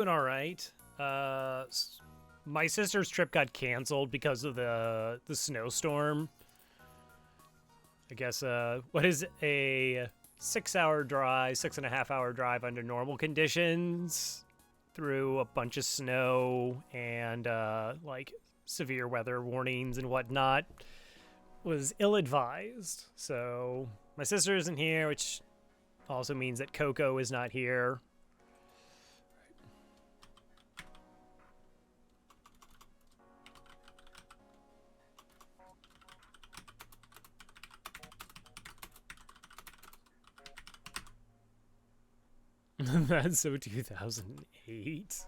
Doing all right. My sister's trip got canceled because of the snowstorm. I guess what is a 6 hour drive, 6.5 hour drive under normal conditions through a bunch of snow and like severe weather warnings and whatnot was ill advised. So my sister isn't here, which also means that Coco is not here. That's so 2008.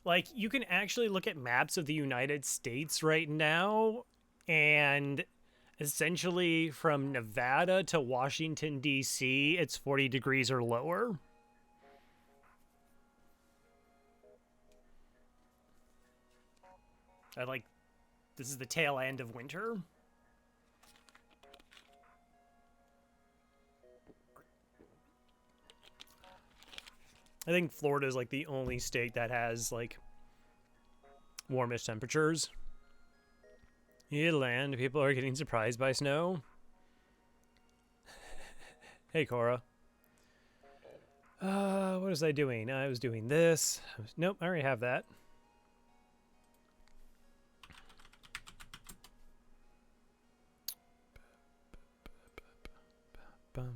Like, you can actually look at maps of the United States right now, and essentially from Nevada to Washington, D.C., it's 40 degrees or lower. This is the tail end of winter. I think Florida is like the only state that has like warmish temperatures. Land, people are getting surprised by snow. Hey, Cora. What was I doing? I was doing this. Nope, I already have that. Bum.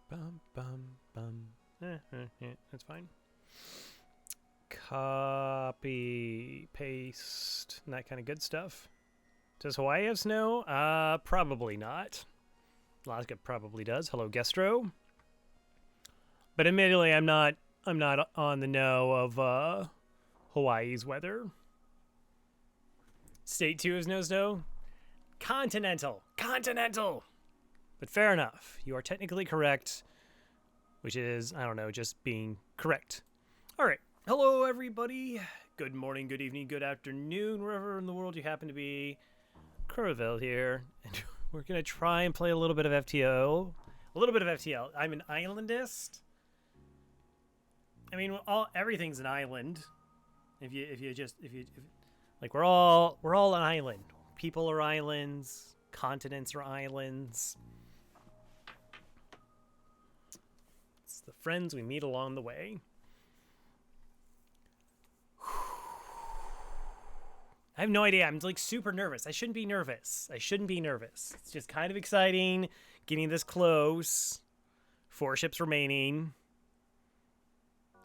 Bum, bum, bum. That's fine. Copy, paste, and that kind of good stuff. Does Hawaii have snow? Probably not. Alaska probably does. Hello, Gestro. But admittedly, I'm not on the know of Hawaii's weather. State 2 is no snow. Continental. But fair enough. You are technically correct, which is, I don't know, just being correct. All right. Hello, everybody. Good morning, good evening, good afternoon, wherever in the world you happen to be. Curville here, and we're going to try and play a little bit of FTO. A little bit of FTL. I'm an islandist. I mean, everything's an island. If you like, we're all an island. People are islands. Continents are islands. It's the friends we meet along the way. I have no idea. I'm like super nervous. I shouldn't be nervous. It's just kind of exciting getting this close. 4 ships remaining.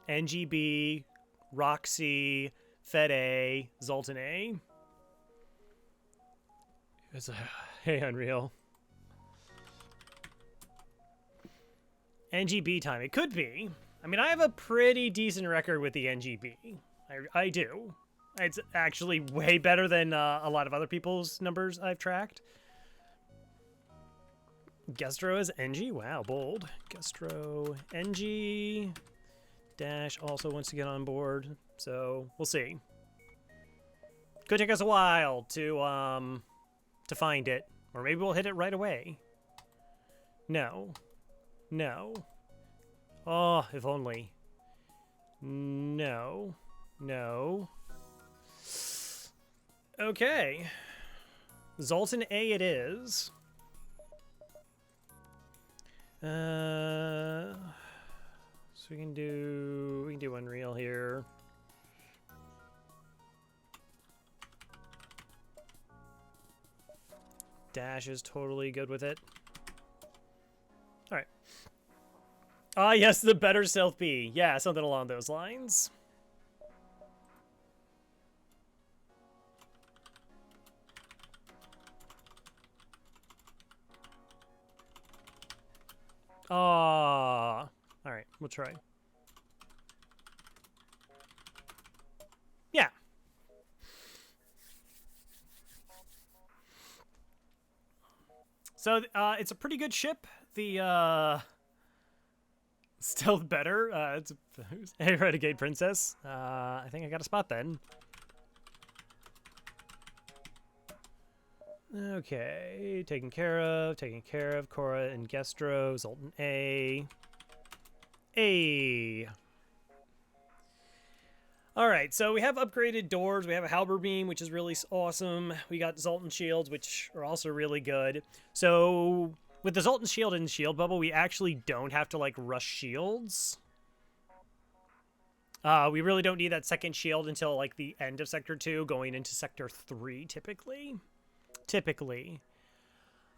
NGB, Roxy, Fede, Zoltan A. Hey, Unreal. NGB time. It could be. I mean, I have a pretty decent record with the NGB. I do. It's actually way better than a lot of other people's numbers I've tracked. Gestro is NG? Wow, bold. Gestro, NG. Dash also wants to get on board, so we'll see. Could take us a while to find it, or maybe we'll hit it right away. No. Oh, if only. No. Okay. Zoltan A it is. So we can do Unreal here. Dash is totally good with it. All right. Ah, yes, the better stealth B. Yeah, something along those lines. Ah. All right, we'll try. Yeah. So it's a pretty good ship. The stealth better. It's a Renegade Princess. I think I got a spot then. Okay, taken care of, Cora and Gestro, Zoltan A. Alright, so we have upgraded doors, we have a halberd beam, which is really awesome. We got Zoltan shields, which are also really good. So, with the Zoltan shield and shield bubble, we actually don't have to, like, rush shields. We really don't need that second shield until, like, the end of Sector 2, going into Sector 3, typically.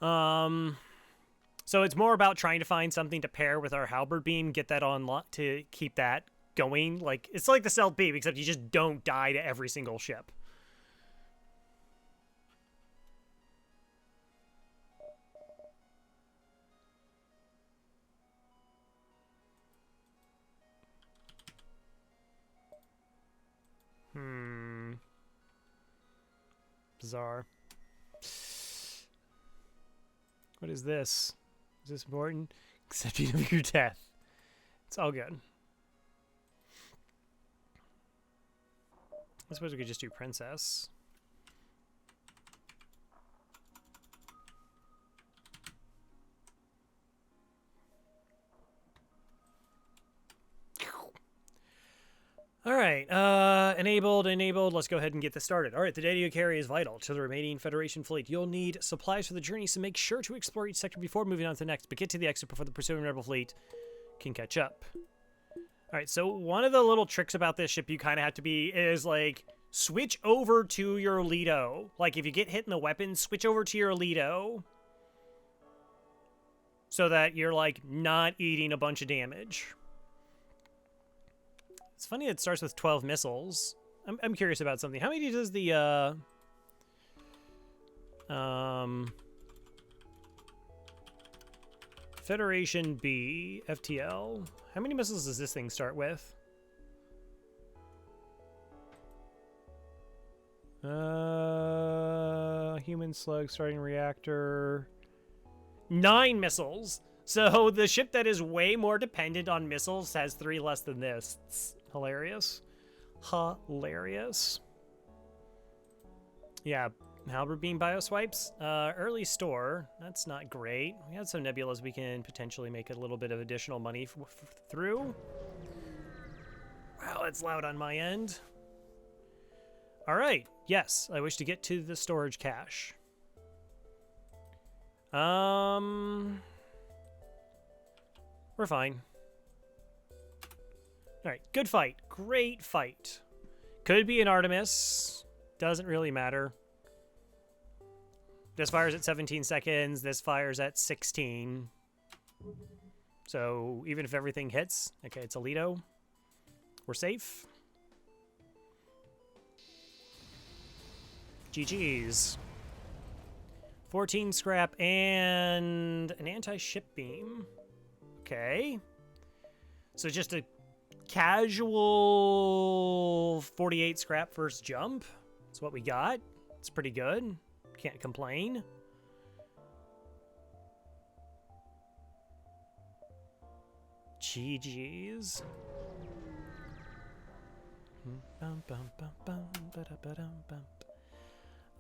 So it's more about trying to find something to pair with our halberd beam, get that on to keep that going. Like, it's like the stealth beam, except you just don't die to every single ship. Bizarre. What is this? Is this important? Accepting of your death. It's all good. I suppose we could just do princess. All right, enabled. Let's go ahead and get this started. All right, the data you carry is vital to the remaining Federation fleet. You'll need supplies for the journey, so make sure to explore each sector before moving on to the next, but get to the exit before the pursuing Rebel fleet can catch up. All right, so one of the little tricks about this ship you kind of have to be is, like, switch over to your Lido. Like, if you get hit in the weapon, switch over to your Lido so that you're, like, not eating a bunch of damage. It's funny it starts with 12 missiles. I'm curious about something. How many does the, Federation B, FTL? How many missiles does this thing start with? Human slug, starting reactor. 9 missiles! So the ship that is way more dependent on missiles has 3 less than this. It's hilarious. Hilarious. Yeah, halberd beam bioswipes. Early store. That's not great. We had some nebulas we can potentially make a little bit of additional money through. Wow, it's loud on my end. All right. Yes, I wish to get to the storage cache. We're fine. Alright, good fight. Great fight. Could be an Artemis. Doesn't really matter. This fires at 17 seconds. This fires at 16. So even if everything hits, okay, it's a Lido. We're safe. GG's. 14 scrap and an anti-ship beam. Okay. So just a casual 48 scrap first jump. That's what we got. It's pretty good. Can't complain. GG's.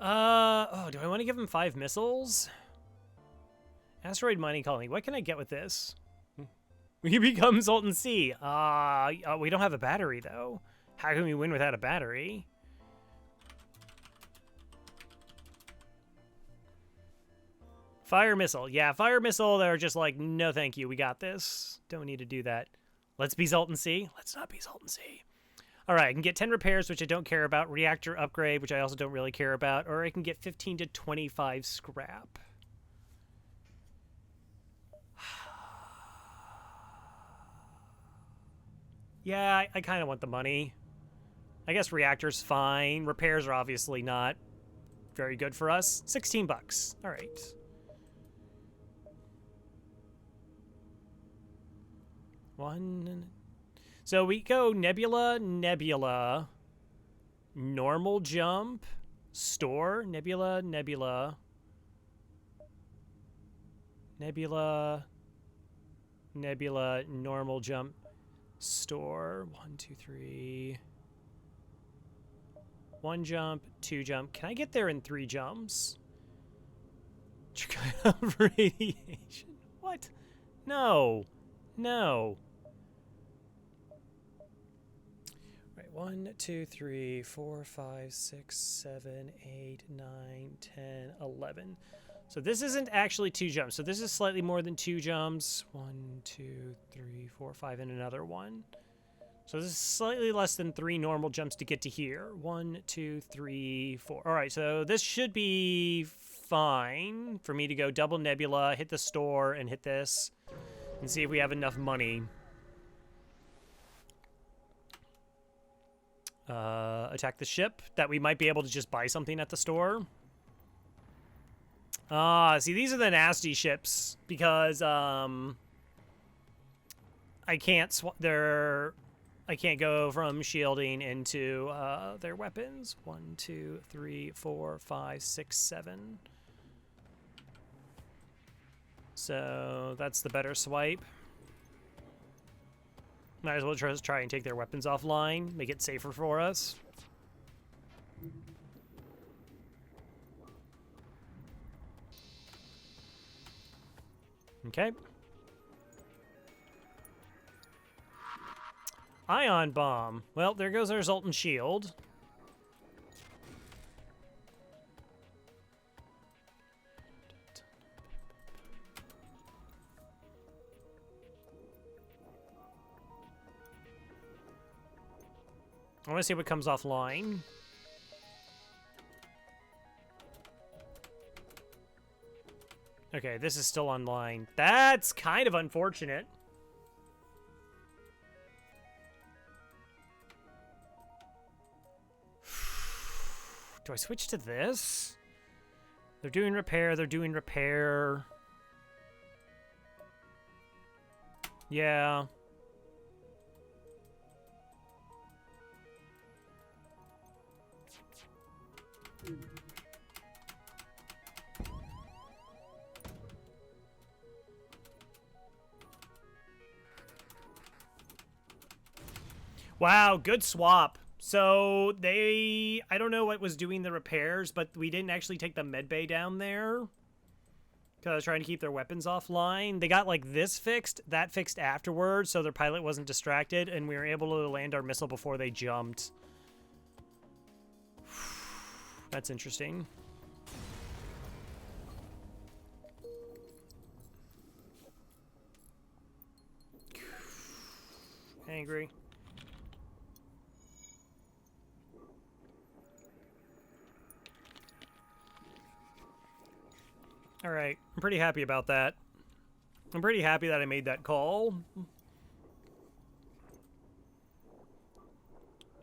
Oh, do I want to give him 5 missiles? Asteroid mining colony. What can I get with this? We become Zoltan C. We don't have a battery, though. How can we win without a battery? Fire missile. Yeah, fire missile. They're just like, no thank you. We got this. Don't need to do that. Let's be Zoltan C. Let's not be Zoltan C. All right, I can get 10 repairs, which I don't care about. Reactor upgrade, which I also don't really care about. Or I can get 15 to 25 scrap. Yeah, I kind of want the money. I guess reactor's fine. Repairs are obviously not very good for us. 16 bucks. All right. One. So we go Nebula, Nebula, normal jump, store, Nebula, Nebula, Nebula, Nebula, normal jump, store. 1, 2, 3. 1 jump, 2 jump. Can I get there in 3 jumps? Radiation. What? No. No. Right, 1, 2, 3, 4, 5, 6, 7, 8, 9, 10, 11. So this isn't actually 2 jumps. So this is slightly more than 2 jumps. 1, 2, 3, 4, 5, and another one. So this is slightly less than 3 normal jumps to get to here. 1, 2, 3, 4. All right, so this should be fine for me to go double nebula, hit the store, and hit this, and see if we have enough money. Attack the ship, that we might be able to just buy something at the store. See, these are the nasty ships, because, I can't I can't go from shielding into, their weapons. 1, 2, 3, 4, 5, 6, 7. So, that's the better swipe. Might as well just try and take their weapons offline, make it safer for us. Okay. Ion bomb. Well, there goes our Zoltan shield. I want to see what comes offline. Okay, this is still online. That's kind of unfortunate. Do I switch to this? They're doing repair, they're doing repair. Yeah. Wow, good swap. So I don't know what was doing the repairs, but we didn't actually take the medbay down there. Because I was trying to keep their weapons offline. They got like this fixed, that fixed afterwards, so their pilot wasn't distracted, and we were able to land our missile before they jumped. That's interesting. Angry. All right, I'm pretty happy about that. I'm pretty happy that I made that call.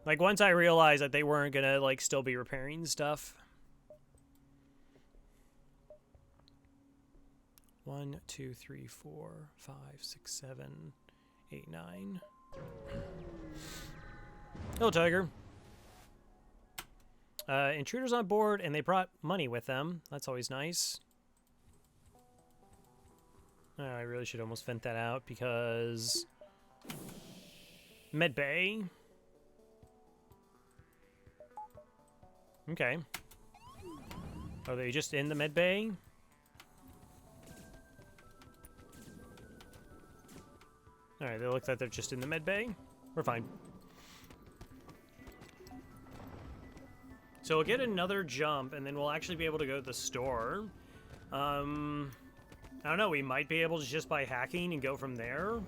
Like, once I realized that they weren't gonna, like, still be repairing stuff. 1, 2, 3, 4, 5, 6, 7, 8, 9. Hello, Tiger. Intruders on board, and they brought money with them. That's always nice. I really should almost vent that out because medbay. Okay. Are they just in the medbay? Alright, they look like they're just in the medbay. We're fine. So we'll get another jump, and then we'll actually be able to go to the store. I don't know, we might be able to just by hacking and go from there.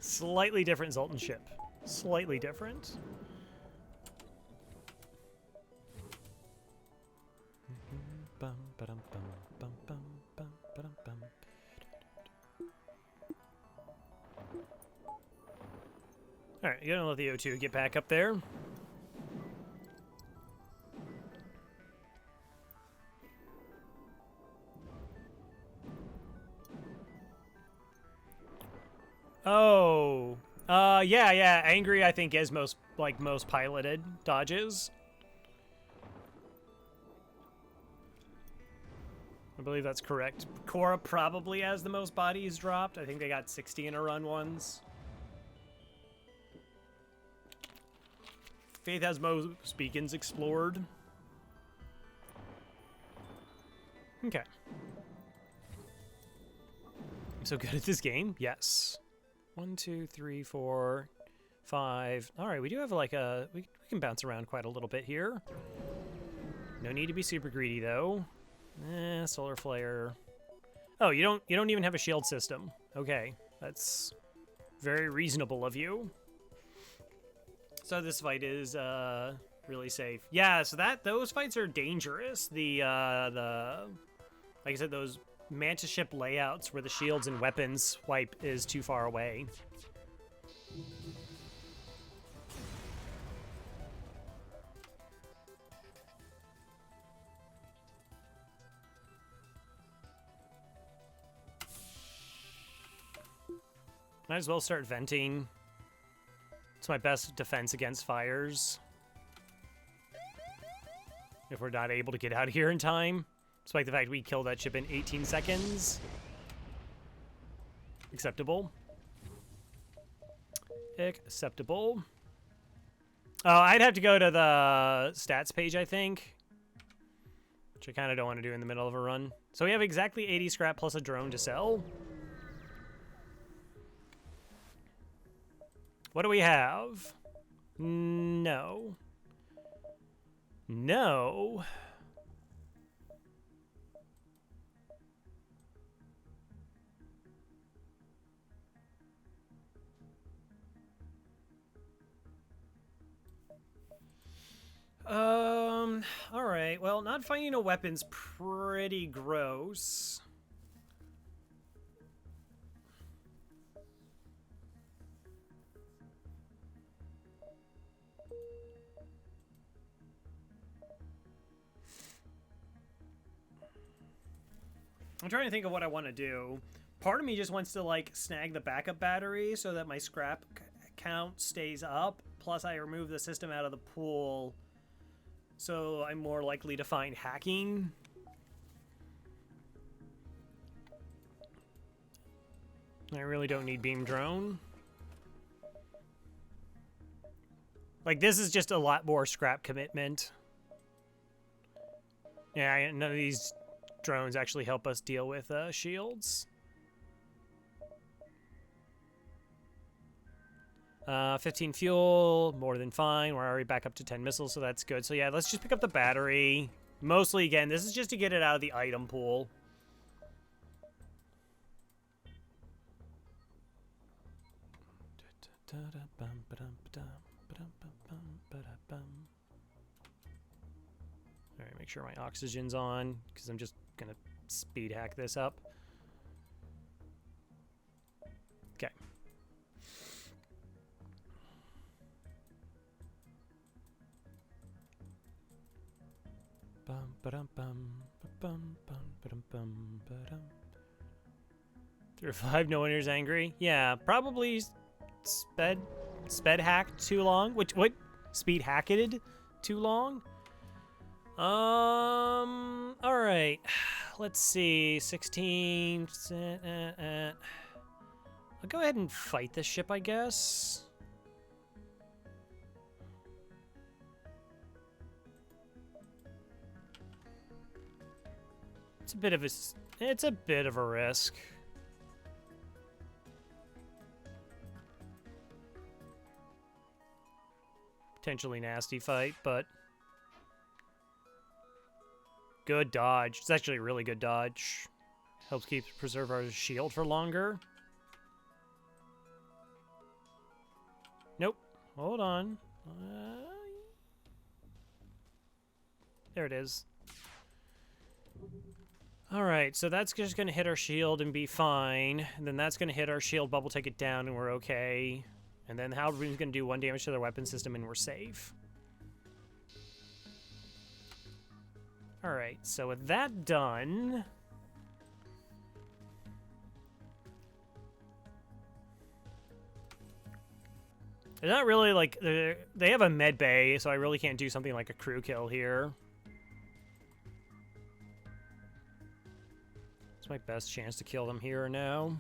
Slightly different Zoltan ship. Slightly different. Alright, you gotta let the O2 get back up there. Oh. Yeah. Angry, I think, is most piloted dodges. I believe that's correct. Cora probably has the most bodies dropped. I think they got 60 in a run once. Faith has most beacons explored. Okay. I'm so good at this game. Yes. 1, 2, 3, 4, 5. All right, we do have like a... We can bounce around quite a little bit here. No need to be super greedy, though. Solar flare. Oh, you don't even have a shield system. Okay, that's very reasonable of you. So this fight is really safe. Yeah, so those fights are dangerous. The like I said, those mantis ship layouts where the shields and weapons swipe is too far away. Might as well start venting. It's my best defense against fires. If we're not able to get out of here in time. Despite the fact we killed that ship in 18 seconds. Acceptable. Acceptable. Oh, I'd have to go to the stats page, I think. Which I kind of don't want to do in the middle of a run. So we have exactly 80 scrap plus a drone to sell. What do we have? No. No. All right. Well, not finding a weapon's pretty gross. I'm trying to think of what I want to do. Part of me just wants to, like, snag the backup battery so that my scrap count stays up. Plus, I remove the system out of the pool, so I'm more likely to find hacking. I really don't need beam drone. Like, this is just a lot more scrap commitment. Yeah, none of these drones actually help us deal with shields. 15 fuel, more than fine. We're already back up to 10 missiles, so that's good. So yeah, let's just pick up the battery. Mostly, again, this is just to get it out of the item pool. Alright, make sure my oxygen's on, because I'm just gonna speed hack this up. Okay. Through 5, no one here's angry. Yeah, probably sped hacked too long. What? Speed hacked too long? All right. Let's see. 16. I'll go ahead and fight this ship, I guess. It's a bit of a risk. Potentially nasty fight, but good dodge. It's actually a really good dodge. Helps preserve our shield for longer. Nope. Hold on. There it is. Alright, so that's just going to hit our shield and be fine. And then that's going to hit our shield bubble, take it down, and we're okay. And then Halberdine's going to do 1 damage to their weapon system, and we're safe. Alright, so with that done... They're not really, like... They have a med bay, so I really can't do something like a crew kill here. It's my best chance to kill them here now.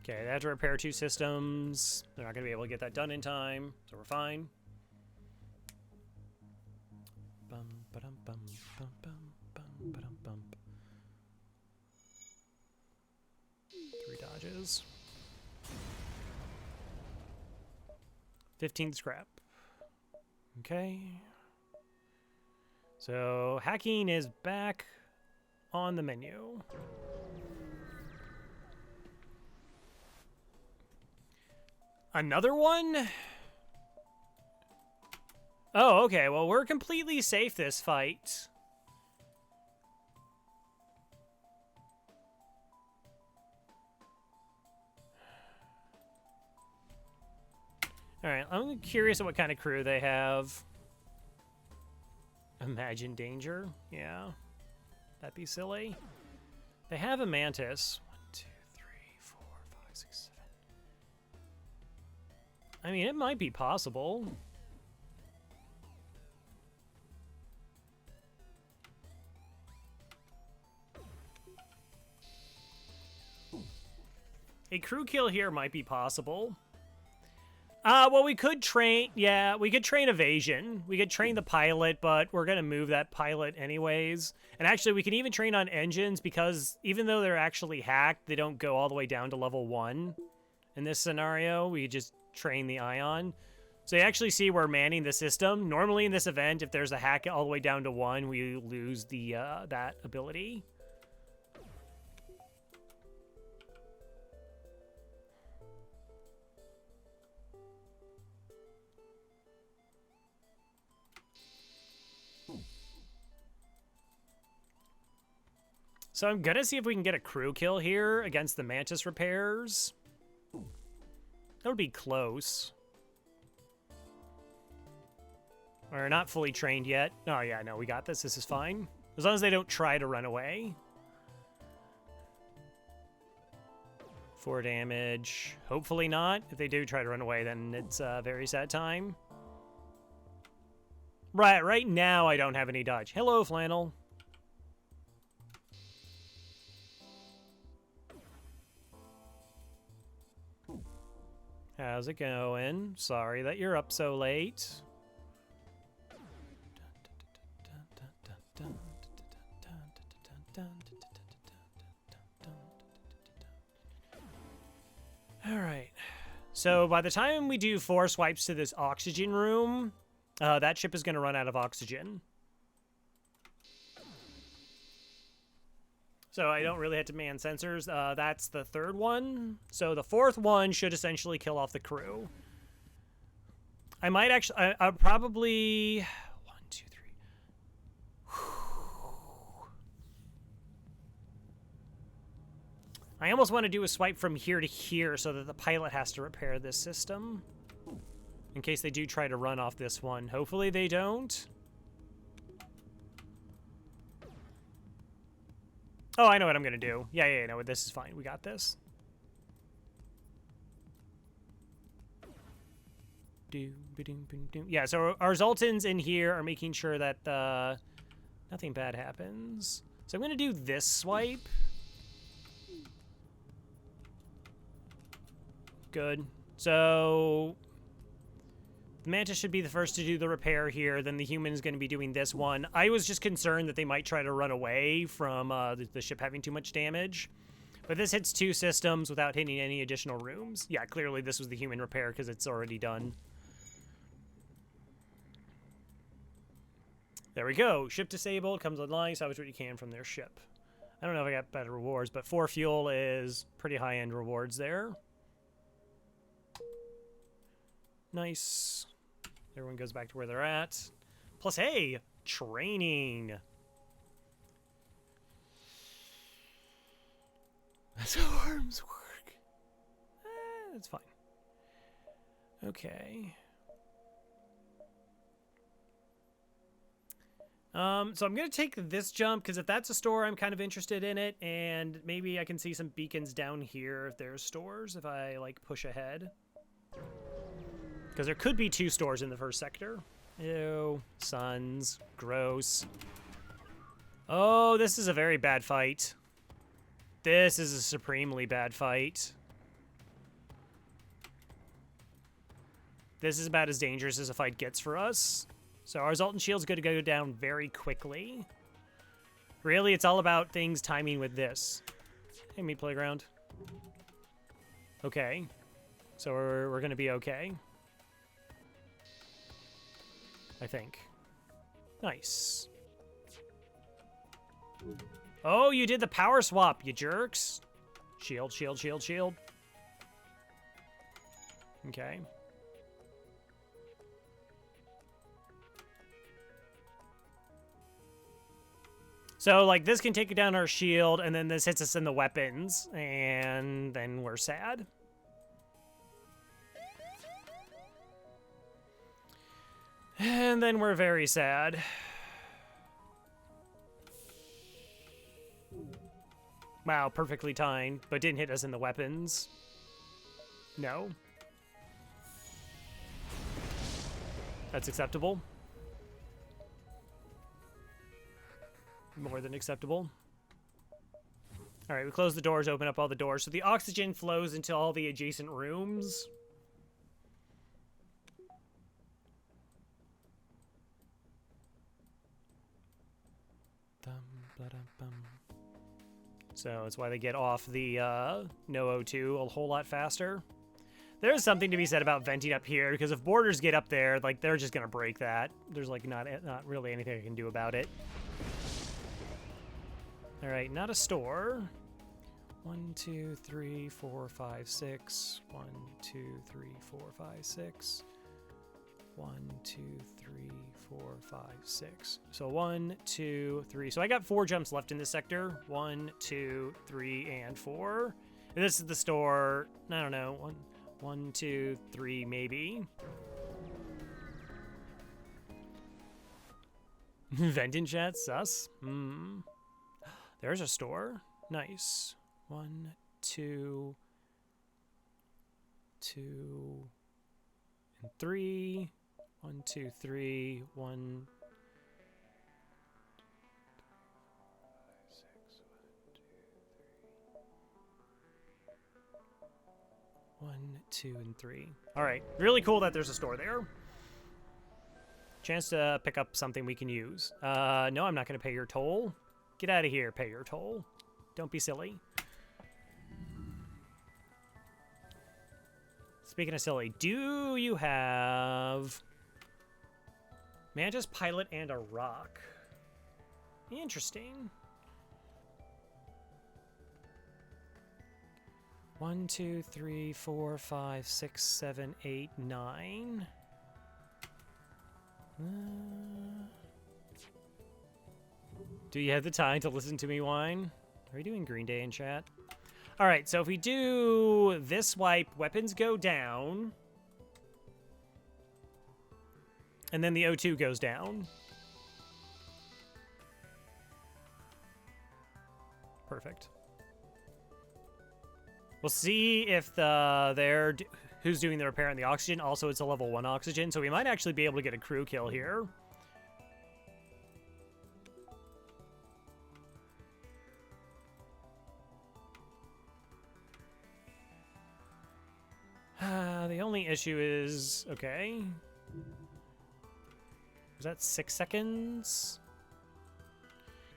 Okay, they have to repair 2 systems. They're not going to be able to get that done in time, so we're fine. Bum, ba-dum, bum, bum, bum, bum, ba-dum, bum. 3 dodges. 15 scrap. Okay. So, hacking is back on the menu. Another one? Oh, okay. Well, we're completely safe this fight. Alright, I'm curious at what kind of crew they have. Imagine danger? Yeah. That'd be silly. They have a mantis. 1, 2, 3, 4, 5, 6, 7. I mean, it might be possible. A crew kill here might be possible. Well, we could train, yeah, we could train evasion. We could train the pilot, but we're going to move that pilot anyways. And actually, we can even train on engines because even though they're actually hacked, they don't go all the way down to level 1. In this scenario, we just train the ion. So you actually see we're manning the system. Normally in this event, if there's a hack all the way down to 1, we lose the that ability. So I'm gonna see if we can get a crew kill here against the Mantis repairs. That would be close. We're not fully trained yet. Oh yeah, no, we got this. This is fine. As long as they don't try to run away. 4 damage. Hopefully not. If they do try to run away, then it's a very sad time. Right now I don't have any dodge. Hello, Flannel. How's it going? Sorry that you're up so late. All right. So by the time we do 4 swipes to this oxygen room, that ship is going to run out of oxygen. So I don't really have to man sensors. That's the 3rd one. So the 4th one should essentially kill off the crew. I might actually... I'll probably... 1, 2, 3. I almost want to do a swipe from here to here so that the pilot has to repair this system. In case they do try to run off this one. Hopefully they don't. Oh, I know what I'm going to do. Yeah, no, this is fine. We got this. Yeah, so our Zoltans in here are making sure that nothing bad happens. So I'm going to do this swipe. Good. So the Mantis should be the first to do the repair here. Then the human is going to be doing this one. I was just concerned that they might try to run away from the ship having too much damage. But this hits 2 systems without hitting any additional rooms. Yeah, clearly this was the human repair because it's already done. There we go. Ship disabled, comes online, salvage what you can from their ship. I don't know if I got better rewards, but 4 fuel is pretty high-end rewards there. Nice. Everyone goes back to where they're at. Plus, hey, training. That's how arms work. That's fine. Okay. So I'm going to take this jump, because if that's a store, I'm kind of interested in it, and maybe I can see some beacons down here if there's stores, if I, like, push ahead. Because there could be 2 stores in the first sector. Ew. Suns. Gross. Oh, this is a very bad fight. This is a supremely bad fight. This is about as dangerous as a fight gets for us. So our Zoltan shield's going to go down very quickly. Really, it's all about things timing with this. Hey, meat playground. Okay. So we're going to be okay. I think. Nice. Oh, you did the power swap, you jerks. Shield, shield, shield, shield. Okay. So, like, this can take down our shield, and then this hits us in the weapons, and then we're sad. And then we're very sad. Wow, perfectly timed, but didn't hit us in the weapons. No. That's acceptable. More than acceptable. All right, we close the doors, open up all the doors. So the oxygen flows into all the adjacent rooms. So that's why they get off the no O2 a whole lot faster. There's something to be said about venting up here, because if boarders get up there, like, they're just gonna break that. There's like not really anything I can do about it. All right, not a store. 1, 2, 3, 4, 5, 6. 1, 2, 3, 4, 5, 6. 1, 2, 3, 4, 5, 6. So 1, 2, 3. So I got 4 jumps left in this sector. 1, 2, 3, and 4. And this is the store. I don't know. 1, 2, 3, maybe. Venting chat, sus. There's a store. Nice. 1, 2, 2, and 3. 1, 2, 3. 1, 1, 2, and 3. All right. Really cool that there's a store there. Chance to pick up something we can use. No, I'm not going to pay your toll. Get out of here, pay your toll. Don't be silly. Speaking of silly, do you have Mantis Pilot and a rock? Interesting. 1, 2, 3, 4, 5, 6, 7, 8, 9. Do you have the time to listen to me whine? Are you doing Green Day in chat? All right, so if we do this wipe, weapons go down. And then the O2 goes down. Perfect. We'll see if who's doing the repair on the oxygen. Also, it's a level 1 oxygen, so we might actually be able to get a crew kill here. The only issue is, okay. Was that 6 seconds?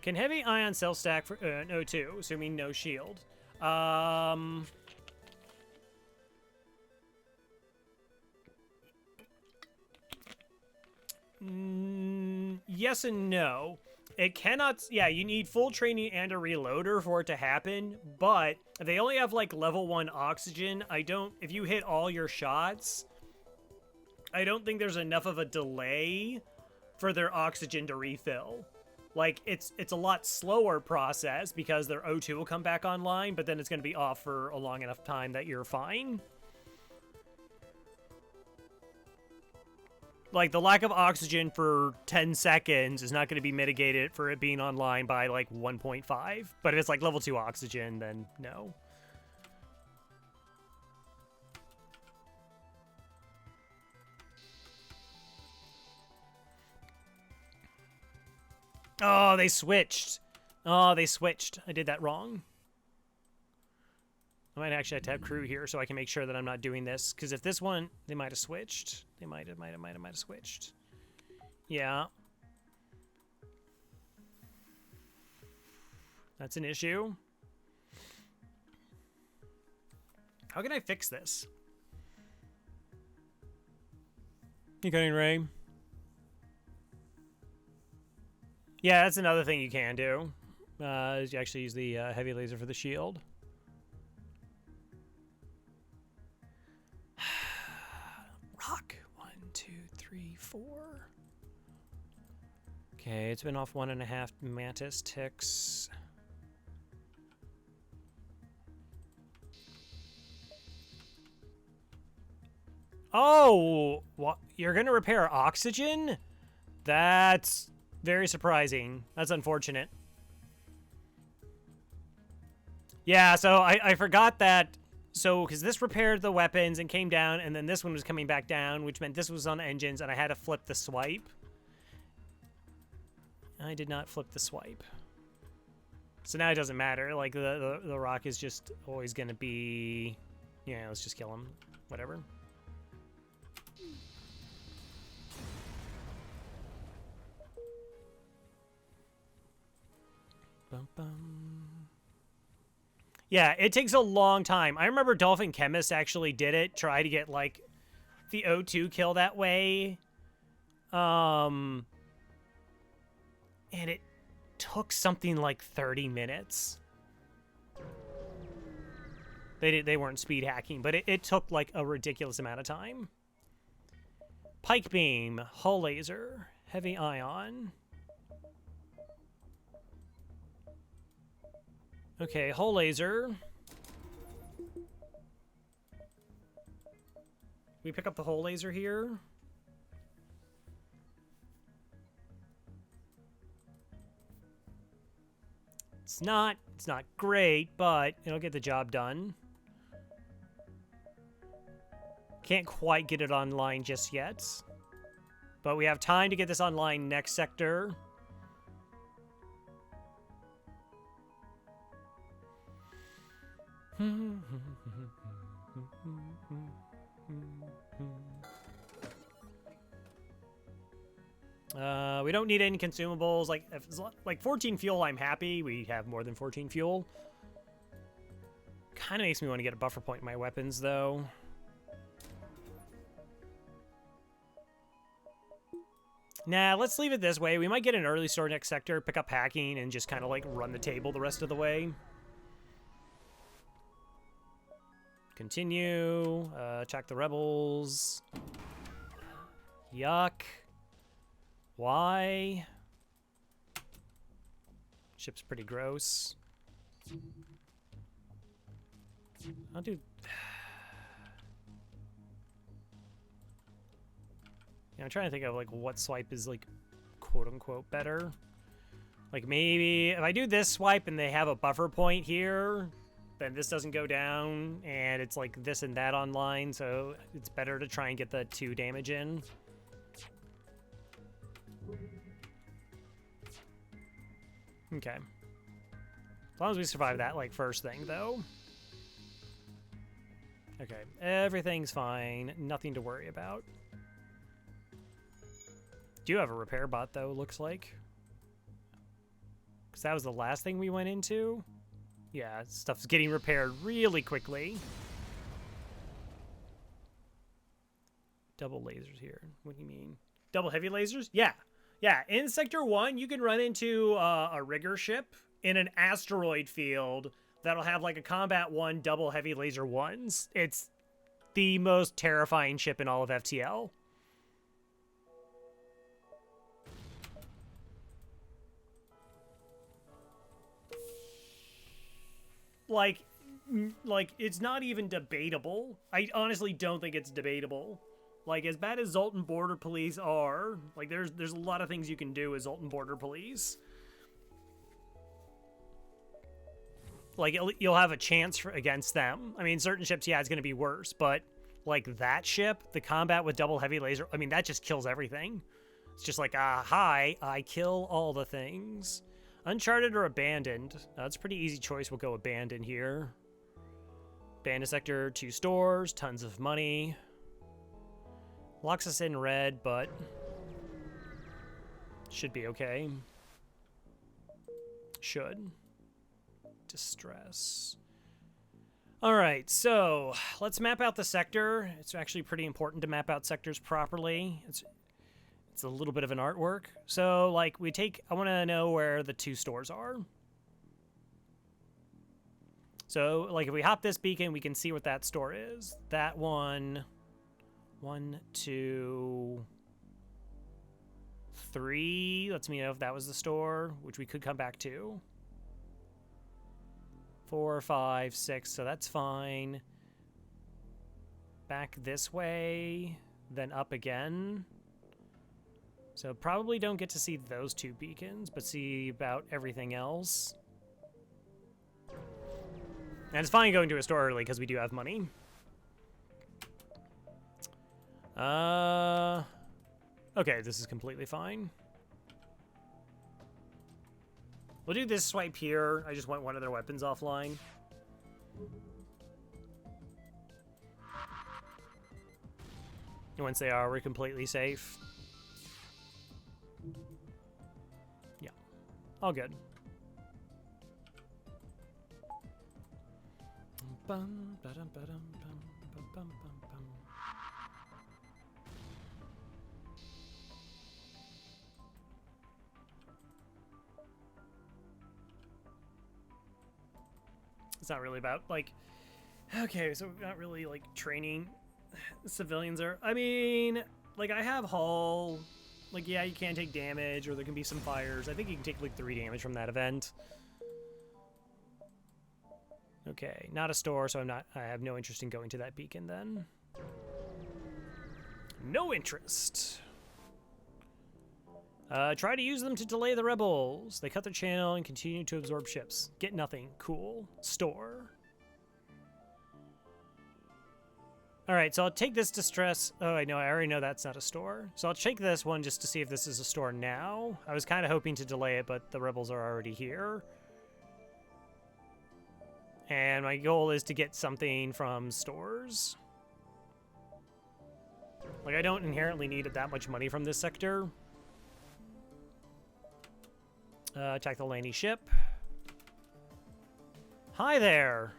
Can heavy ion cell stack for no 2, assuming no shield. Yes and no. It cannot, yeah, you need full training and a reloader for it to happen, but if they only have like level 1 oxygen, if you hit all your shots, I don't think there's enough of a delay for their oxygen to refill. Like, it's a lot slower process because their O2 will come back online, but then it's going to be off for a long enough time that you're fine. Like, the lack of oxygen for 10 seconds is not going to be mitigated for it being online by, like, 1.5. But if it's, like, level 2 oxygen, then no. Oh, they switched. Oh, they switched. I did that wrong. I might actually have to have crew here so I can make sure that I'm not doing this. Because if this one, they might have switched. They might have switched. Yeah. That's an issue. How can I fix this? You got any Ray? Yeah, that's another thing you can do. Is you actually use the heavy laser for the shield. Rock. 1, 2, 3, 4. Okay, it's been off 1.5 mantis ticks. Oh, what? You're gonna repair oxygen? That's very surprising. That's unfortunate. Yeah, so I forgot that. So, because this repaired the weapons and came down, and then this one was coming back down, which meant this was on engines, and I had to flip the swipe. I did not flip the swipe. So now it doesn't matter. Like, the rock is just always going to be... Yeah, let's just kill him. Whatever. Bum, bum. Yeah, it takes a long time. I remember Dolphin Chemist actually did it. Try to get, like, the O2 kill that way. And it took something like 30 minutes. They weren't speed hacking, but it took, like, a ridiculous amount of time. Pike Beam, Hull Laser, Heavy Ion. Okay, Hull Laser. We pick up the Hull Laser here. It's not great, but it'll get the job done. Can't quite get it online just yet. But we have time to get this online next sector. We don't need any consumables. Like, if it's like 14 fuel, I'm happy. We have more than 14 fuel. Kind of makes me want to get a buffer point in my weapons, though. Nah, let's leave it this way. We might get an early store next sector, pick up hacking, and just kind of like run the table the rest of the way. Continue. Attack the rebels. Yuck. Why? Ship's pretty gross. I'll do... Yeah, I'm trying to think of, like, what swipe is, like, quote-unquote better. Like, maybe if I do this swipe and they have a buffer point here, then this doesn't go down, and it's, like, this and that online, so it's better to try and get the 2 damage in. Okay. As long as we survive that, like, first thing, though. Okay, everything's fine. Nothing to worry about. Do you have a repair bot, though, looks like? Because that was the last thing we went into. Yeah, stuff's getting repaired really quickly. Double lasers here. What do you mean? Double heavy lasers? Yeah. Yeah, in Sector 1, you can run into a rigger ship in an asteroid field that'll have, like, a Combat 1 double heavy laser 1s. It's the most terrifying ship in all of FTL. Like, it's not even debatable. I honestly don't think it's debatable. Like, as bad as Zoltan Border Police are, like, there's a lot of things you can do with Zoltan Border Police. Like, you'll have a chance against them. I mean, certain ships, yeah, it's going to be worse, but, like, that ship, the combat with double heavy laser, I mean, that just kills everything. It's just like, hi, I kill all the things. Uncharted or Abandoned? That's a pretty easy choice. We'll go Abandoned here. Bandit sector, 2 stores, tons of money. Locks us in red, but should be okay. Should. Distress. All right, so let's map out the sector. It's actually pretty important to map out sectors properly. It's a little bit of an artwork. So, like, I want to know where the 2 stores are. So, like, if we hop this beacon, we can see what that store is. That one, 1, 2, 3. Lets me know if that was the store, which we could come back to. 4, 5, 6, so that's fine. Back this way, then up again. So probably don't get to see those 2 beacons, but see about everything else. And it's fine going to a store early because we do have money. Okay, this is completely fine. We'll do this swipe here. I just want one of their weapons offline. And once they are, we're completely safe. Yeah, all good. Bum, ba-dum, ba-dum, bum, bum, bum, bum, bum. It's not really about, like, okay, so we're not really, like, training. Civilians are, I mean, like, I have hull. Like, yeah, you can take damage, or there can be some fires. I think you can take, like, 3 damage from that event. Okay, not a store, so I have no interest in going to that beacon then. No interest. Try to use them to delay the rebels. They cut their channel and continue to absorb ships. Get nothing. Cool. Store. Alright, so I'll take this distress. Oh, I know. I already know that's not a store. So I'll take this one just to see if this is a store now. I was kind of hoping to delay it, but the rebels are already here. And my goal is to get something from stores. Like, I don't inherently need that much money from this sector. Attack the landing ship. Hi there.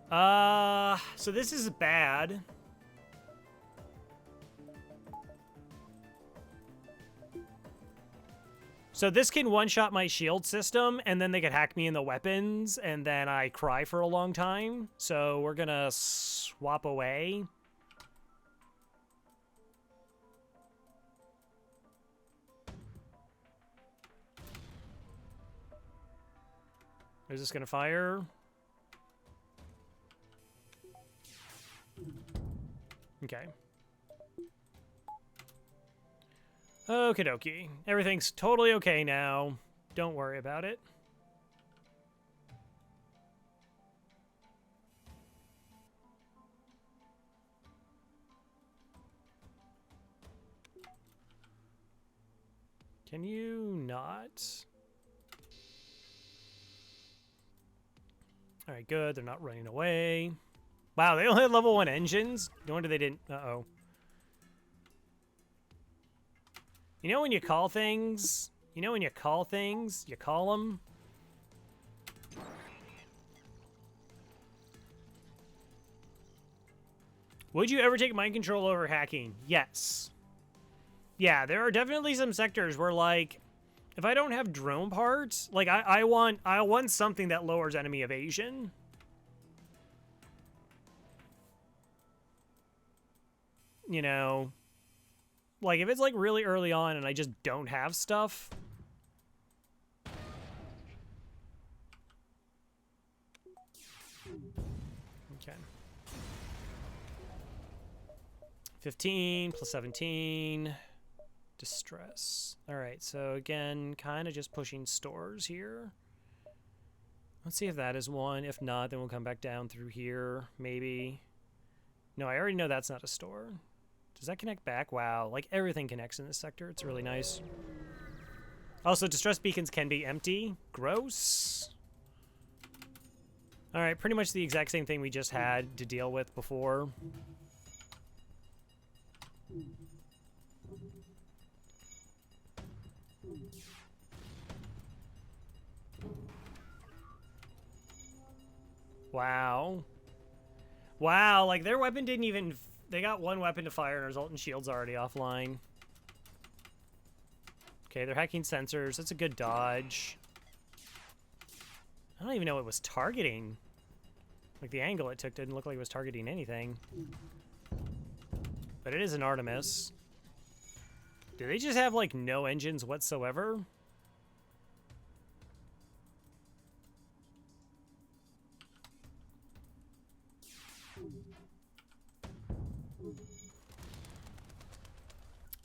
So this is bad. So this can one-shot my shield system, and then they could hack me in the weapons, and then I cry for a long time. So we're gonna swap away. Is this gonna fire? Okay. Okie dokie. Everything's totally okay now. Don't worry about it. Can you not? Alright, good. They're not running away. Wow, they only had level 1 engines? No wonder they didn't. Uh-oh. You know when you call things? You know when you call things? You call them? Would you ever take mind control over hacking? Yes. Yeah, there are definitely some sectors where, like, if I don't have drone parts, like, I want something that lowers enemy evasion. You know, like, if it's, like, really early on and I just don't have stuff. Okay. 15 plus 17. Distress. Alright, so again, kind of just pushing stores here. Let's see if that is one. If not, then we'll come back down through here, maybe. No, I already know that's not a store. Does that connect back? Wow, like everything connects in this sector. It's really nice. Also, distress beacons can be empty. Gross. All right, pretty much the exact same thing we just had to deal with before. Wow. Wow, like their weapon didn't even... They got one weapon to fire and our Zoltan shield's already offline. Okay, they're hacking sensors. That's a good dodge. I don't even know what it was targeting. Like, the angle it took didn't look like it was targeting anything. But it is an Artemis. Do they just have, like, no engines whatsoever?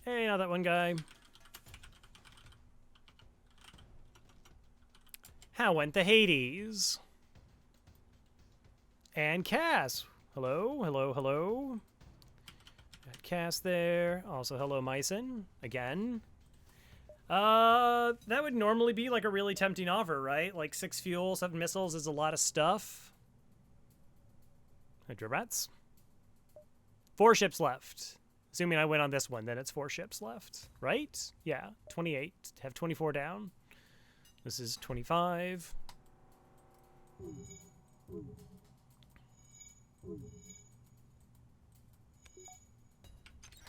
Hey, not that one guy. How went the Hades? And Cass. Hello, hello, hello. Got Cass there. Also, hello, Myson. Again. That would normally be like a really tempting offer, right? Like 6 fuel, 7 missiles is a lot of stuff. Hydrobats. 4 ships left. Assuming I win on this one, then it's 4 ships left, right? Yeah, 28. Have 24 down. This is 25.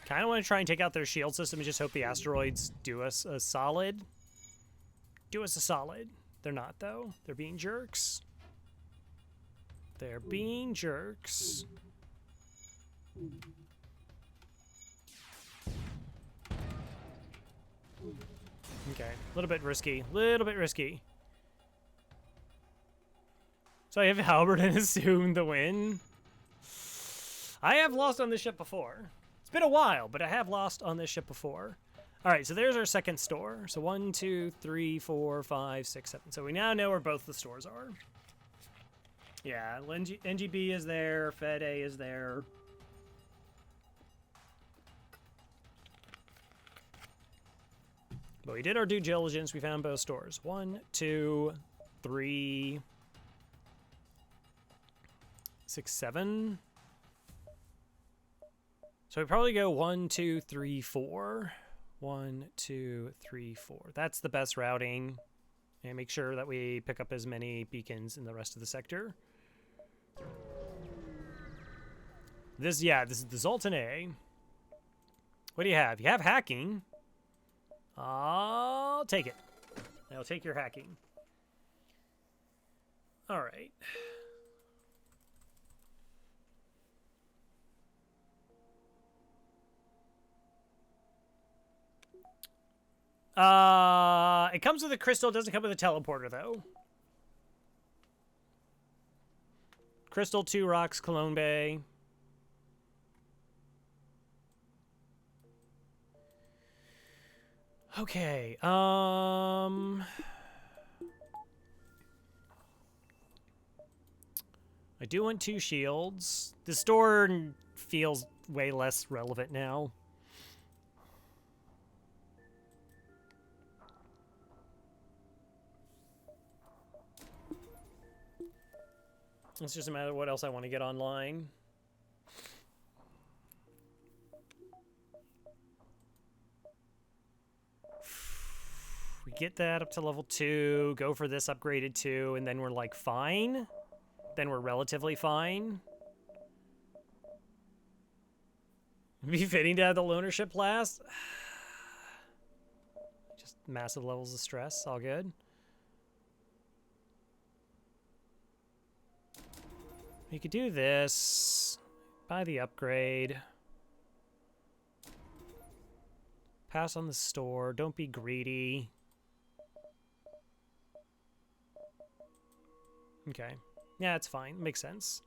Kind of want to try and take out their shield system and just hope the asteroids do us a solid. Do us a solid. They're not, though. They're being jerks. They're being jerks. Okay, a little bit risky. Little bit risky. So I have Halberd and assume the win. I have lost on this ship before. It's been a while, but I have lost on this ship before. All right, so there's our second store. So 1, 2, 3, 4, 5, 6, 7. So we now know where both the stores are. Yeah, NGB is there. Fed A is there. But we did our due diligence. We found both stores. 1, 2, 3, 6, 7. So we probably go 1, 2, 3, 4. 1, 2, 3, 4. That's the best routing. And make sure that we pick up as many beacons in the rest of the sector. This is the Zoltan A. What do you have? You have hacking. I'll take it. I'll take your hacking. All right. It comes with a crystal. It doesn't come with a teleporter, though. Crystal, 2 rocks, Cologne Bay. Okay, I do want 2 shields. The store feels way less relevant now. It's just a matter of what else I want to get online. We get that up to level 2, go for this upgraded 2, and then we're like fine. Then we're relatively fine. Be fitting to have the loner ship last. Just massive levels of stress, all good. We could do this. Buy the upgrade. Pass on the store. Don't be greedy. Okay. Yeah, it's fine. Makes sense.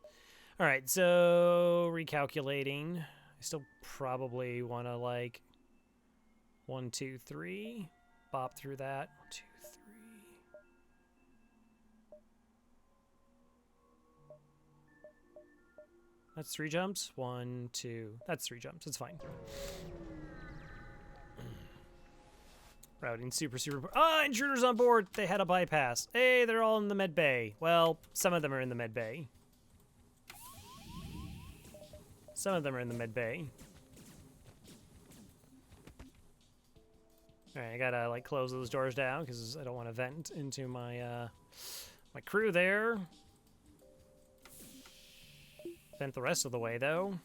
All right, so recalculating. I still probably want to, like, 1, 2, 3. Bop through that. 1, 2, 3. That's 3 jumps. 1, 2. That's 3 jumps. It's fine. Routing super. Ah, intruders on board! They had a bypass. Hey, they're all in the med bay. Well, some of them are in the med bay. Some of them are in the med bay. Alright, I gotta, like, close those doors down because I don't want to vent into my, my crew there. Vent the rest of the way, though.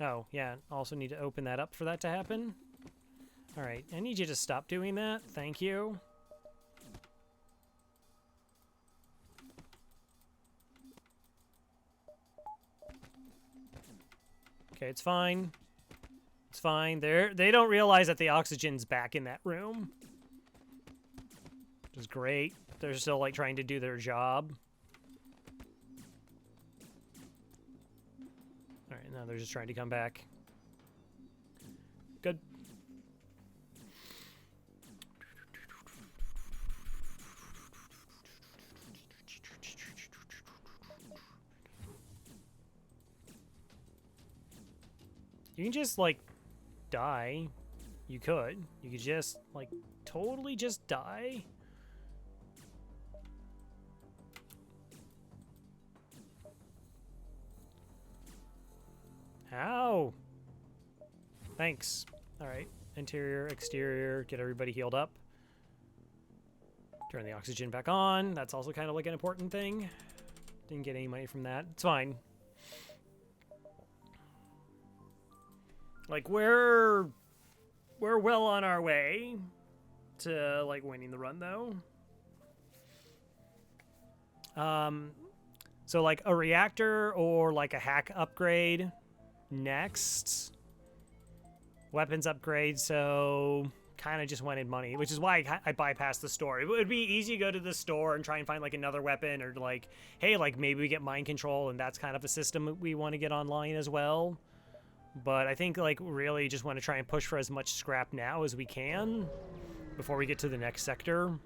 Oh, yeah, also need to open that up for that to happen. Alright, I need you to stop doing that. Thank you. Okay, it's fine. It's fine. They don't realize that the oxygen's back in that room. Which is great. They're still, like, trying to do their job. Alright, now they're just trying to come back. Good. You can just, like, die. You could. You could just, like, totally just die. Ow! Thanks. Alright. Interior, exterior, get everybody healed up. Turn the oxygen back on. That's also kind of like an important thing. Didn't get any money from that. It's fine. Like, we're well on our way to, like, winning the run, though. So, like, a reactor or, like, a hack upgrade next. Weapons upgrade, so kind of just wanted money, which is why I bypassed the store. It would be easy to go to the store and try and find, like, another weapon, or, like, hey, like, maybe we get mind control, and that's kind of a system we want to get online as well. But I think, like, really just want to try and push for as much scrap now as we can before we get to the next sector.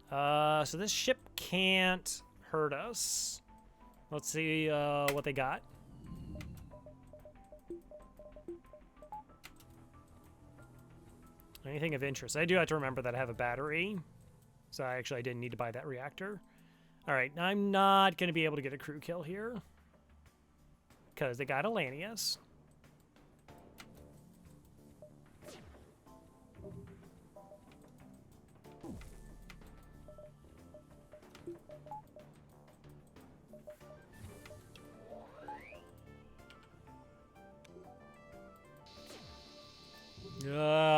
So this ship can't hurt us. Let's see what they got. Anything of interest. I do have to remember that I have a battery. So I didn't need to buy that reactor. Alright, I'm not going to be able to get a crew kill here. Because they got Alanius.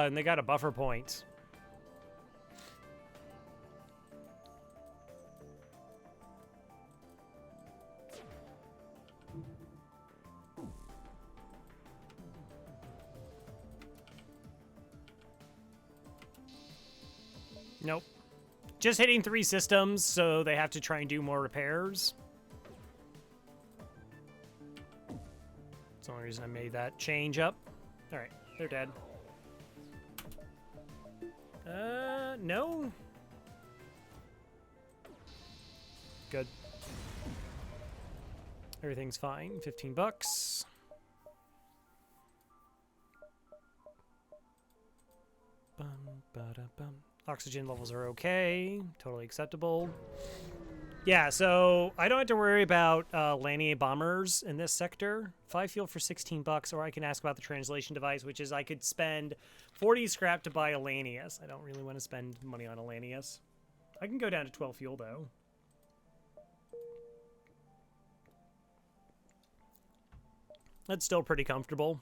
And they got a buffer point. Nope. Just hitting 3 systems, so they have to try and do more repairs. That's the only reason I made that change up. Alright, they're dead. No. Good. Everything's fine. 15 bucks. Bum, ba-da-bum. Oxygen levels are okay. Totally acceptable. Yeah, so I don't have to worry about Lanier bombers in this sector. 5 fuel for 16 bucks, or I can ask about the translation device, which is I could spend 40 scrap to buy Alanius. I don't really want to spend money on Alanius. I can go down to 12 fuel, though. That's still pretty comfortable.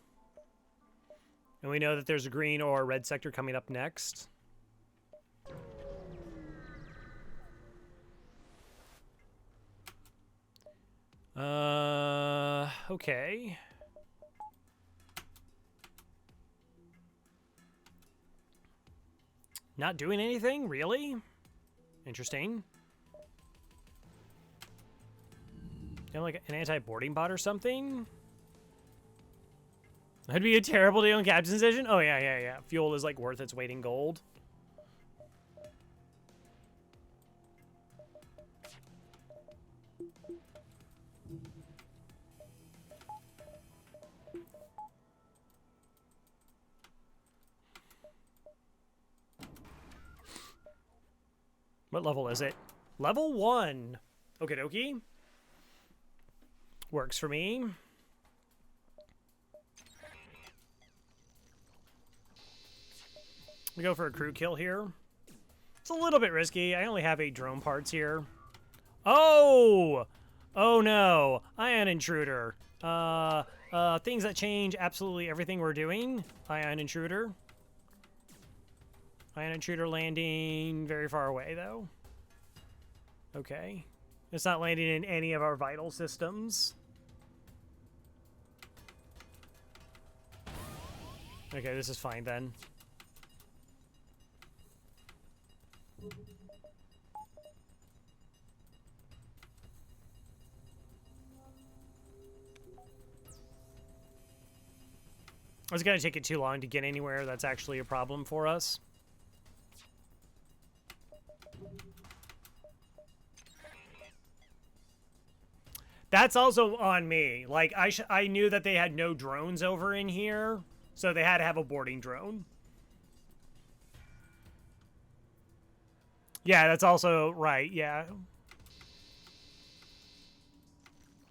And we know that there's a green or a red sector coming up next. Okay. Not doing anything? Really? Interesting. You know, like an anti-boarding bot or something? That'd be a terrible deal in Captain's Edition? Oh, yeah. Fuel is, like, worth its weight in gold. What level is it? Level 1. Okie dokie. Works for me. We go for a crew kill here. It's a little bit risky. I only have 8 drone parts here. Oh! Oh no. Ion intruder. Things that change absolutely everything we're doing. Ion intruder. Ion intruder landing very far away, though. Okay. It's not landing in any of our vital systems. Okay, this is fine then. It's gonna take it too long to get anywhere. That's actually a problem for us. That's also on me. Like, I knew that they had no drones over in here, so they had to have a boarding drone. Yeah, that's also right, yeah.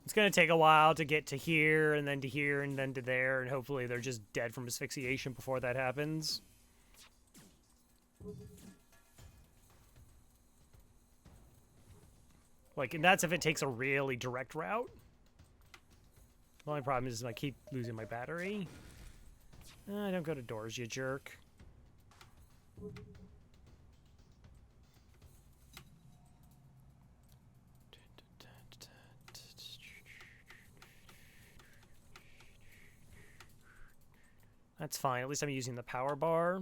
It's gonna take a while to get to here, and then to here, and then to there, and hopefully they're just dead from asphyxiation before that happens. Like, and that's if it takes a really direct route. The only problem is I keep losing my battery. Don't go to doors, you jerk. That's fine. At least I'm using the power bar.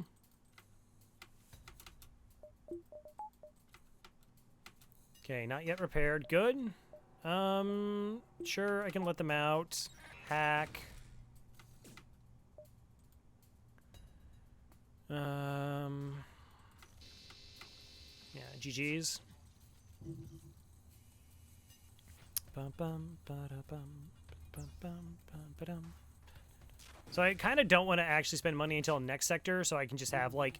Okay, not yet repaired. Good. Sure, I can let them out. Hack. Yeah, GG's. So I kind of don't want to actually spend money until next sector, so I can just have, like,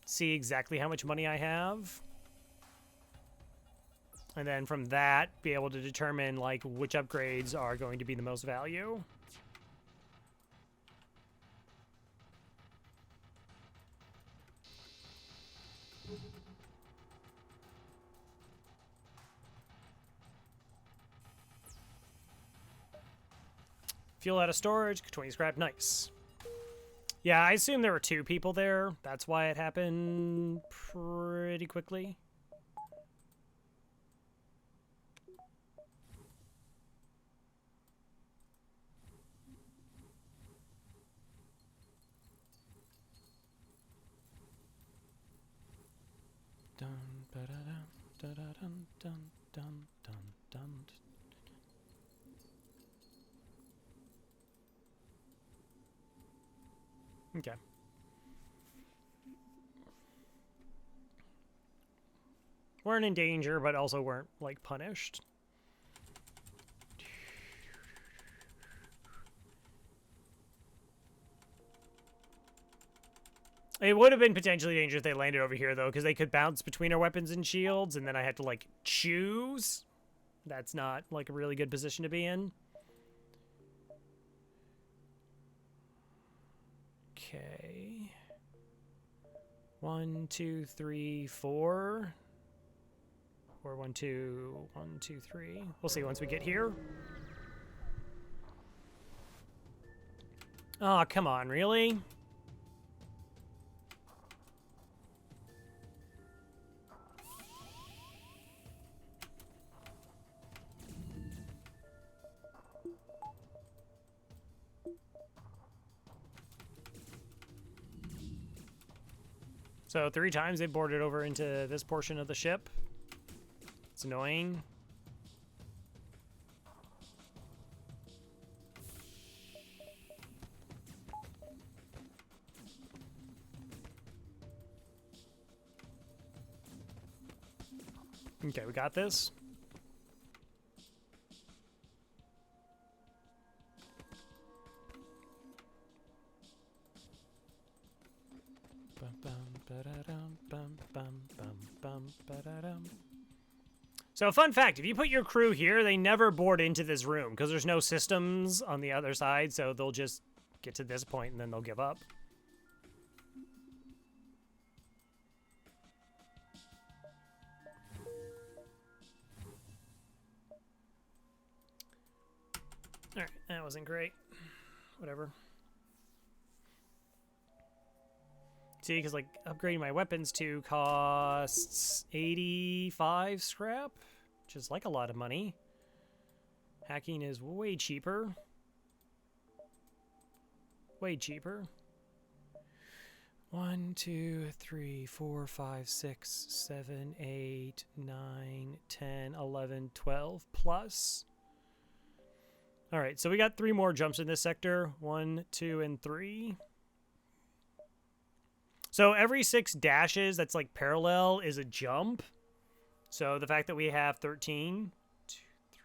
see exactly how much money I have. And then from that, be able to determine, like, which upgrades are going to be the most value. Fuel out of storage, 20 scrap, nice. Yeah, I assume there were 2 people there. That's why it happened pretty quickly. Dun, ba-da-dum, da-da-dum, dun, dun, dun, dun. Okay. Weren't in danger, but also weren't, like, punished. It would have been potentially dangerous if they landed over here, though, because they could bounce between our weapons and shields, and then I had to, like, choose. That's not, like, a really good position to be in. Okay. 1, 2, 3, 4. Or 1, 2, 1, 2, 3. We'll see once we get here. Oh, come on, really? So 3 times they boarded over into this portion of the ship. It's annoying. Okay, we got this. Ba-da-dum. So, fun fact, if you put your crew here, they never board into this room because there's no systems on the other side, so they'll just get to this point and then they'll give up. Alright, that wasn't great. Whatever. See, because, like, upgrading my weapons to costs 85 scrap, which is, like, a lot of money. Hacking is way cheaper. Way cheaper. 1, 2, 3, 4, 5, 6, 7, 8, 9, 10, 11, 12 plus. Alright, so we got 3 more jumps in this sector. 1, 2, and 3. So every 6 dashes that's like parallel is a jump. So the fact that we have 13, 2, 3,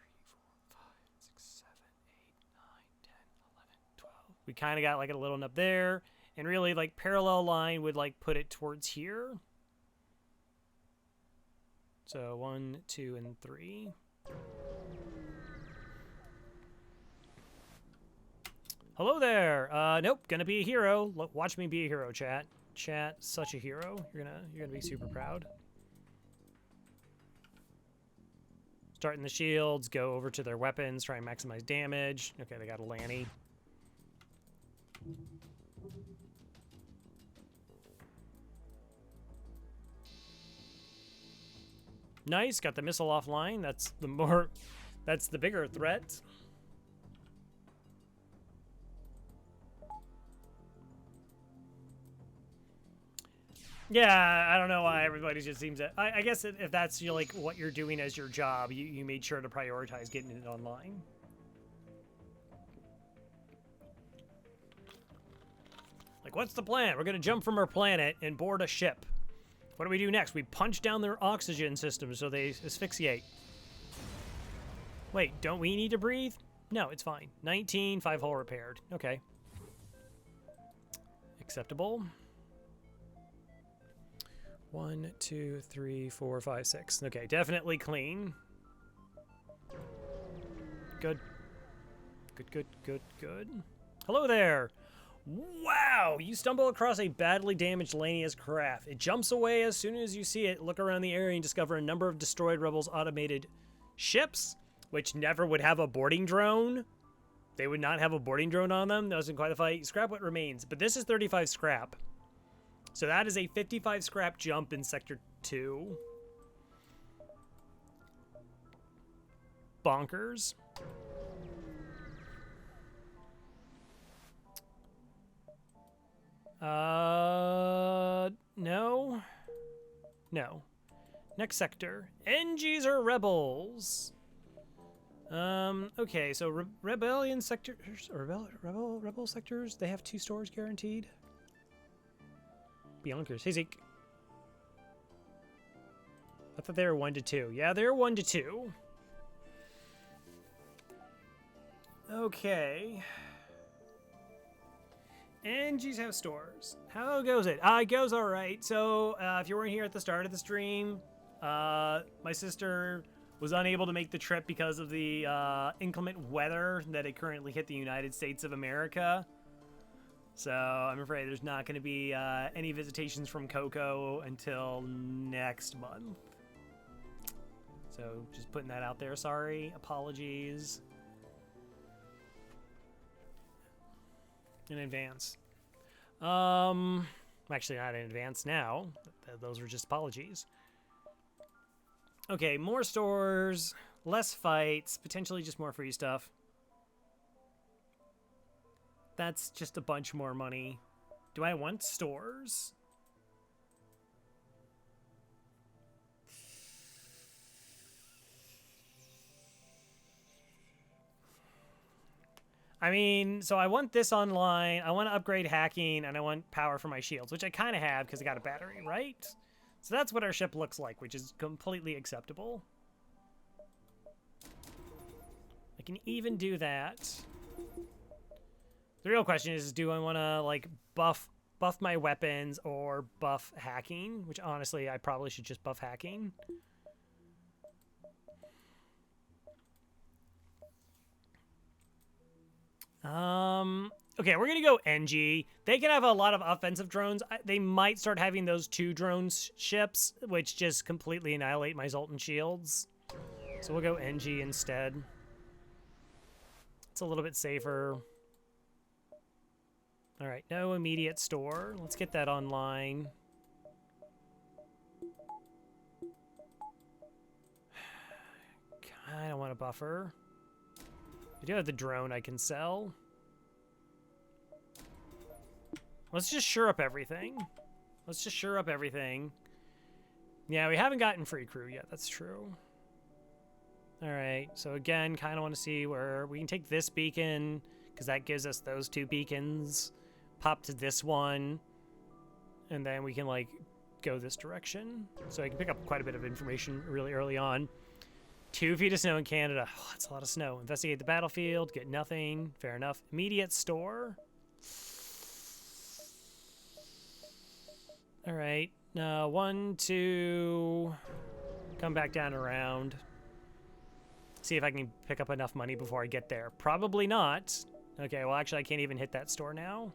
4, 5, 6, 7, 8, 9, 10, 11, 12. We kind of got like a little one up there. And really like parallel line would like put it towards here. So 1, 2, and 3. Hello there. Nope, gonna be a hero. Watch me be a hero, chat. Chat, such a hero. You're gonna be super proud. Starting the shields, go over to their weapons, try and maximize damage. Okay, they got a Lanny. Nice, got the missile offline. That's the bigger threat. Yeah, I don't know why everybody just seems to... I guess if that's like what you're doing as your job, you made sure to prioritize getting it online. Like, what's the plan? We're going to jump from our planet and board a ship. What do we do next? We punch down their oxygen system so they asphyxiate. Wait, don't we need to breathe? No, it's fine. 19, 5-hole repaired. Okay. Acceptable. 1, 2, 3, 4, 5, 6. Okay, definitely clean. Good. Good. Hello there. Wow, you stumble across a badly damaged Lania's craft. It jumps away as soon as you see it. Look around the area and discover a number of destroyed rebels' automated ships, which never would have a boarding drone. They would not have a boarding drone on them. That wasn't quite a fight. Scrap what remains. But this is 35 scrap. So that is a 55 scrap jump in Sector 2. Bonkers. No. No. Next sector. NGs are rebels. Okay, so rebellion sectors, or rebel sectors, they have 2 stores guaranteed. Bionkers. Hey, Zeke. I thought they were 1 to 2. Yeah, they're 1 to 2. Okay. NGs have stores. How goes it? It goes all right. So, if you weren't here at the start of the stream, my sister was unable to make the trip because of the inclement weather that had currently hit the United States of America. So I'm afraid there's not going to be any visitations from Coco until next month. So just putting that out there. Sorry. Apologies. In advance. Actually not in advance now. Those were just apologies. Okay, more stores, less fights, potentially just more free stuff. That's just a bunch more money. Do I want stores? I mean, so I want this online, I want to upgrade hacking, and I want power for my shields, which I kind of have because I got a battery, right? So that's what our ship looks like, which is completely acceptable. I can even do that. The real question is, do I want to, like, buff buff my weapons or buff hacking, which honestly, I probably should just buff hacking. Okay, we're gonna go NG. They can have a lot of offensive drones. They might start having those 2 drone ships, which just completely annihilate my Zoltan shields. So we'll go NG instead. It's a little bit safer. All right, no immediate store. Let's get that online. I don't want a buffer. I do have the drone I can sell. Let's just shore up everything. Let's just shore up everything. Yeah, we haven't gotten free crew yet. That's true. All right, so again, kind of want to see where we can take this beacon because that gives us those 2 beacons. Pop to this one, and then we can like go this direction. So I can pick up quite a bit of information really early on. 2 feet of snow in Canada. Oh, that's a lot of snow. Investigate the battlefield. Get nothing. Fair enough. Immediate store. All right. 1, 2. Come back down around. See if I can pick up enough money before I get there. Probably not. Okay, well, actually, I can't even hit that store now.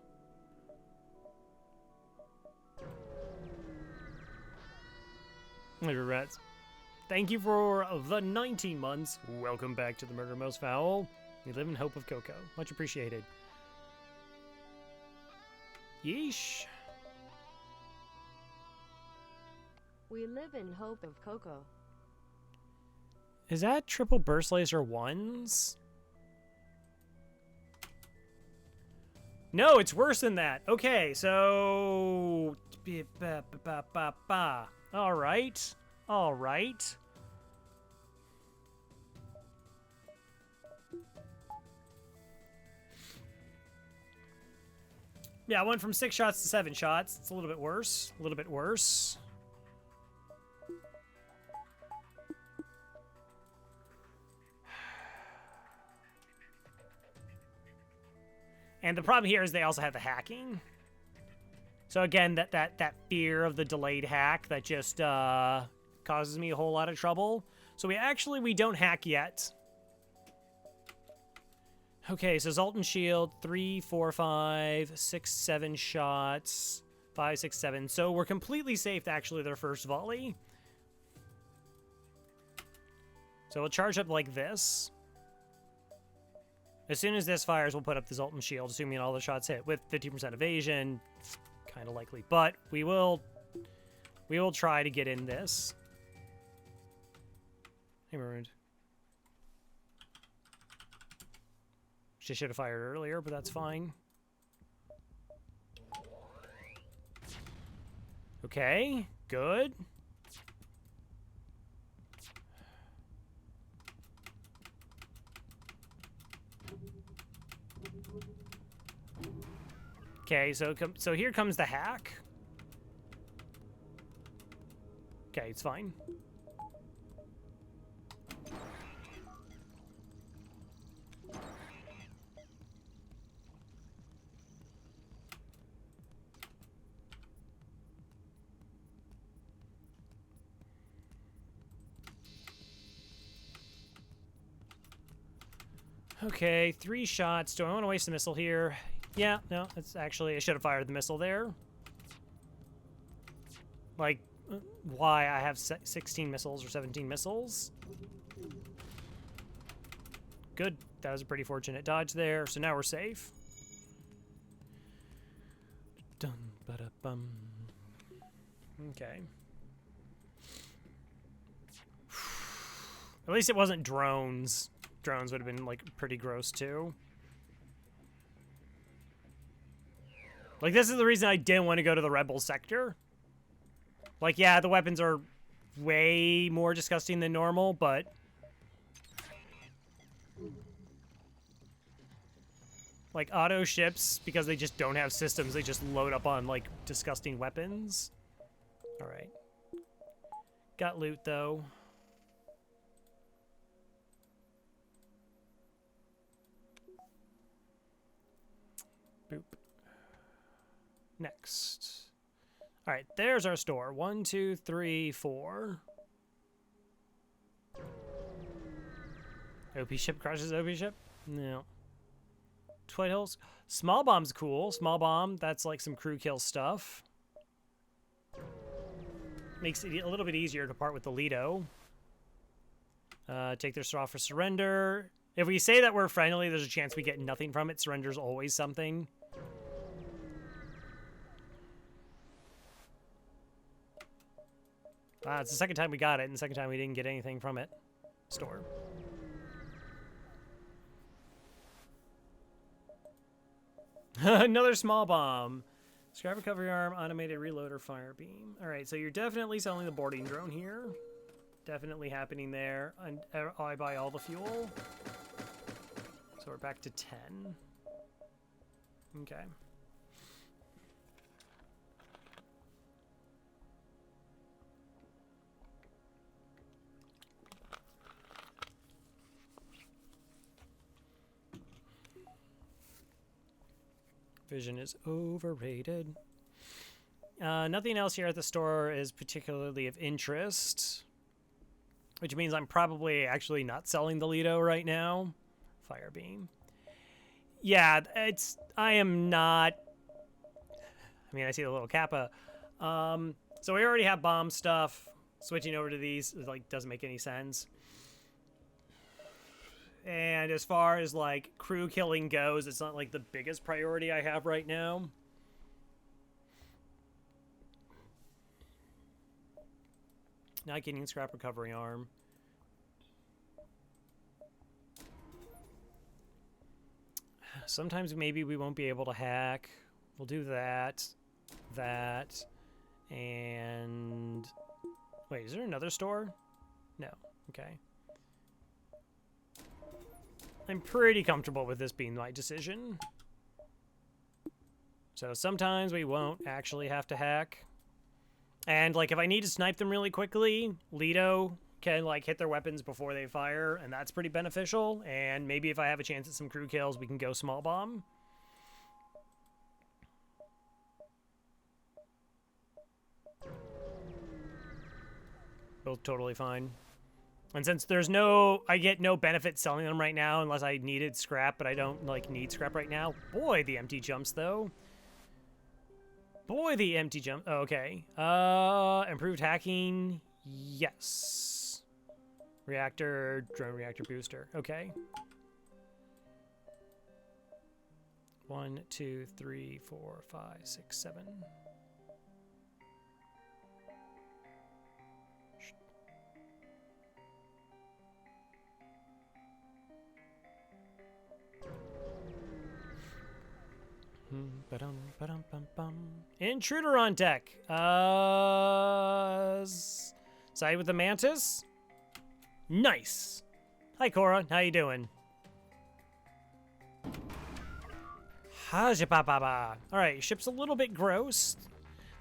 Rats. Thank you for the 19 months. Welcome back to the Murder Most Foul. We live in hope of Cocoa. Much appreciated. Yeesh. We live in hope of Cocoa. Is that triple burst laser 1s? No, it's worse than that. Okay, so... All right. All right. Yeah, I went from 6 shots to 7 shots. It's a little bit worse. A little bit worse. And the problem here is they also have the hacking. So again, that fear of the delayed hack that just causes me a whole lot of trouble. So we don't hack yet. Okay, so Zoltan Shield, 3, 4, 5, 6, 7 shots. 5, 6, 7. So we're completely safe to actually their first volley. So we'll charge up like this. As soon as this fires, we'll put up the Zoltan Shield, assuming all the shots hit with 50% evasion. Kind of likely, but we will try to get in this. Hey, Marooned. She should have fired earlier, but that's fine. Okay, good. Okay, so here comes the hack. Okay, it's fine. Okay, 3 shots. Do I want to waste a missile here? Yeah, no, it's actually, I should have fired the missile there. Like, why I have 16 missiles or 17 missiles. Good, that was a pretty fortunate dodge there, so now we're safe. Dun, ba-da-bum. Okay. At least it wasn't drones. Drones would have been, like, pretty gross, too. Like, this is the reason I didn't want to go to the Rebel sector. Like, yeah, the weapons are way more disgusting than normal, but... like, auto ships, because they just don't have systems, they just load up on, like, disgusting weapons. Alright. Got loot, though. Boop. next? All right, there's our store. 1, 2, 3, 4. OP ship crashes OP ship? No. Twilight Hills. Small bomb's cool. Small bomb, that's like some crew kill stuff. Makes it a little bit easier to part with the Lido. Take their straw for surrender. If we say that we're friendly, there's a chance we get nothing from it. Surrender's always something. It's the second time we got it, and the second time we didn't get anything from it. Store. Another small bomb. Scrap recovery arm, automated reloader, fire beam. All right, so you're definitely selling the boarding drone here. Definitely happening there. And I buy all the fuel. So we're back to 10. Okay. Vision is overrated. Nothing else here at the store is particularly of interest, which means I'm probably actually not selling the Lido right now. Fire beam. Yeah, I am not. I mean, I see the little Kappa. So we already have bomb stuff. Switching over to these like doesn't make any sense. And as far as like crew killing goes, it's not like the biggest priority I have right now. Not getting scrap recovery arm. Sometimes maybe we won't be able to hack. We'll do that. That. And... Wait, is there another store? No. Okay. I'm pretty comfortable with this being my decision. So sometimes we won't actually have to hack. And, like, if I need to snipe them really quickly, Lido can, like, hit their weapons before they fire, and that's pretty beneficial. And maybe if I have a chance at some crew kills, we can go small bomb. Both totally fine. And since there's I get no benefit selling them right now unless I needed scrap, but I don't, like, need scrap right now. Boy, the empty jumps, though. Boy, the empty jump. Oh, okay. Improved hacking. Yes. Reactor, drone reactor booster. Okay. 1, 2, 3, 4, 5, 6, 7. Intruder on deck. Side with the mantis. Nice. Hi, Cora. How you doing? All right, ship's a little bit gross.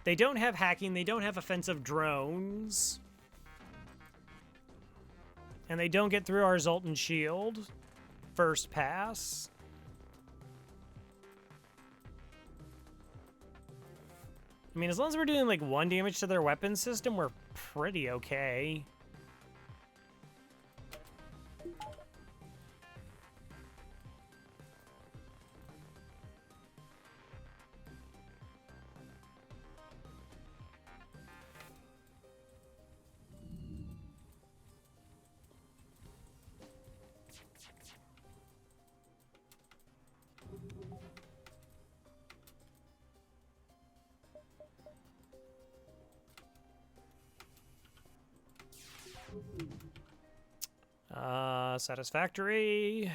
They don't have hacking. They don't have offensive drones. And they don't get through our Zoltan shield. First pass. I mean, as long as we're doing, like, 1 damage to their weapon system, we're pretty okay. Satisfactory.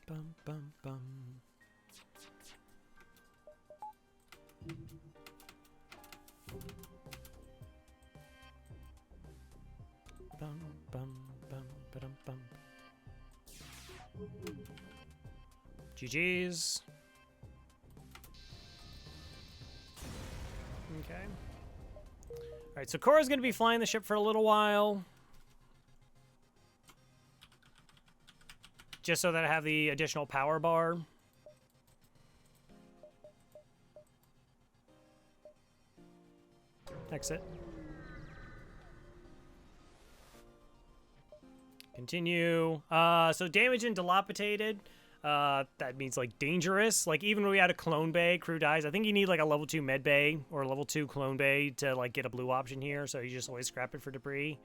Bum, bum, bum. Bum, bum, bum, ba-dum, bum. GG's. Okay. All right, so Cora's going to be flying the ship for a little while. just so that I have the additional power bar. Exit. Continue. So damaged and dilapidated. That means like dangerous. Like even when we had a clone bay, crew dies. I think you need like a level 2 med bay or a level 2 clone bay to like get a blue option here. So you just always scrap it for debris.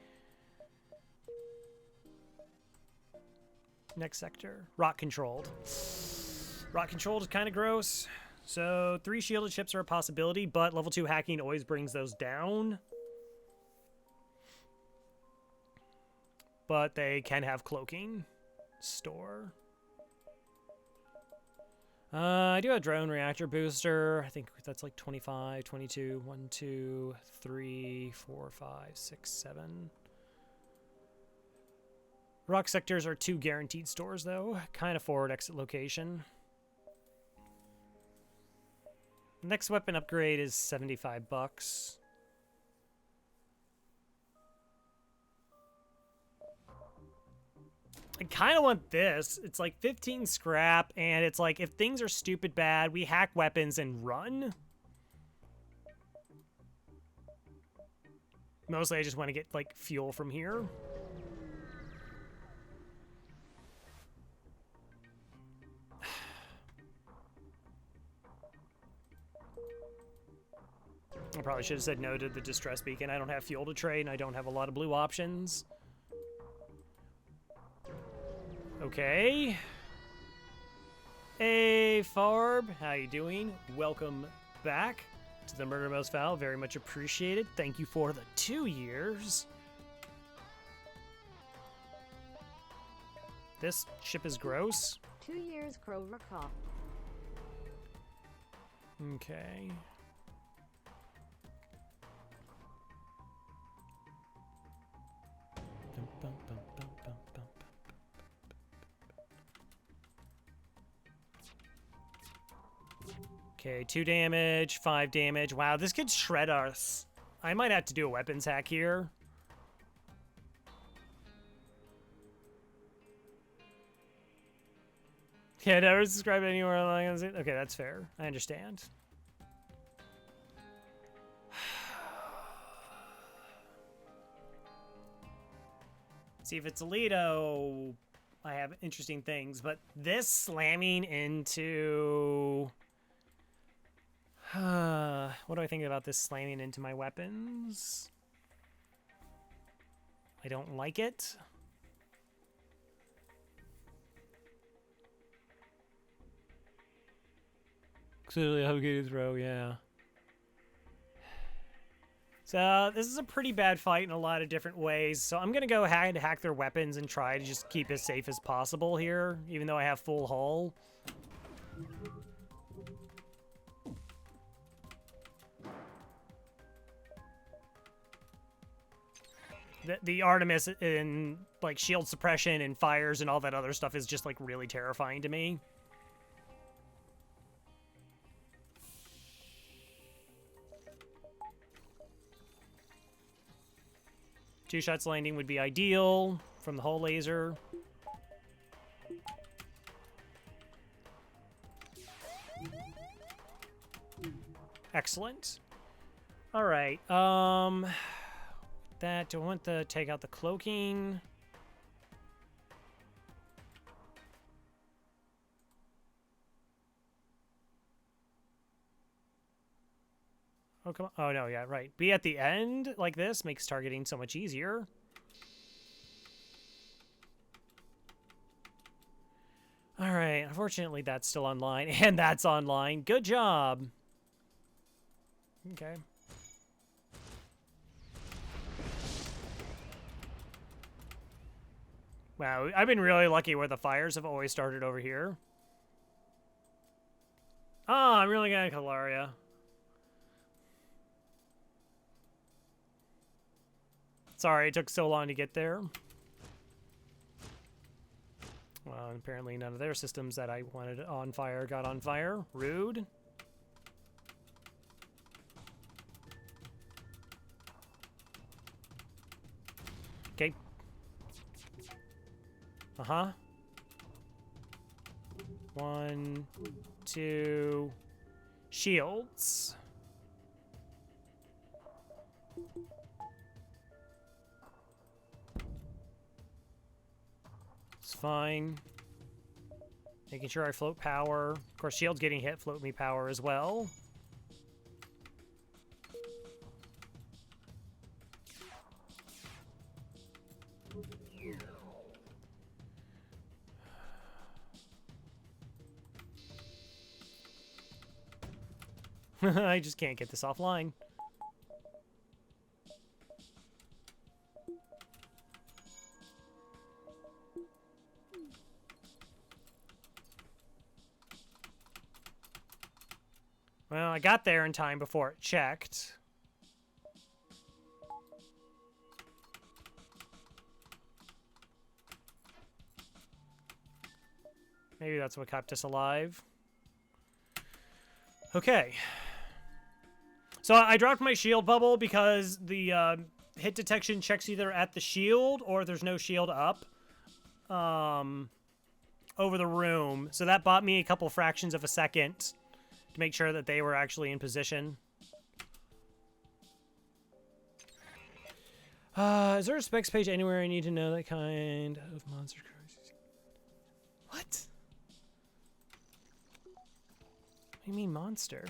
Next sector. Rock controlled. Rock controlled is kind of gross. So 3 shielded ships are a possibility, but level 2 hacking always brings those down. But they can have cloaking. Store. I do have drone reactor booster. I think that's like 25, 22, 1, 2, 3, 4, 5, 6, 7. Rock sectors are 2 guaranteed stores, though. Kind of forward exit location. Next weapon upgrade is 75 bucks. I kind of want this. It's like 15 scrap, and it's like if things are stupid bad, we hack weapons and run. Mostly I just want to get like fuel from here. I probably should have said no to the distress beacon. I don't have fuel to trade, and I don't have a lot of blue options. Okay. Hey, Farb. How you doing? Welcome back to the Murder Most Foul. Very much appreciated. Thank you for the 2 years. This ship is gross. 2 years Crover Cop. Okay. Okay, 2 damage, 5 damage. Wow, this could shred us. I might have to do a weapons hack here. Yeah, never subscribe anywhere. Okay, that's fair. I understand. See, if it's Alito, I have interesting things, but this slamming into... what do I think about this slamming into my weapons? I don't like it. Clearly, how good to throw, yeah. So this is a pretty bad fight in a lot of different ways. So I'm gonna go ahead and hack their weapons and try to just keep as safe as possible here, even though I have full hull. The Artemis in like shield suppression and fires and all that other stuff is just like really terrifying to me. Two shots landing would be ideal from the hull laser. Excellent. All right. That, do I want to take out the cloaking? Oh, come on. Oh, no, yeah, right. Be at the end like this makes targeting so much easier. All right. Unfortunately, that's still online, and that's online. Good job. Okay. Wow, I've been really lucky where the fires have always started over here. Oh, I'm really gonna Calaria. Sorry, it took so long to get there. Well, apparently none of their systems that I wanted on fire got on fire. Rude. Okay. Uh-huh. 1, 2, shields. It's fine. Making sure I float power. Of course, shields getting hit float me power as well. I just can't get this offline. Well, I got there in time before it checked. Maybe that's what kept us alive. Okay. So I dropped my shield bubble because the hit detection checks either at the shield or there's no shield up over the room. So that bought me a couple fractions of a second to make sure that they were actually in position. Is there a specs page anywhere I need to know that kind of monster? What? What do you mean monster?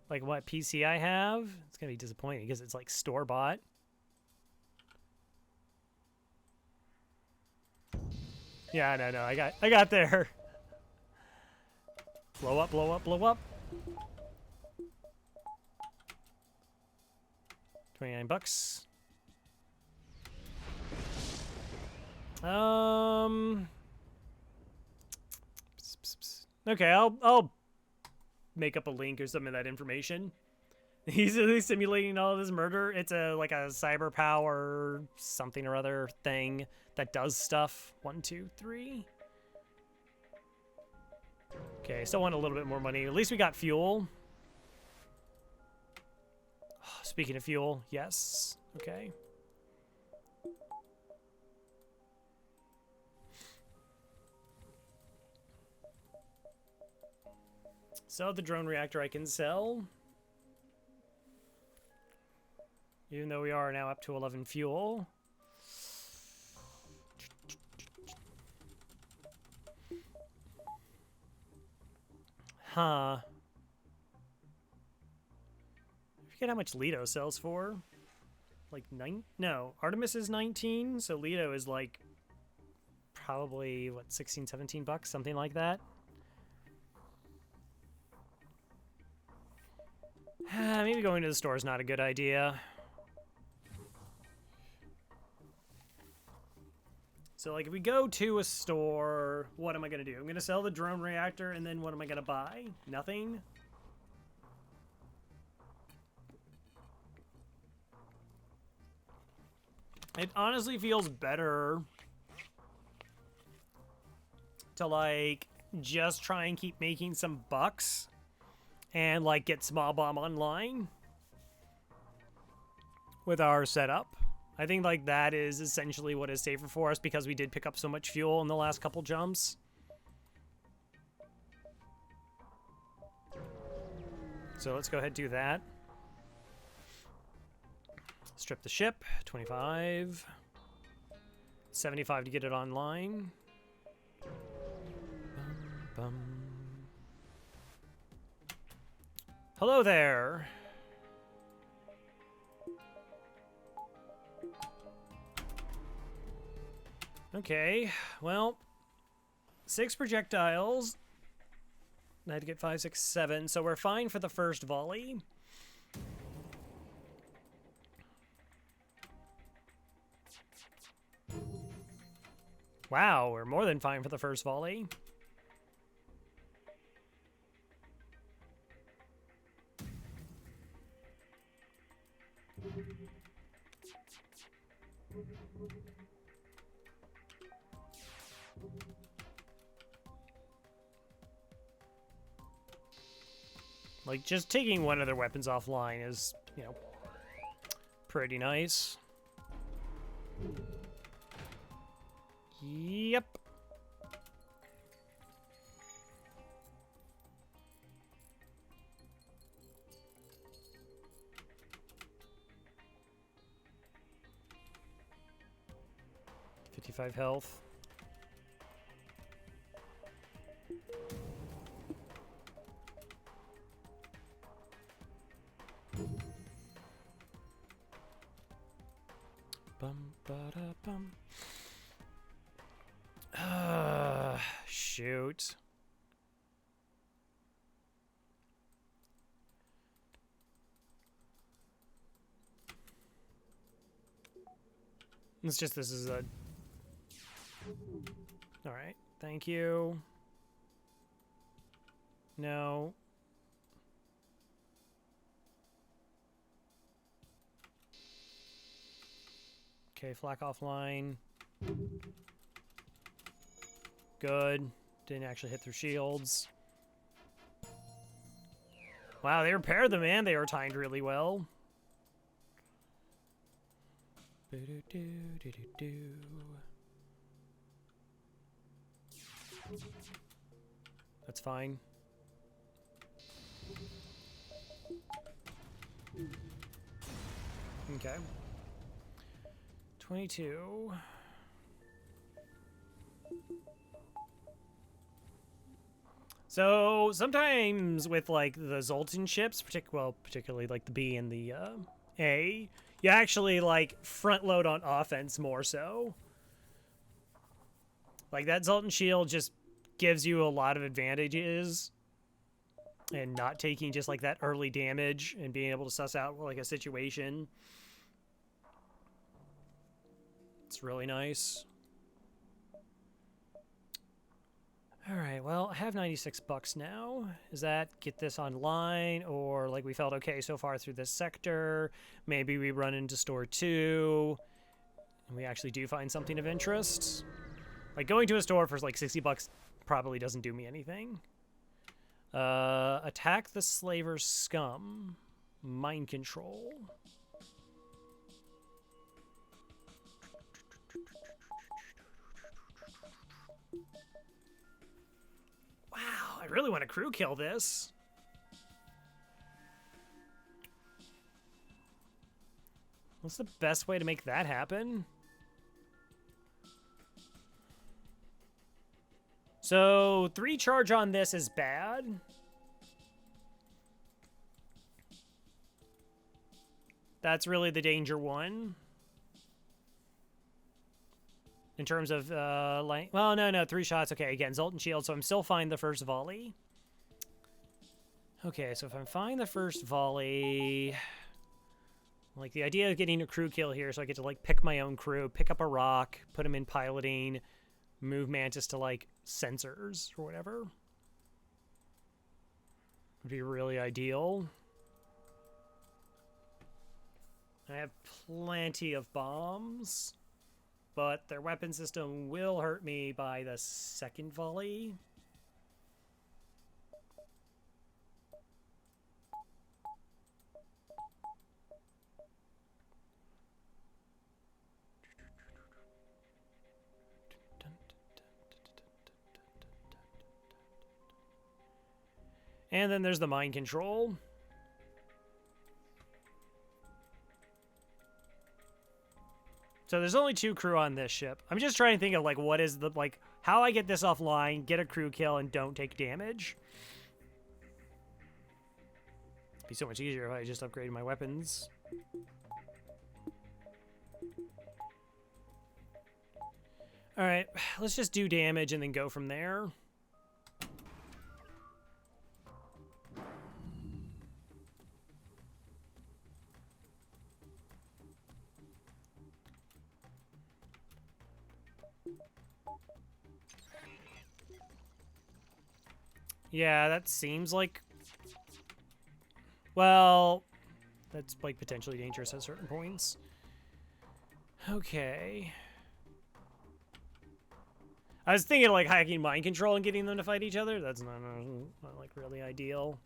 Like what PC I have? It's gonna be disappointing because it's like store-bought. Yeah, no, I got there. Blow up, blow up, blow up. 29 bucks. Okay, I'll make up a link or some of that information. He's really simulating all of this murder. It's like a cyber power something or other thing that does stuff. 1, 2, 3. Okay, still want a little bit more money. At least we got fuel. Speaking of fuel, yes. Okay. Sell the drone reactor I can sell. Even though we are now up to 11 fuel. Huh. I forget how much Leto sells for. Like 9? No, Artemis is 19, so Leto is like probably, what, 16, 17 bucks? Something like that. Maybe going to the store is not a good idea. So, like, if we go to a store, what am I going to do? I'm going to sell the drone reactor, and then what am I going to buy? Nothing? It honestly feels better to, like, just try and keep making some bucks and, like, get Small Bomb online with our setup. I think, like, that is essentially what is safer for us because we did pick up so much fuel in the last couple jumps. So let's go ahead and do that. Strip the ship. 25. 75 to get it online. Bum, bum. Hello there. Okay, well, 6 projectiles. I had to get 5, 6, 7, so we're fine for the first volley. Wow, we're more than fine for the first volley. Like, just taking one of their weapons offline is, you know, pretty nice. Yep. $55 health. Bum ba da bum. Shoot. It's just this is a... Alright, thank you. No. Okay, flak offline. Good. Didn't actually hit through shields. Wow, they repaired them, and they were timed really well. That's fine. Okay. 22. So sometimes with like the Zoltan ships, particularly like the B and the A, you actually like front load on offense more so. Like that Zoltan shield just gives you a lot of advantages, and not taking just like that early damage and being able to suss out like a situation. It's really nice. All right, well, I have $96 now. Does that get this online, or like we felt okay so far through this sector? Maybe we run into store 2 and we actually do find something of interest. Like going to a store for like $60 probably doesn't do me anything. Attack the slaver's scum. Mind control. Wow, I really want to crew kill this. What's the best way to make that happen? So 3 charge on this is bad. That's really the danger one. In terms of, like, well, no, 3 shots. Okay, again, Zoltan Shield, so I'm still fine the first volley. Okay, so if I'm fine the first volley... Like, the idea of getting a crew kill here, so I get to, like, pick my own crew, pick up a rock, put them in piloting, move Mantis to, like, sensors or whatever. Would be really ideal. I have plenty of bombs, but their weapon system will hurt me by the second volley. And then there's the mind control. So there's only 2 crew on this ship. I'm just trying to think of, like, what is the, like, how I get this offline, get a crew kill, and don't take damage. It'd be so much easier if I just upgraded my weapons. Alright, let's just do damage and then go from there. Yeah, that seems like... Well, that's, like, potentially dangerous at certain points. Okay. I was thinking, like, hacking mind control and getting them to fight each other. That's not like, really ideal.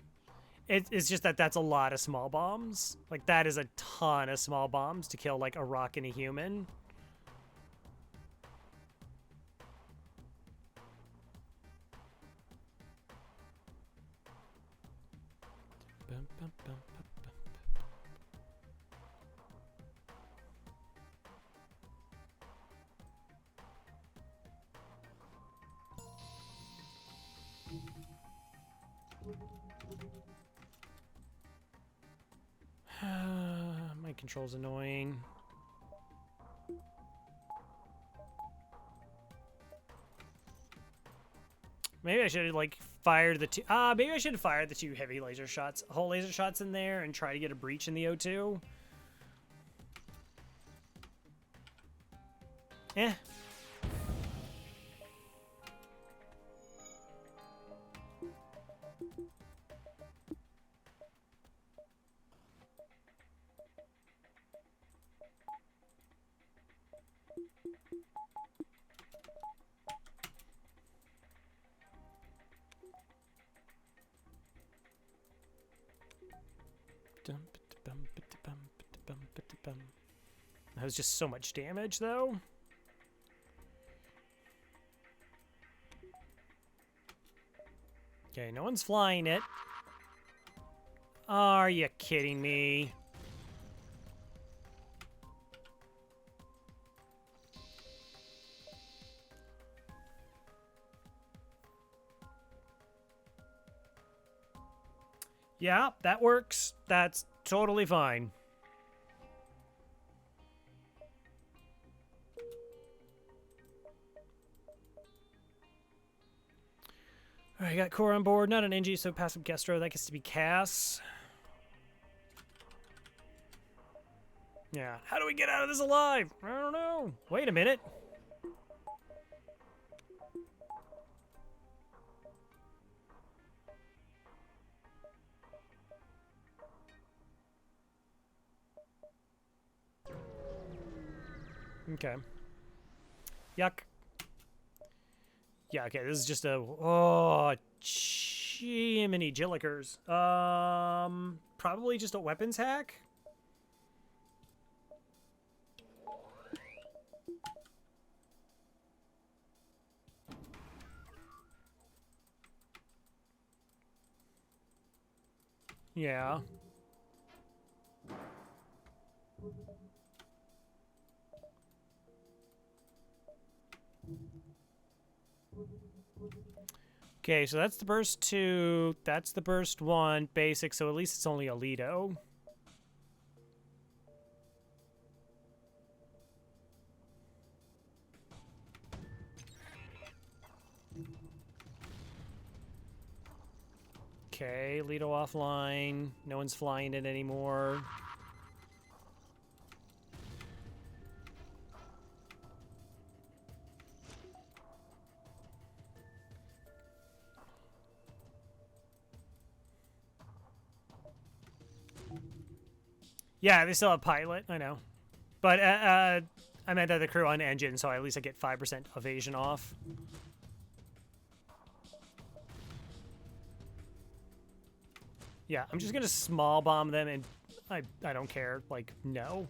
It's just that that's a lot of small bombs. Like, that is a ton of small bombs to kill, like, a rock and a human. My control's annoying. Maybe I should have like fired the two. Maybe I should have fired the 2 heavy laser shots, whole laser shots in there, and try to get a breach in the O2. Eh. That was just so much damage, though. Okay, no one's flying it. Are you kidding me? Yeah, that works. That's totally fine. All right, got core on board, not an NG, so passive Gastro. That gets to be Cass. Yeah, how do we get out of this alive? I don't know. Wait a minute. Okay. Yuck. Yeah, okay, this is just a... Oh, chimney jillikers. Probably just a weapons hack? Yeah. Okay, so that's the burst 2, that's the burst 1, basic, so at least it's only a Lido. Okay, Lido offline, no one's flying it anymore. Yeah, they still have pilot, I know. But I meant that the crew on engine, so at least I get 5% evasion off. Yeah, I'm just gonna small bomb them, and I don't care. Like, no.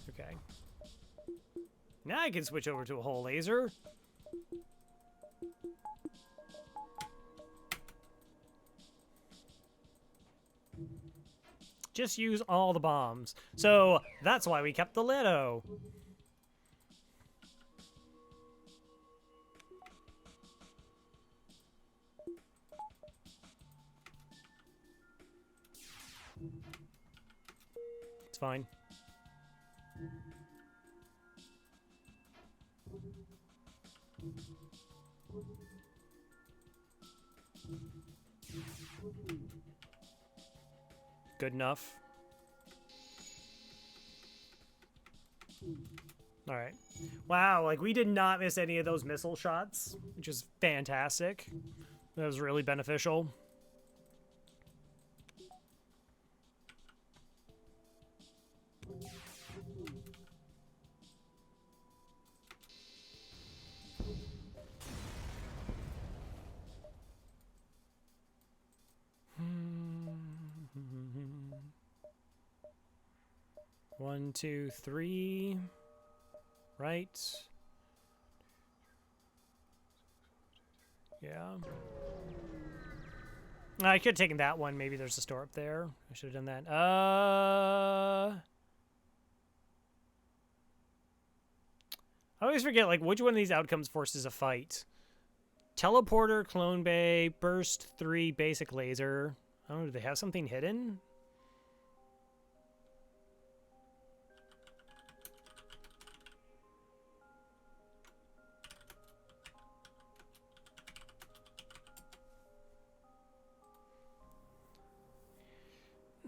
Okay. Now I can switch over to a whole laser. Just use all the bombs. So that's why we kept the Lido. It's fine. Good enough. All right. Wow, like we did not miss any of those missile shots, which is fantastic. That was really beneficial. One, two, three. Right. Yeah. I could have taken that one. Maybe there's a store up there. I should have done that. I always forget, like, which one of these outcomes forces a fight. Teleporter, Clone Bay, Burst 3, Basic Laser. I don't know, do they have something hidden?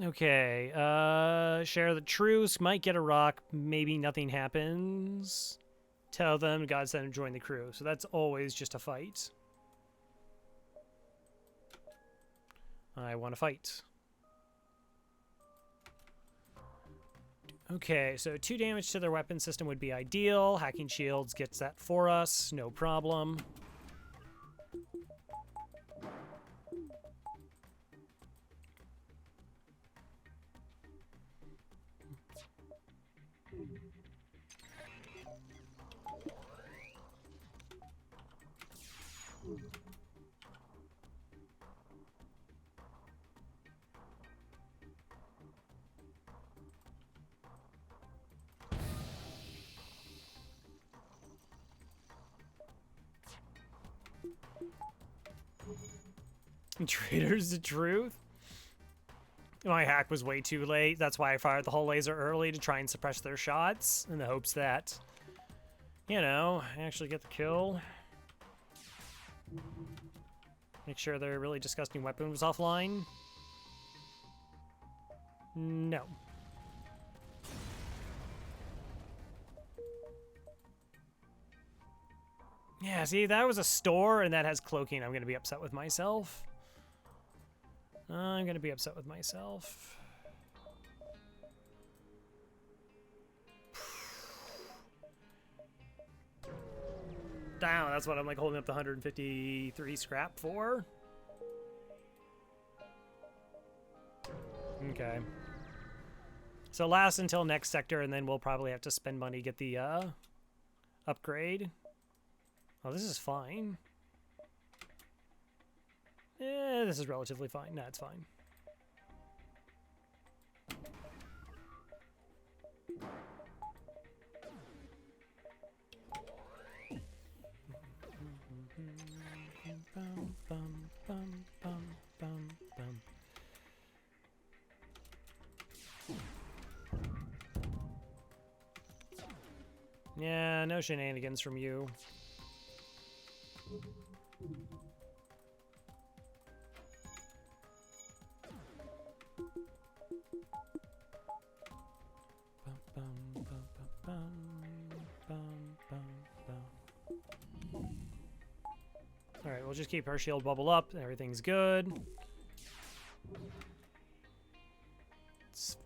Okay, share the truce, might get a rock, maybe nothing happens. Tell them God sent him to join the crew. So that's always just a fight. I want to fight. Okay, so 2 damage to their weapon system would be ideal. Hacking Shields gets that for us, no problem. Traitors to truth. My hack was way too late. That's why I fired the whole laser early to try and suppress their shots in the hopes that, you know, I actually get the kill. Make sure their really disgusting weapon was offline. No. Yeah, see, that was a store and that has cloaking. I'm going to be upset with myself. I'm going to be upset with myself. Damn, that's what I'm like holding up the 153 scrap for. Okay. So last until next sector, and then we'll probably have to spend money to get the upgrade. Oh, this is fine. Yeah, this is relatively fine. No, it's fine. Yeah, no shenanigans from you. Alright, we'll just keep our shield bubble up. Everything's good. It's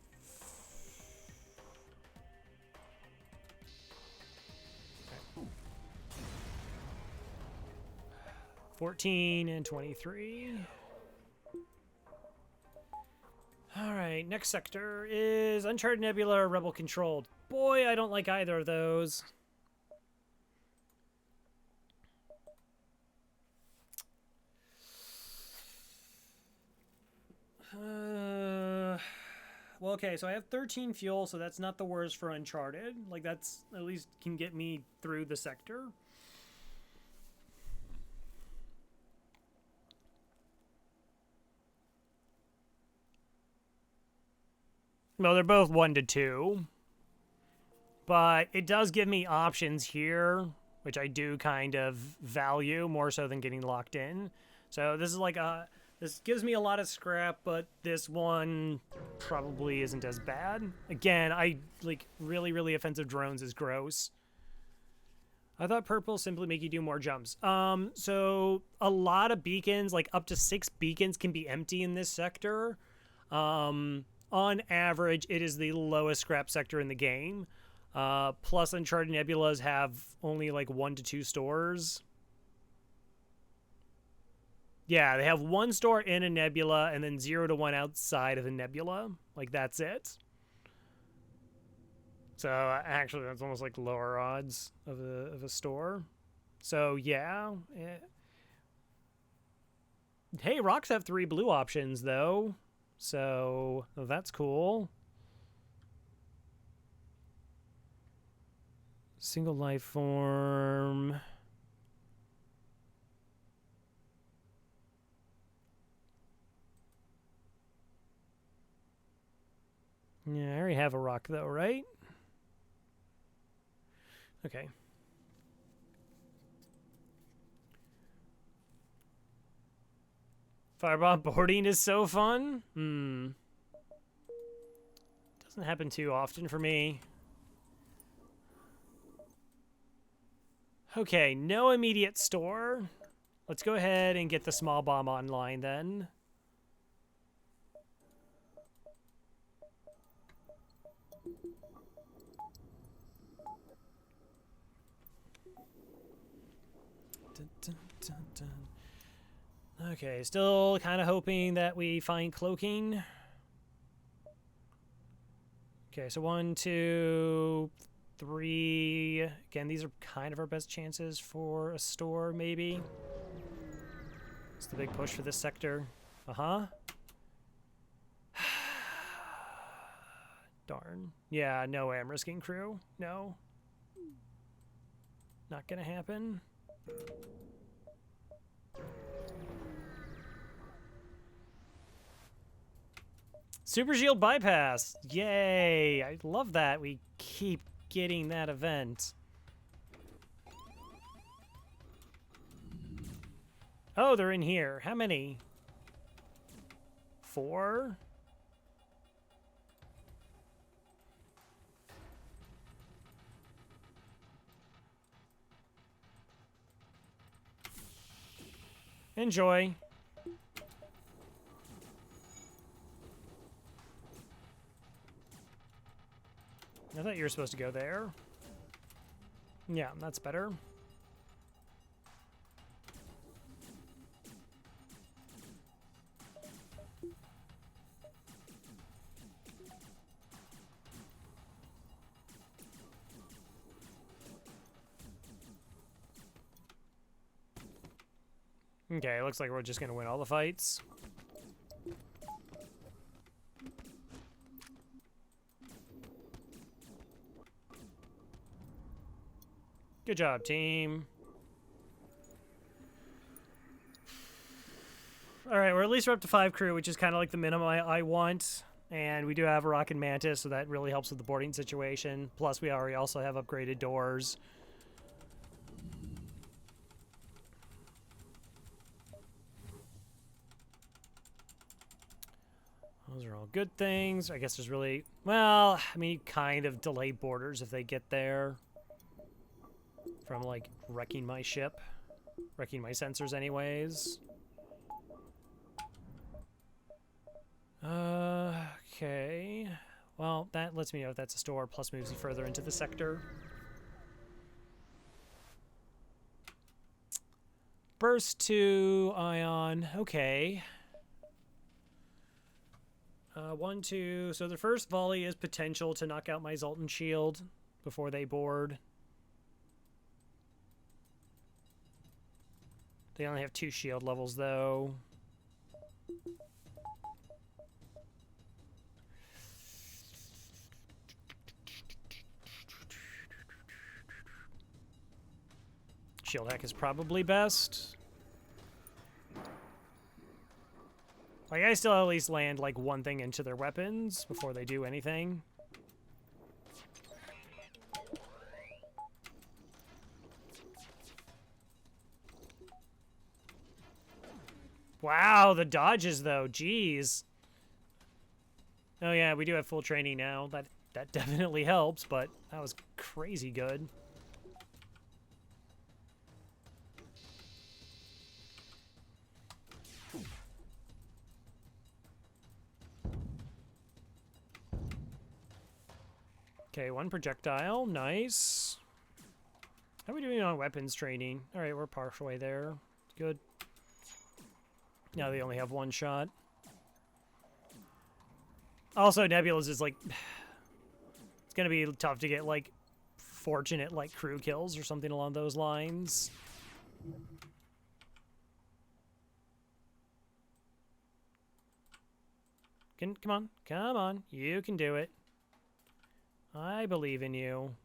14 and 23. Alright, next sector is Uncharted Nebula or Rebel Controlled. Boy, I don't like either of those. Well, okay, so I have 13 fuel, so that's not the worst for Uncharted. Like, that's at least can get me through the sector. Well, they're both 1 to 2. But it does give me options here, which I do kind of value more so than getting locked in. So this is like a... This gives me a lot of scrap, but this one probably isn't as bad. Again, I like really offensive drones is gross. I thought purple simply make you do more jumps. So a lot of beacons, like up to 6 beacons can be empty in this sector. On average, it is the lowest scrap sector in the game. Plus Uncharted Nebulas have only like 1 to 2 stores. Yeah, they have 1 store in a nebula and then 0 to 1 outside of the nebula. Like, that's it. So, actually, that's almost like lower odds of a store. So, yeah. Hey, rocks have 3 blue options, though. So, that's cool. Single life form. Yeah, I already have a rock, though, right? Okay. Firebomb boarding is so fun. Doesn't happen too often for me. Okay, no immediate store. Let's go ahead and get the small bomb online then. Dun, dun, dun, dun. Okay, still kind of hoping that we find cloaking. Okay, so 1, 2, 3. Again, these are kind of our best chances for a store, maybe. It's the big push for this sector. Uh-huh. Darn. Yeah, no way I'm risking crew. No. Not gonna happen. Super Shield Bypass! Yay! I love that. We keep getting that event. Oh, they're in here. How many? 4? Enjoy. I thought you were supposed to go there. Yeah, that's better. Okay, looks like we're just gonna win all the fights. Good job, team. Alright, we're at least up to 5 crew, which is kind of like the minimum I want. And we do have a Rocket Mantis, so that really helps with the boarding situation. Plus, we already also have upgraded doors. Those are all good things. I guess there's really... Well, I mean, you kind of delay borders if they get there. From, like, wrecking my ship. Wrecking my sensors anyways. Okay. Well, that lets me know if that's a store, plus moves you further into the sector. Burst 2, Ion. Okay. 1, 2. So the first volley is potential to knock out my Zoltan shield before they board. They only have 2 shield levels, though. Shield hack is probably best. Like, I still at least land, like, one thing into their weapons before they do anything. Wow, the dodges, though. Jeez. Oh, yeah, we do have full training now. That definitely helps, but that was crazy good. Okay, 1 projectile. Nice. How are we doing on weapons training? All right, we're partial way there. Good. Now they only have 1 shot. Also, Nebula's is like... It's going to be tough to get, like, fortunate, like, crew kills or something along those lines. Come on. Come on. You can do it. I believe in you.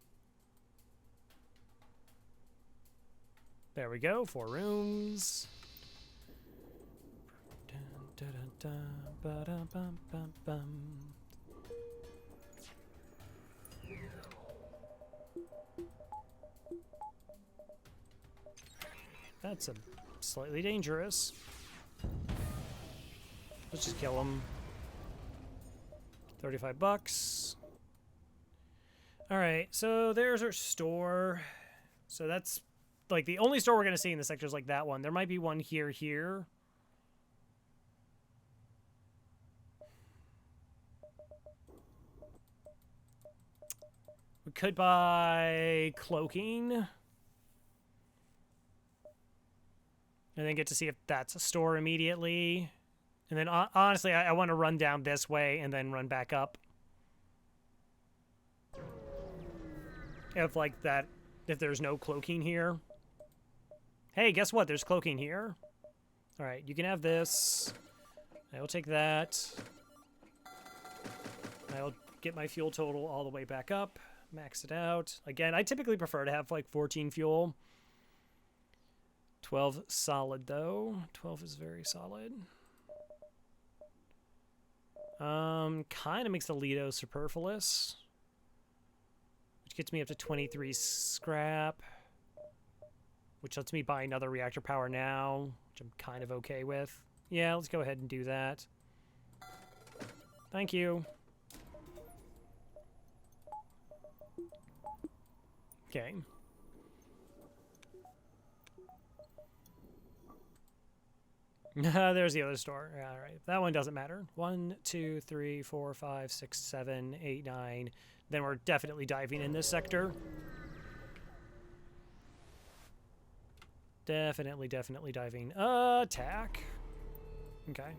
There we go. 4 rooms. Dun, dun, dun, dun, ba-dum, bum, bum. That's a slightly dangerous. Let's just kill him. 35 bucks. All right, so there's our store. So that's like the only store we're gonna see in the sector is like that one. There might be one here. We could buy cloaking. And then get to see if that's a store immediately. And then honestly, I want to run down this way and then run back up. If like that, if there's no cloaking here. Hey, guess what? There's cloaking here. All right, you can have this. I will take that. I'll get my fuel total all the way back up. Max it out. Again, I typically prefer to have like 14 fuel. 12 solid though. 12 is very solid. Kind of makes the Lido superfluous. Which gets me up to 23 scrap. Which lets me buy another reactor power now, which I'm kind of okay with. Yeah, let's go ahead and do that. Thank you. Okay. There's the other store. All right. That one doesn't matter. 1, 2, 3, 4, 5, 6, 7, 8, 9. Then we're definitely diving in this sector. Definitely diving. Attack. Okay.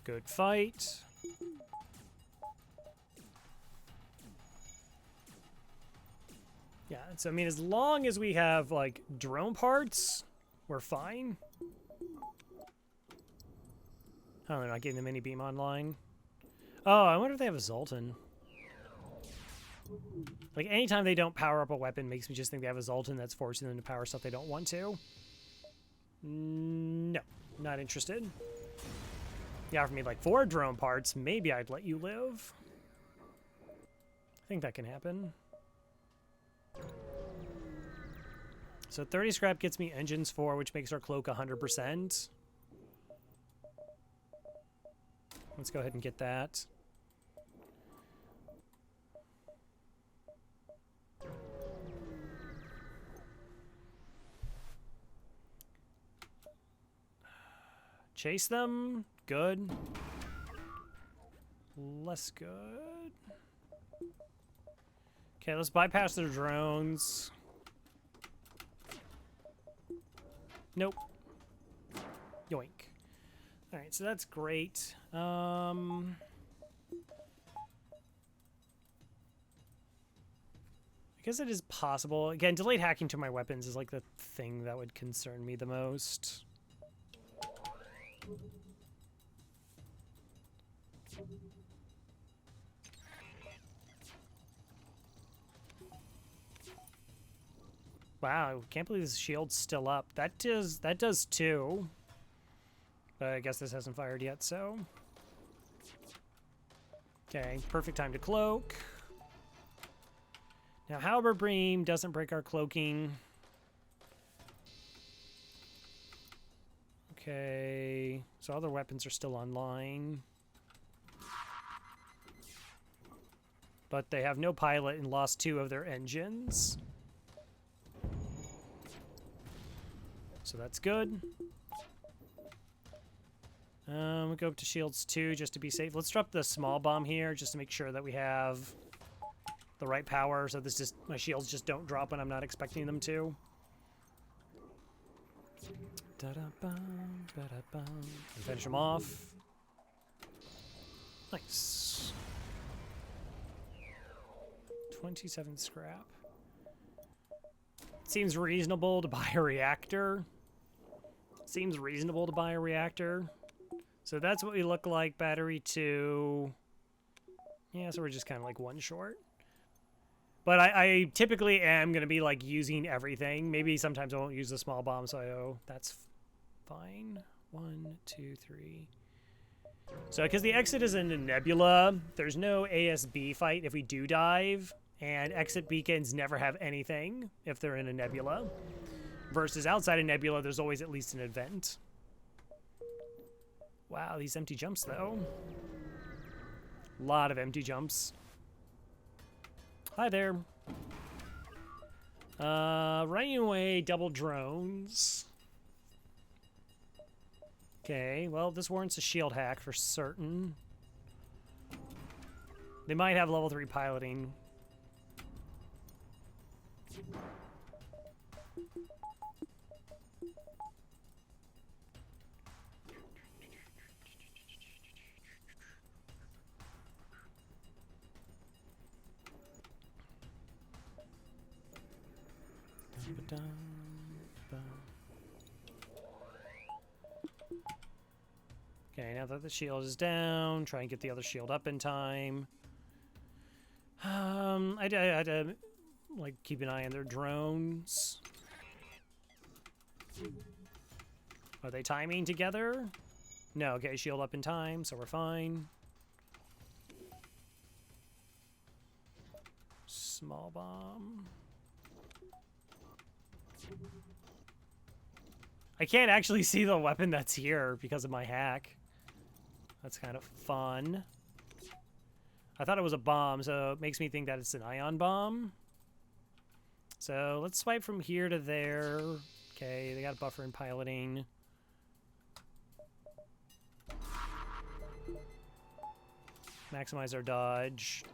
Good fight. Yeah, so I mean, as long as we have like drone parts, we're fine. Oh, they're not getting the mini beam online. Oh, I wonder if they have a Zoltan. Like, anytime they don't power up a weapon makes me just think they have a Zoltan that's forcing them to power stuff they don't want to. No, not interested. You offer me like 4 drone parts, maybe I'd let you live. I think that can happen. So 30 scrap gets me engines 4, which makes our cloak 100%. Let's go ahead and get that. Chase them. Good. Less good. Okay, let's bypass their drones. Nope. Yoink. All right, so that's great. I guess it is possible. Again, delayed hacking to my weapons is like the thing that would concern me the most. Wow, can't believe this shield's still up. That does 2. But I guess this hasn't fired yet, so. Okay, perfect time to cloak. Now, Halberd Beam doesn't break our cloaking. Okay, so other weapons are still online. but they have no pilot and lost 2 of their engines. So that's good. We'll go up to shields 2 just to be safe. Let's drop the small bomb here just to make sure that we have the right power, so my shields just don't drop when I'm not expecting them to. And finish them off. Nice. 27 scrap. Seems reasonable to buy a reactor. Seems reasonable to buy a reactor. So that's what we look like. Battery 2. Yeah, so we're just kind of like 1 short. But I typically am going to be like using everything. Maybe sometimes I won't use the small bomb, so that's fine. 1, 2, 3. So because the exit is in a nebula, there's no ASB fight if we do dive. And exit beacons never have anything if they're in a nebula. Versus outside a nebula, there's always at least an event. Wow, these empty jumps, though. A lot of empty jumps. Hi there. Running away, double drones. Okay, well, this warrants a shield hack for certain. They might have level 3 piloting. Okay, now that the shield is down, try and get the other shield up in time. I had to like keep an eye on their drones. Are they timing together? No, okay, shield up in time, so we're fine. Small bomb. I can't actually see the weapon that's here because of my hack. That's kind of fun. I thought it was a bomb, so it makes me think that it's an ion bomb. So let's swipe from here to there. Okay, they got a buffer in piloting. Maximize our dodge.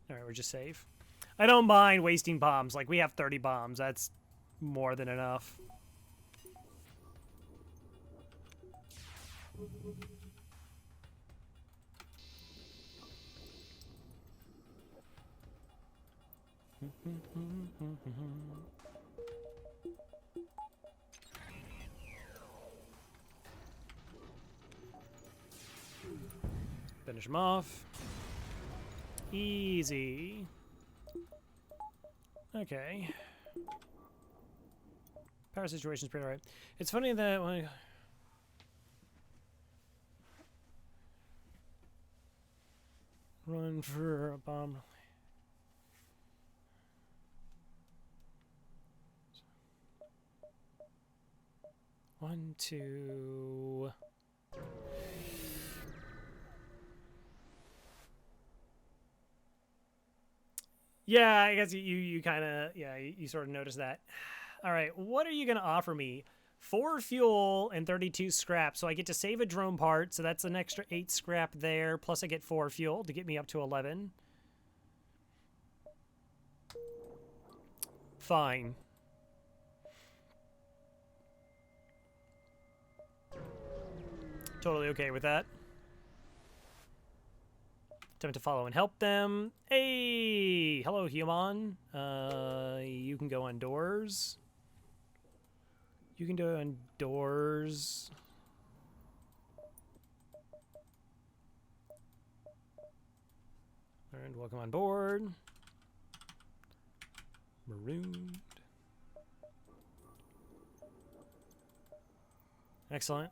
Alright, we're just safe. I don't mind wasting bombs. Like, we have 30 bombs. That's more than enough. Finish them off. Easy. Okay. Power situation's pretty alright. It's funny that when I... Run for a bomb. One, two... Yeah, I guess you kind of, yeah, you sort of noticed that. All right, what are you going to offer me? 4 fuel and 32 scrap, so I get to save a drone part, so that's an extra 8 scrap there, plus I get 4 fuel to get me up to 11. Fine. Totally okay with that. Attempt to follow and help them. Hey! Hello, human. You can go on doors. You can do it on doors. And welcome on board. Marooned. Excellent.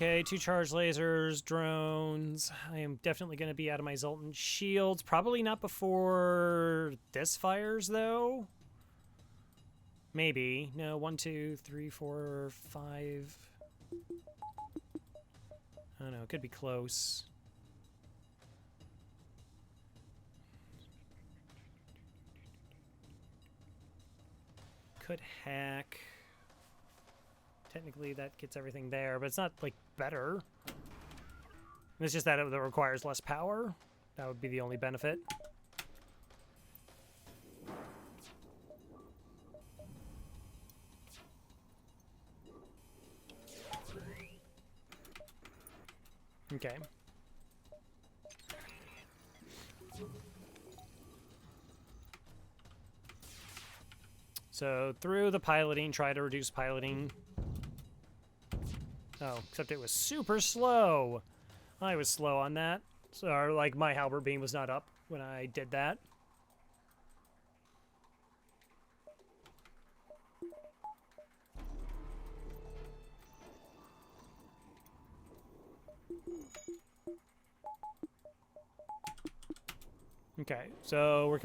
Okay, 2 charged lasers, drones. I am definitely going to be out of my Zoltan shields. Probably not before this fires, though. Maybe. No, 1, 2, 3, 4, 5. I don't know. It could be close. Could hack. Technically, that gets everything there, but it's not, like, better. It's just that it requires less power. That would be the only benefit. Okay. So through the piloting, try to reduce piloting. Oh, except it was super slow. I was slow on that. So, like, my halberd beam was not up when I did that. Okay, so we're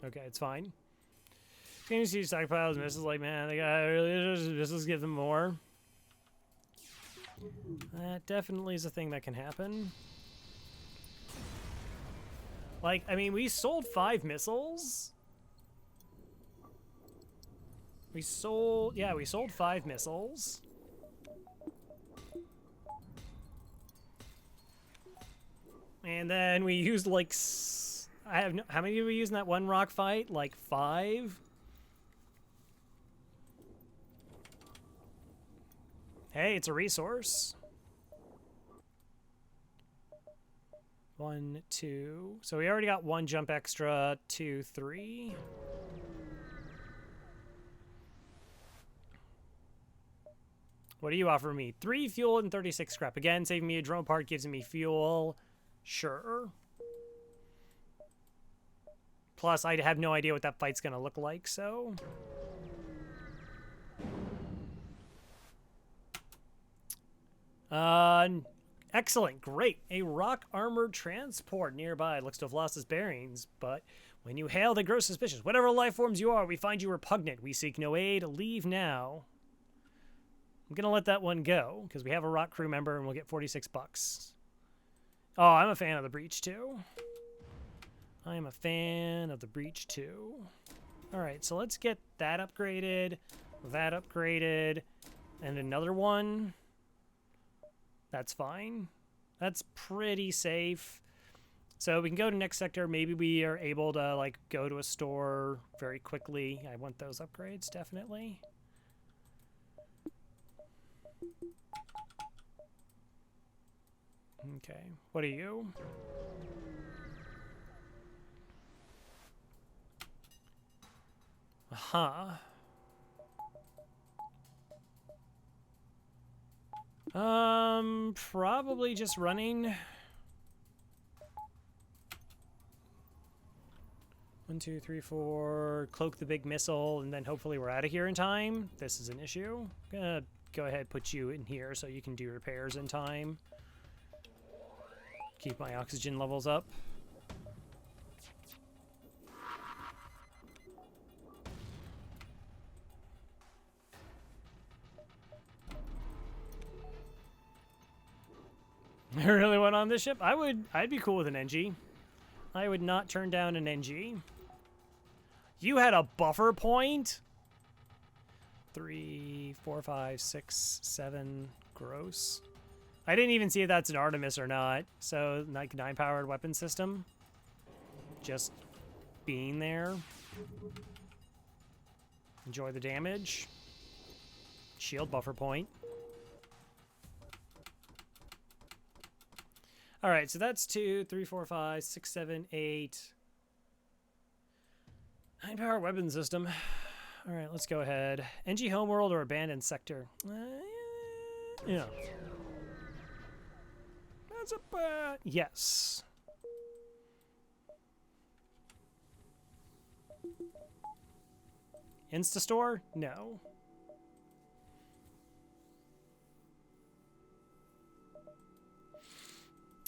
okay, it's fine. Can you see stockpiles and missiles? Like, man, they got really missiles, give them more. That definitely is a thing that can happen. Like, I mean, we sold 5 missiles. We sold 5 missiles. And then we used, like, I have no, how many did we use in that one rock fight? Like 5? Hey, it's a resource. 1, 2. So we already got 1 jump extra. 2, 3. What do you offer me? 3 fuel and 36 scrap. Again, saving me a drone part gives me fuel. Sure. Plus, I have no idea what that fight's gonna look like, so... Excellent, great. A rock armored transport nearby. Looks to have lost its bearings, but when you hail, they grow suspicious. Whatever life forms you are, we find you repugnant. We seek no aid. Leave now. I'm gonna let that one go, because we have a rock crew member and we'll get 46 bucks. Oh, I'm a fan of the breach too. I am a fan of the breach too. Alright, so let's get that upgraded, and another one. That's fine. That's pretty safe. So we can go to next sector. Maybe we are able to, like, go to a store very quickly. I want those upgrades, definitely. Okay, what are you? Huh. Probably just running. 1, 2, 3, 4. Cloak the big missile, and then hopefully we're out of here in time. This is an issue. I'm gonna go ahead and put you in here so you can do repairs in time. Keep my oxygen levels up. I really went on this ship. I'd be cool with an NG. I would not turn down an NG. You had a buffer point? 3, 4, 5, 6, 7. Gross. I didn't even see if that's an Artemis or not. So, like, 9-powered weapon system. Just being there. Enjoy the damage. Shield buffer point. All right, so that's 2, 3, 4, 5, 6, 7, 8. 9-power weapon system. All right, let's go ahead. NG Homeworld or Abandoned Sector? Yeah. That's a bad... Yes. Instastore? No.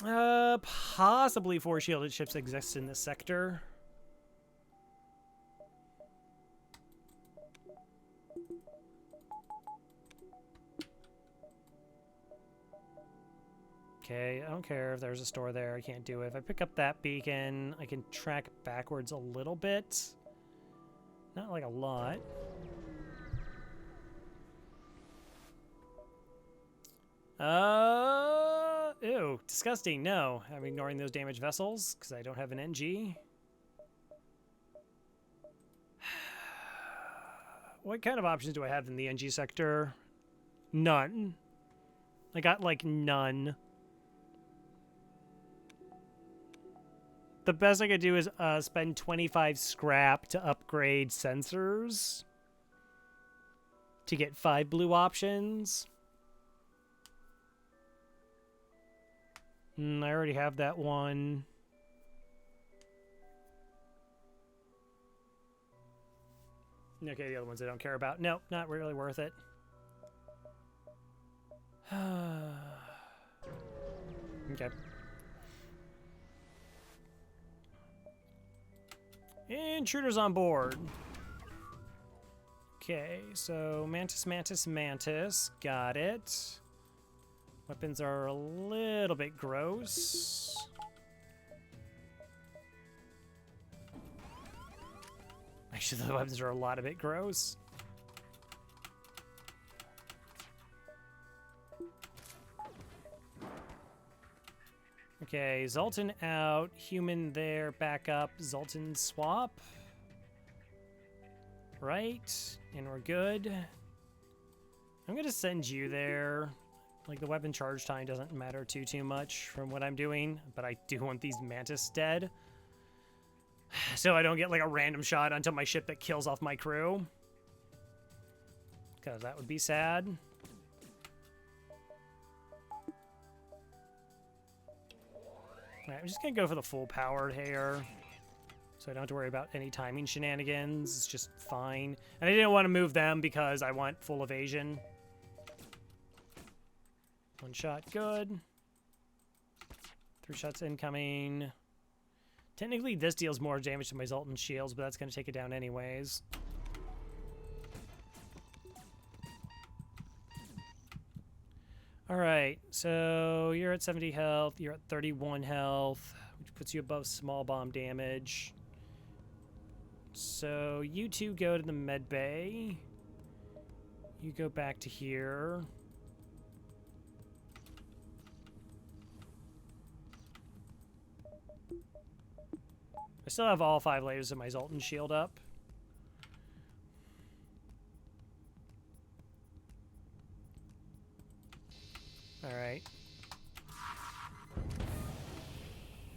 Possibly 4 shielded ships exist in this sector. Okay, I don't care if there's a store there. I can't do it. If I pick up that beacon, I can track backwards a little bit. Not like a lot. Ew, disgusting. No, I'm ignoring those damaged vessels because I don't have an NG. What kind of options do I have in the NG sector? None. I got like none. The best I could do is spend 25 scrap to upgrade sensors to get 5 blue options. I already have that one. Okay, the other ones I don't care about. Nope, not really worth it. Okay. Intruders on board. Okay, so Mantis, Mantis, Mantis. Got it. Weapons are a little bit gross. Actually, the weapons are a lot of bit gross. Okay, Zoltan out, human there, back up, Zoltan swap. Right, and we're good. I'm gonna send you there. Like, the weapon charge time doesn't matter too much from what I'm doing, but I do want these Mantis dead. So I don't get like a random shot onto my ship that kills off my crew. Because that would be sad. Alright, I'm just gonna go for the full powered here. So I don't have to worry about any timing shenanigans. It's just fine. And I didn't want to move them because I want full evasion. One shot, good. 3 shots incoming. Technically, this deals more damage to my Zoltan shields, but that's going to take it down anyways. Alright, so you're at 70 health, you're at 31 health, which puts you above small bomb damage. So you two go to the med bay. You go back to here. I still have all 5 layers of my Zoltan shield up. Alright.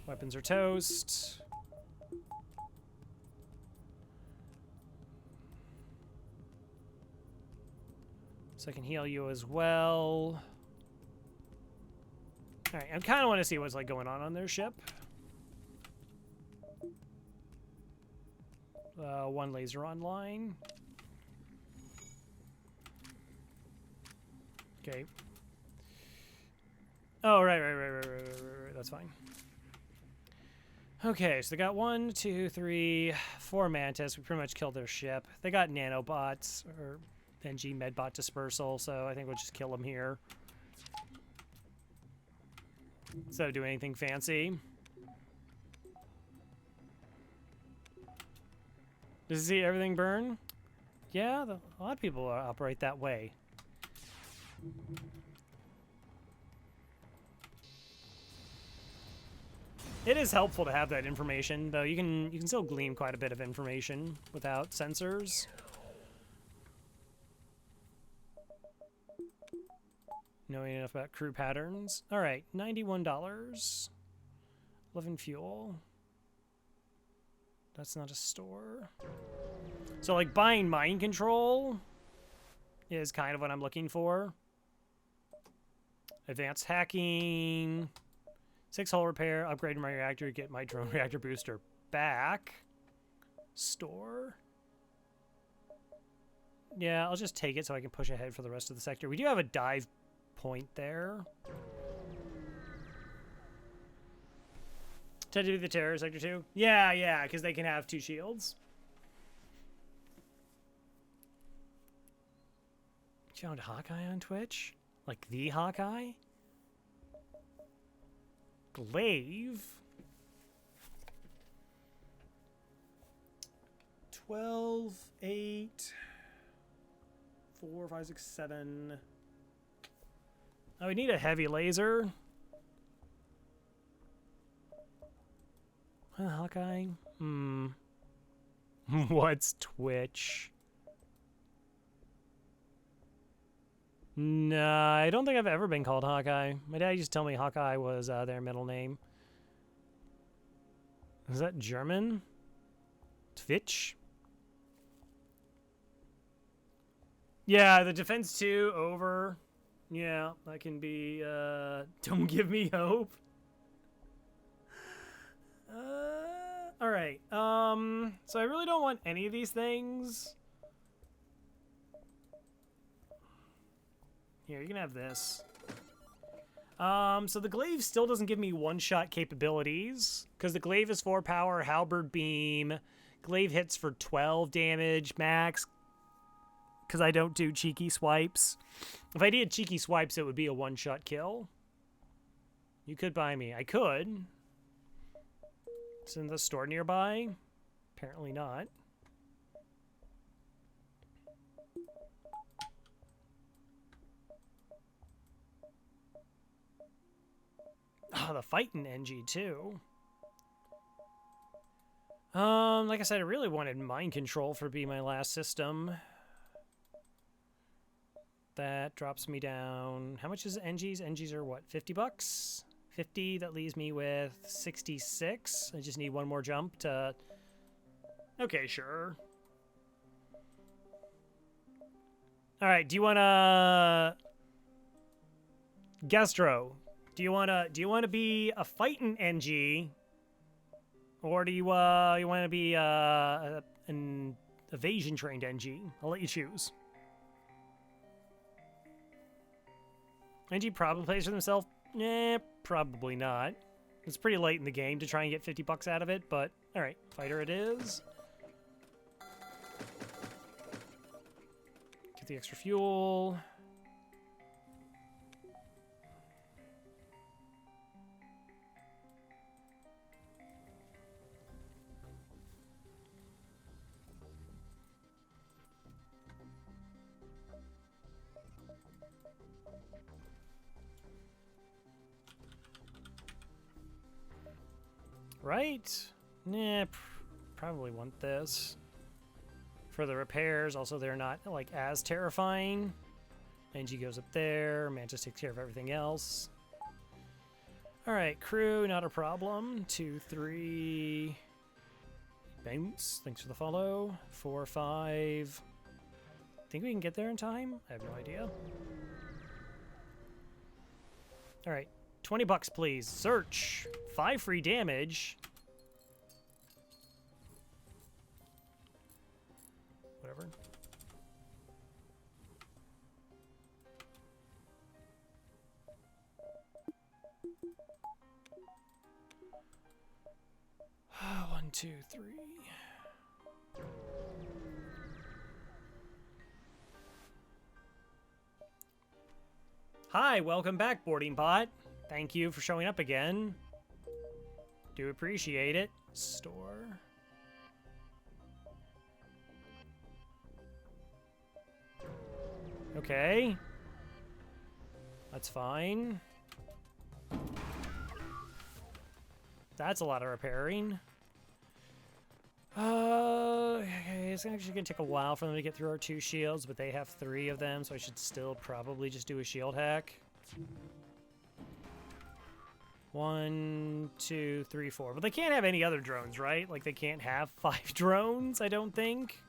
Weapons are toast. So I can heal you as well. Alright, I kind of want to see what's like going on their ship. 1 laser online. Okay. Oh, right. That's fine. Okay, so they got 1, 2, 3, 4 Mantis. We pretty much killed their ship. They got nanobots, or NG medbot dispersal, so I think we'll just kill them here. Instead of doing anything fancy. Does you see everything burn? Yeah, a lot of people operate that way. It is helpful to have that information, though. You can still glean quite a bit of information without sensors. Knowing enough about crew patterns. All right, $91. 11 fuel. That's not a store. So, like, buying mind control is kind of what I'm looking for. Advanced hacking. 6 hull repair. Upgrade my reactor. Get my drone reactor booster back. Store. Yeah, I'll just take it so I can push ahead for the rest of the sector. We do have a dive point there. Tend to be the terror sector 2? Yeah, because they can have 2 shields. Found Hawkeye on Twitch? Like the Hawkeye? Glaive? 12, 8, 4, 5, 6, 7. Oh, we need a heavy laser. Hawkeye? What's Twitch? Nah, I don't think I've ever been called Hawkeye. My dad used to tell me Hawkeye was their middle name. Is that German? Twitch? Yeah, the defense 2 over. Yeah, that can be, don't give me hope. Alright, so I really don't want any of these things. Here, you can have this. So the glaive still doesn't give me one-shot capabilities, because the glaive is 4 power, halberd beam. Glaive hits for 12 damage max, because I don't do cheeky swipes. If I did cheeky swipes, it would be a one-shot kill. You could buy me. I could. It's in the store nearby. Apparently not. Oh, the fighting NG too. Like I said, I really wanted mind control for be my last system. That drops me down. How much is NGs? NGs are what? 50 bucks? 50, that leaves me with 66. I just need one more jump to... Okay, sure. Alright, do you wanna... Gastro, do you wanna be a fighting NG? Or do you wanna be an evasion trained NG? I'll let you choose. NG probably plays for himself. Probably not. It's pretty late in the game to try and get 50 bucks out of it, but alright, fighter it is. Get the extra fuel. Right? Nah, probably want this. For the repairs, also they're not, like, as terrifying. NG goes up there, Mantis takes care of everything else. Alright, crew, not a problem. 2, 3... Bounce, thanks for the follow. 4, 5... Think we can get there in time? I have no idea. Alright, 20 bucks, please. Search. 5 free damage. Whatever. One, two, three. Hi, welcome back, boarding bot. Thank you for showing up again. Do appreciate it. Store. Okay. That's fine. That's a lot of repairing. Okay, it's actually gonna take a while for them to get through our 2 shields, but they have 3 of them, so I should still probably just do a shield hack. 1, 2, 3, 4. But they can't have any other drones, right? Like, they can't have 5 drones, I don't think.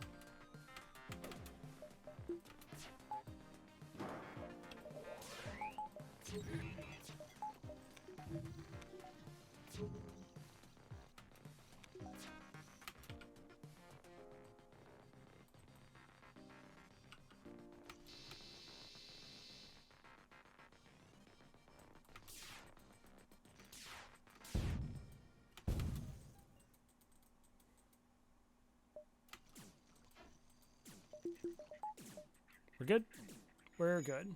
We're good? We're good.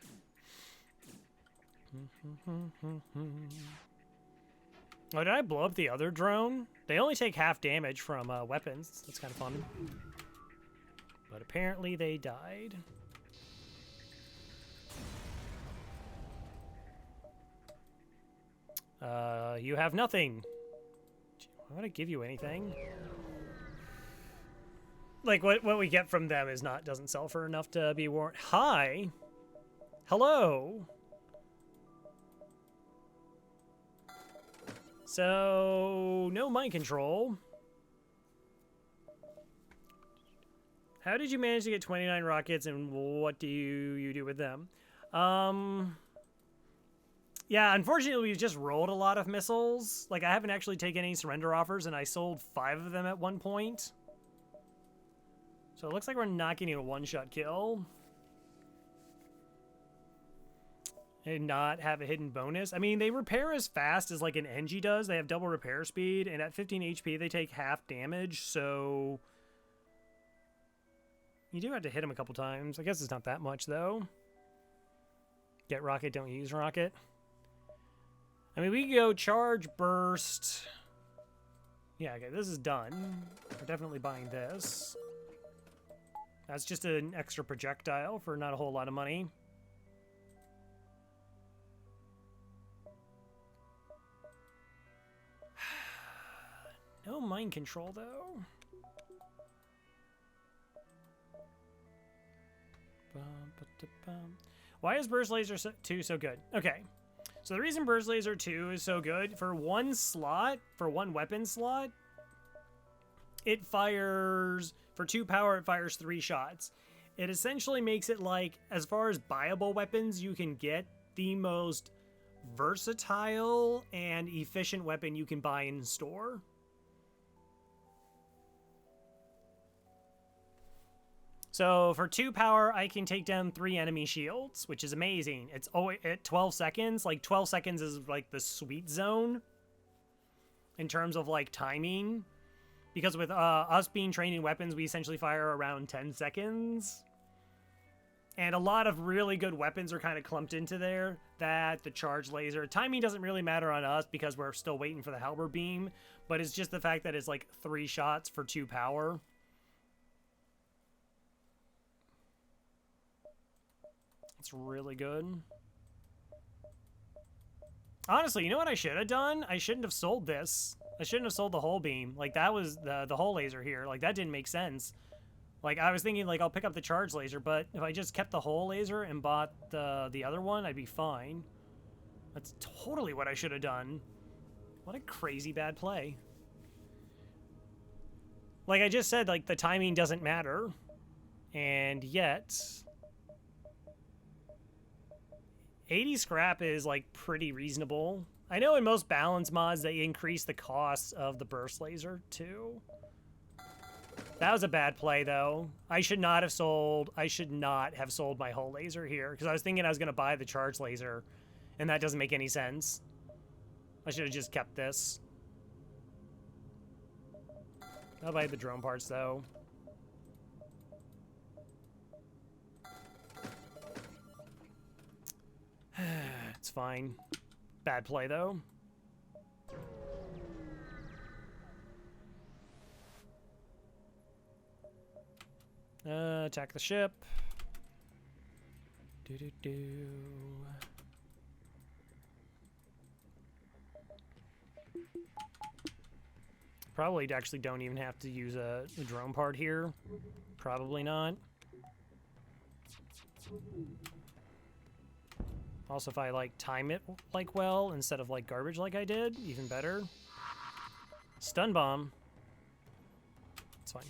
Oh, did I blow up the other drone? They only take half damage from weapons. That's kind of fun. But apparently they died. You have nothing. Why would I give you anything? Like, what we get from them is doesn't sell for enough to be warrant. Hi. Hello. So, no mind control. How did you manage to get 29 rockets, and what do you do with them? Yeah, unfortunately, we've just rolled a lot of missiles. Like, I haven't actually taken any surrender offers, and I sold 5 of them at one point. So it looks like we're not getting a one-shot kill. And not have a hidden bonus. I mean, they repair as fast as, like, an Engie does. They have double repair speed, and at 15 HP, they take half damage, so... You do have to hit them a couple times. I guess it's not that much, though. Get rocket, don't use rocket. I mean, we can go charge, burst. Yeah, okay, this is done. We're definitely buying this. That's just an extra projectile for not a whole lot of money. No mind control, though. Why is Burst Laser 2 so good? Okay. So the reason Burst Laser 2 is so good, for one slot, for one weapon slot, it fires, for 2 power, it fires 3 shots. It essentially makes it like, as far as buyable weapons, you can get the most versatile and efficient weapon you can buy in store. So for 2 power, I can take down 3 enemy shields, which is amazing. It's always at 12 seconds. Like 12 seconds is like the sweet zone in terms of like timing. Because with us being trained in weapons, we essentially fire around 10 seconds. And a lot of really good weapons are kind of clumped into there. That, the charge laser. Timing doesn't really matter on us because we're still waiting for the halberd beam. But it's just the fact that it's like 3 shots for 2 power. It's really good. Honestly, you know what I should have done? I shouldn't have sold this. I shouldn't have sold the whole beam. Like, that was the whole laser here. Like, that didn't make sense. Like, I was thinking, like, I'll pick up the charge laser, but if I just kept the whole laser and bought the other one, I'd be fine. That's totally what I should have done. What a crazy bad play. Like I just said, like, the timing doesn't matter. And yet... 80 scrap is, like, pretty reasonable. I know in most balance mods they increase the cost of the burst laser, too. That was a bad play, though. I should not have sold my whole laser here, because I was thinking I was going to buy the charge laser, and that doesn't make any sense. I should have just kept this. I'll buy the drone parts, though. It's fine. Bad play, though. Attack the ship. Do-do-do. Probably actually don't even have to use a drone part here. Probably not. Also, if I, like, time it, like, well, instead of, like, garbage like I did, even better. Stun bomb. It's fine.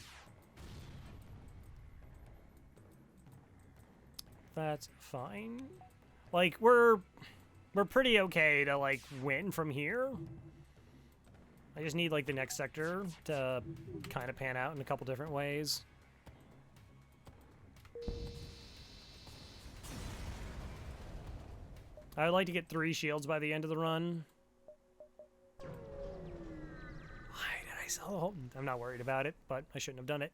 That's fine. Like, we're pretty okay to, like, win from here. I just need, like, the next sector to kind of pan out in a couple different ways. I would like to get 3 shields by the end of the run. Why did I Oh, I'm not worried about it, but I shouldn't have done it.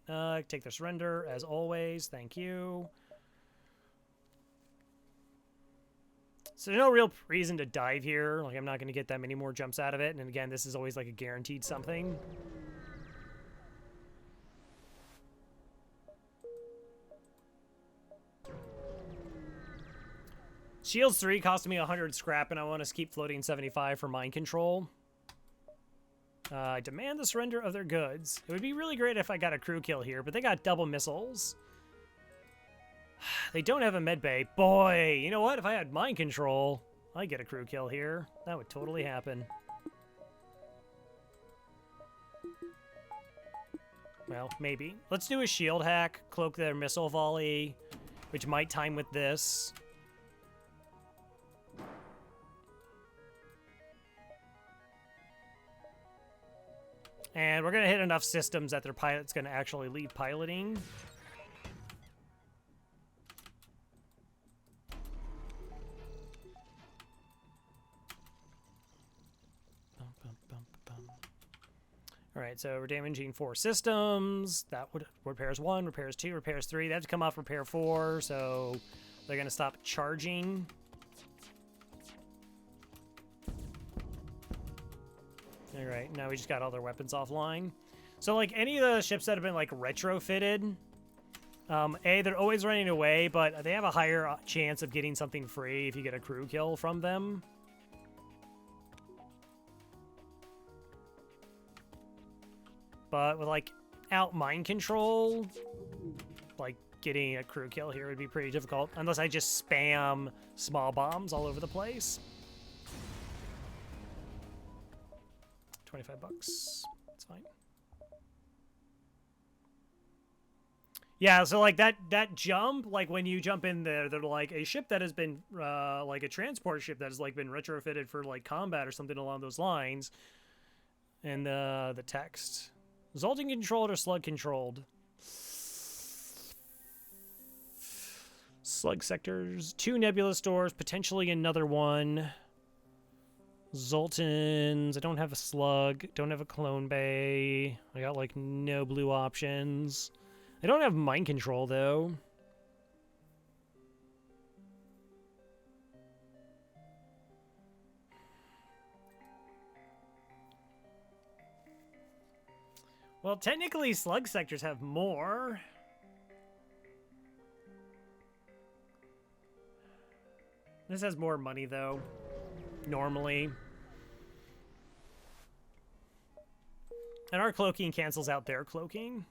Take their surrender, as always. Thank you. So there's no real reason to dive here. Like, I'm not going to get that many more jumps out of it. And again, this is always like a guaranteed something. Shields 3 costing me 100 scrap, and I want to keep floating 75 for mind control. I demand the surrender of their goods. It would be really great if I got a crew kill here, but they got double missiles. They don't have a med bay. Boy, you know what? If I had mind control, I'd get a crew kill here. That would totally happen. Well, maybe. Let's do a shield hack, cloak their missile volley, which might time with this. And we're going to hit enough systems that their pilot's going to actually leave piloting. All right, so we're damaging 4 systems. That would repairs 1, repairs 2, repairs 3. They have to come off repair 4, so they're going to stop charging. All right, now we just got all their weapons offline. So, like, any of the ships that have been, like, retrofitted, they're always running away, but they have a higher chance of getting something free if you get a crew kill from them. But with, like, out mind control, like, getting a crew kill here would be pretty difficult, unless I just spam small bombs all over the place. 25 bucks. That's fine. Yeah, so like that jump, like when you jump in there, they're like a ship that has been like a transport ship that has like been retrofitted for like combat or something along those lines. And the text. Zoltan controlled or slug controlled? Slug sectors, 2 nebula stores, potentially another one. Zoltans, I don't have a slug, don't have a clone bay. I got like no blue options. I don't have mind control though. Well, technically slug sectors have more. This has more money though, normally. And our cloaking cancels out their cloaking.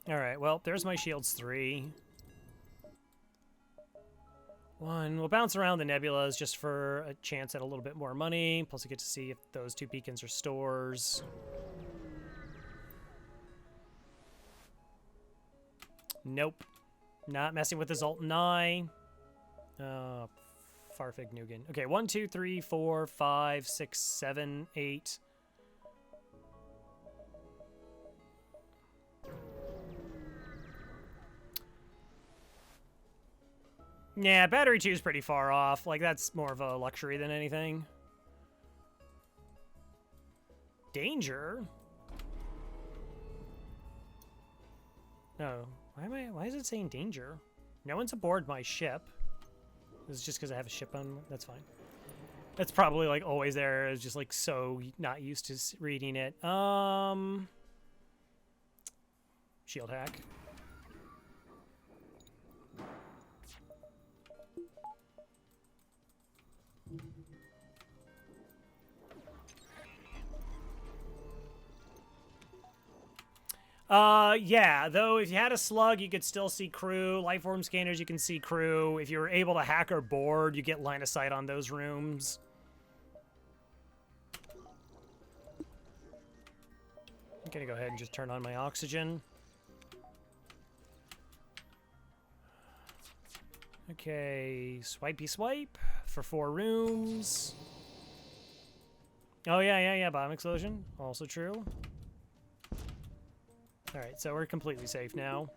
Alright, well, there's my shields 3. 1. We'll bounce around the nebulas just for a chance at a little bit more money. Plus I get to see if those 2 beacons are stores. Nope. Not messing with the Zoltan A. Farfig Nugan. Okay, 1, 2, 3, 4, 5, 6, 7, 8. Yeah, battery 2 is pretty far off. Like, that's more of a luxury than anything. Danger? No. Why is it saying danger? No one's aboard my ship. This is just because I have a ship on. That's fine. That's probably like always there. It's just like so not used to reading it. Shield hack. Yeah, though if you had a slug, you could still see crew. Lifeform scanners, you can see crew. If you were able to hack or board, you get line of sight on those rooms. I'm gonna go ahead and just turn on my oxygen. Okay, swipey swipe for 4 rooms. Oh, yeah, bomb explosion. Also true. Alright, so we're completely safe now.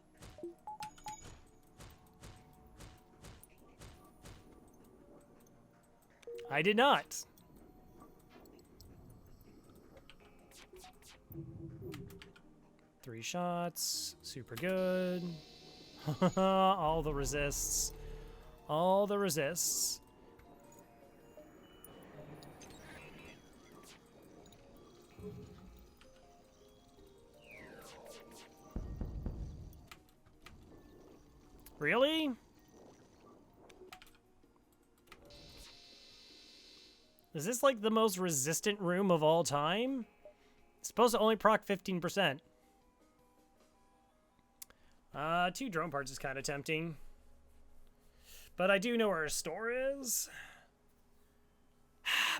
I did not. Three shots. Super good. All the resists. All the resists. Really? Is this like the most resistant room of all time? It's supposed to only proc 15%. 2 drone parts is kind of tempting. But I do know where a store is.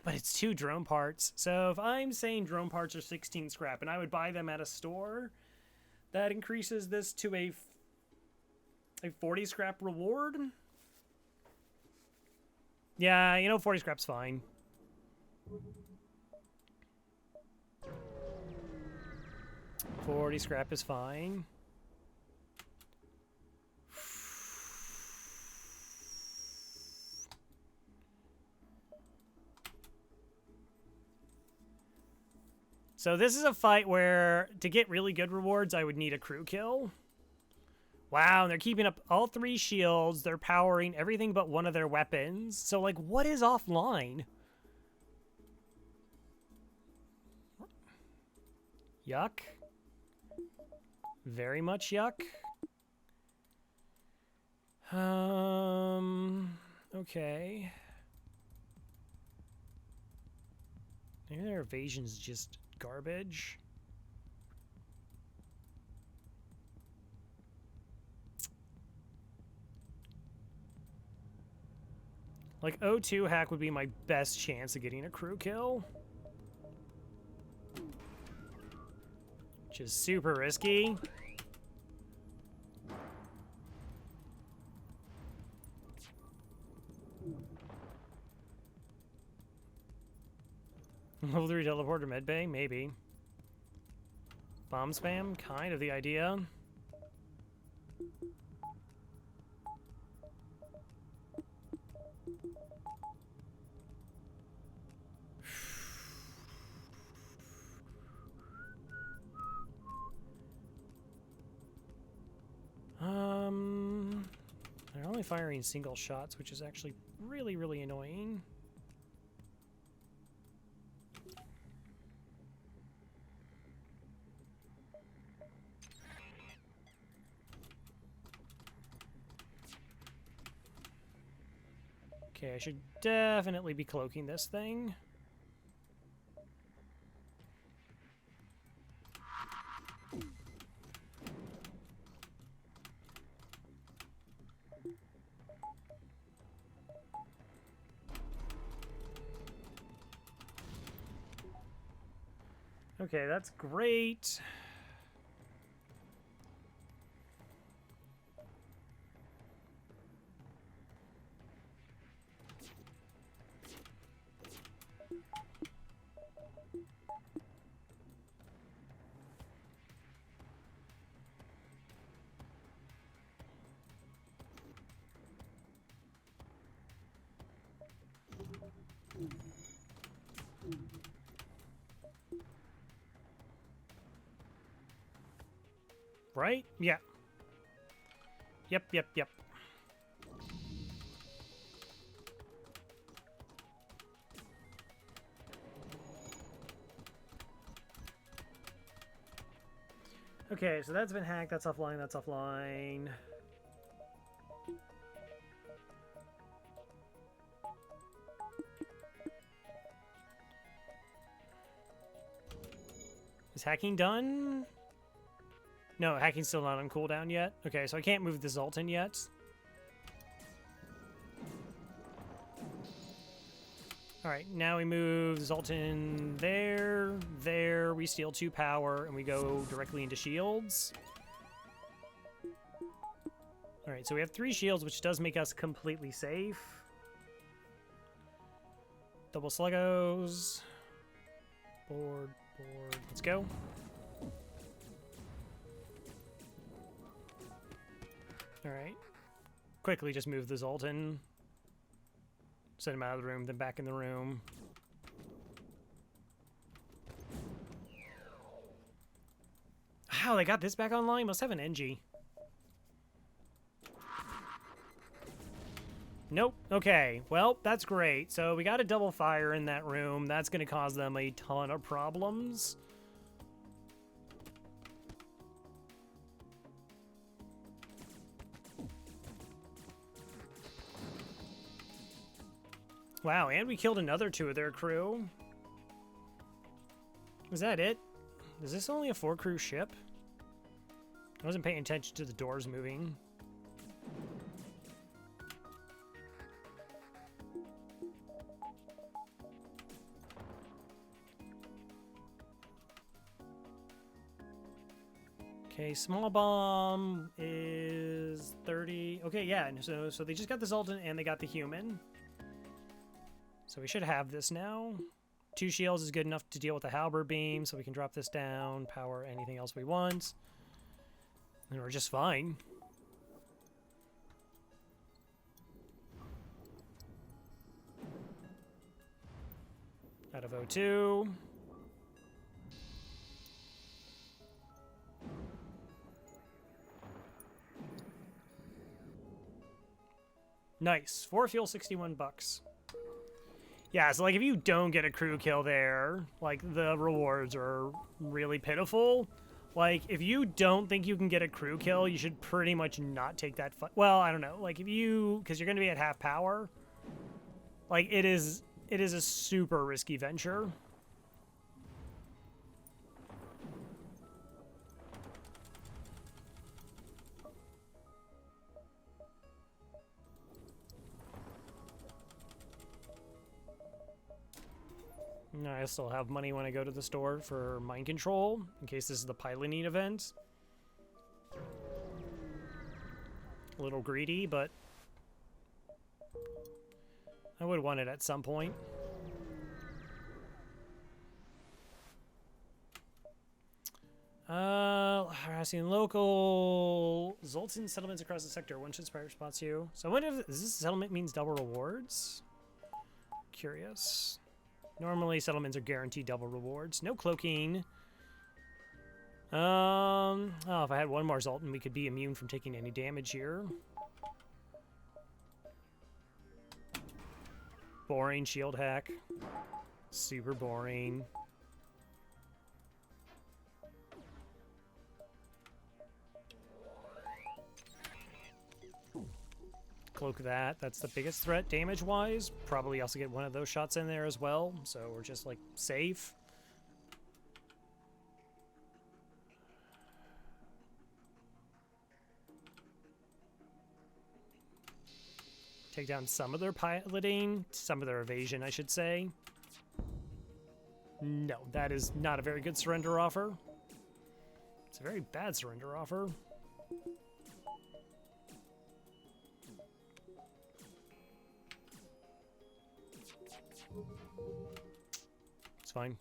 But it's 2 drone parts. So if I'm saying drone parts are 16 scrap and I would buy them at a store, that increases this to a 40 scrap reward. Yeah, you know, 40 scrap's fine. $40 scrap is fine. So this is a fight where, to get really good rewards, I would need a crew kill. Wow, and they're keeping up all 3 shields. They're powering everything but one of their weapons. So, like, what is offline? Yuck. Very much yuck. Okay. Maybe their evasion's just garbage. Like, O2 hack would be my best chance of getting a crew kill. Which is super risky. Level 3 teleporter medbay? Maybe. Bomb spam? Kind of the idea. They're only firing single shots, which is actually really, really annoying. Okay, I should definitely be cloaking this thing. Okay, that's great. Right? Yeah. Yep, yep, yep. Okay, so that's been hacked, that's offline, that's offline. Is hacking done? No, hacking's still not on cooldown yet. Okay, so I can't move the Zoltan yet. Alright, now we move Zoltan there, there, we steal 2 power, and we go directly into shields. Alright, so we have 3 shields, which does make us completely safe. Double sluggos. Board, let's go. Alright. Quickly just move the Zoltan. Send him out of the room, then back in the room. How they got this back online? Must have an NG. Nope. Okay. Well, that's great. So we got a double fire in that room. That's going to cause them a ton of problems. Wow, and we killed another 2 of their crew. Is that it? Is this only a 4-crew ship? I wasn't paying attention to the doors moving. Okay, small bomb is 30. Okay, yeah, so they just got the Zoltan and they got the human. So we should have this now. 2 shields is good enough to deal with the halberd beam, so we can drop this down, power anything else we want. And we're just fine. Out of O2. Nice. 4 fuel, 61 bucks. Yeah, so like if you don't get a crew kill there, like the rewards are really pitiful. Like if you don't think you can get a crew kill, you should pretty much not take that fight. Well, I don't know. Like if you, because you're going to be at half power. Like it is a super risky venture. I still have money when I go to the store for mind control, in case this is the piloting event. A little greedy, but I would want it at some point. Harassing local Zoltan settlements across the sector. One should inspire response to you. So I wonder if this settlement means double rewards? Curious. Normally, settlements are guaranteed double rewards. No cloaking. Oh, if I had one more Zoltan, we could be immune from taking any damage here. Boring shield hack. Super boring. Cloak that. That's the biggest threat damage-wise. Probably also get one of those shots in there as well, so we're just, like, safe. Take down some of their piloting, some of their evasion, I should say. No, that is not a very good surrender offer. It's a very bad surrender offer. It's fine.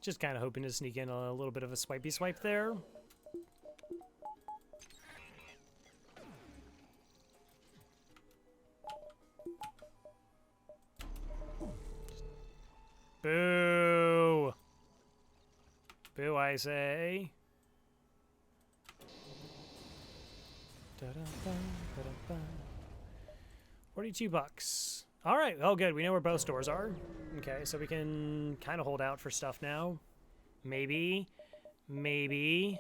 Just kind of hoping to sneak in a little bit of a swipey swipe there. Boo! Boo, I say. 42 bucks. All right. Oh, good. We know where both stores are. Okay, so we can kind of hold out for stuff now. Maybe. Maybe.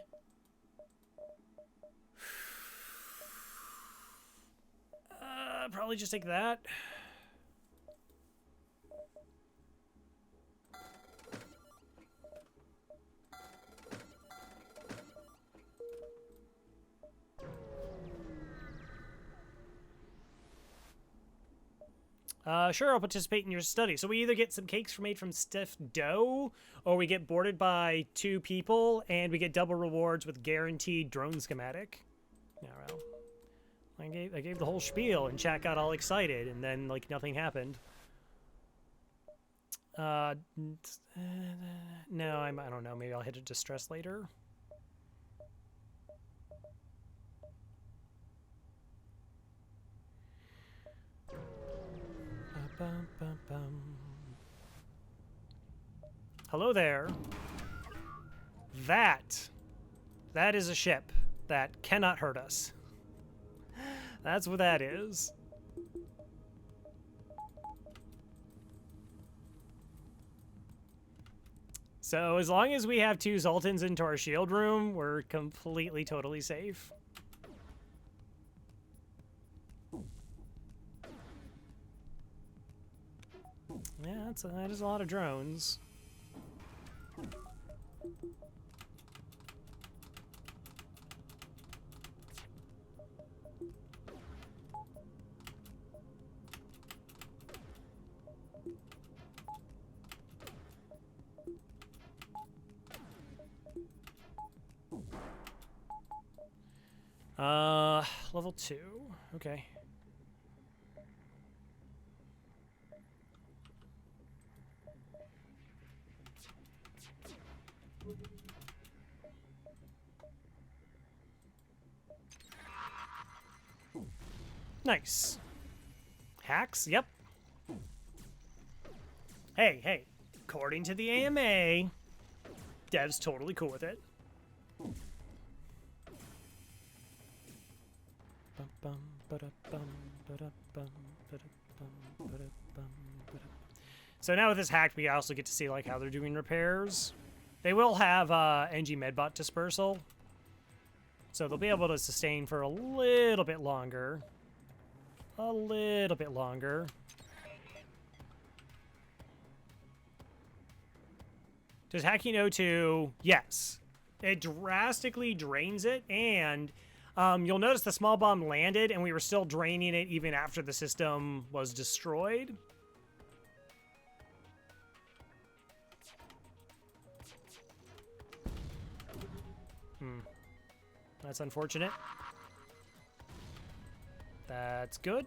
Probably just take that. Sure, I'll participate in your study. So we either get some cakes made from stiff dough, or we get boarded by 2 people, and we get double rewards with guaranteed drone schematic. Yeah, well, I gave the whole spiel, and chat got all excited, and then, like, nothing happened. No, I don't know. Maybe I'll hit a distress later. bum, bum, bum. Hello there. That is a ship that cannot hurt us. That's what that is. So as long as we have 2 Zoltans into our shield room, we're completely, totally safe. Yeah, that is a lot of drones. Level 2. Okay. Nice. Hacks? Yep. Hey. According to the AMA, Dev's totally cool with it. So now with this hack, we also get to see like how they're doing repairs. They will have NG Medbot dispersal, so they'll be able to sustain for a little bit longer. A little bit longer. Does hacking O2? Yes. It drastically drains it, and you'll notice the small bomb landed, and we were still draining it even after the system was destroyed. That's unfortunate. That's good.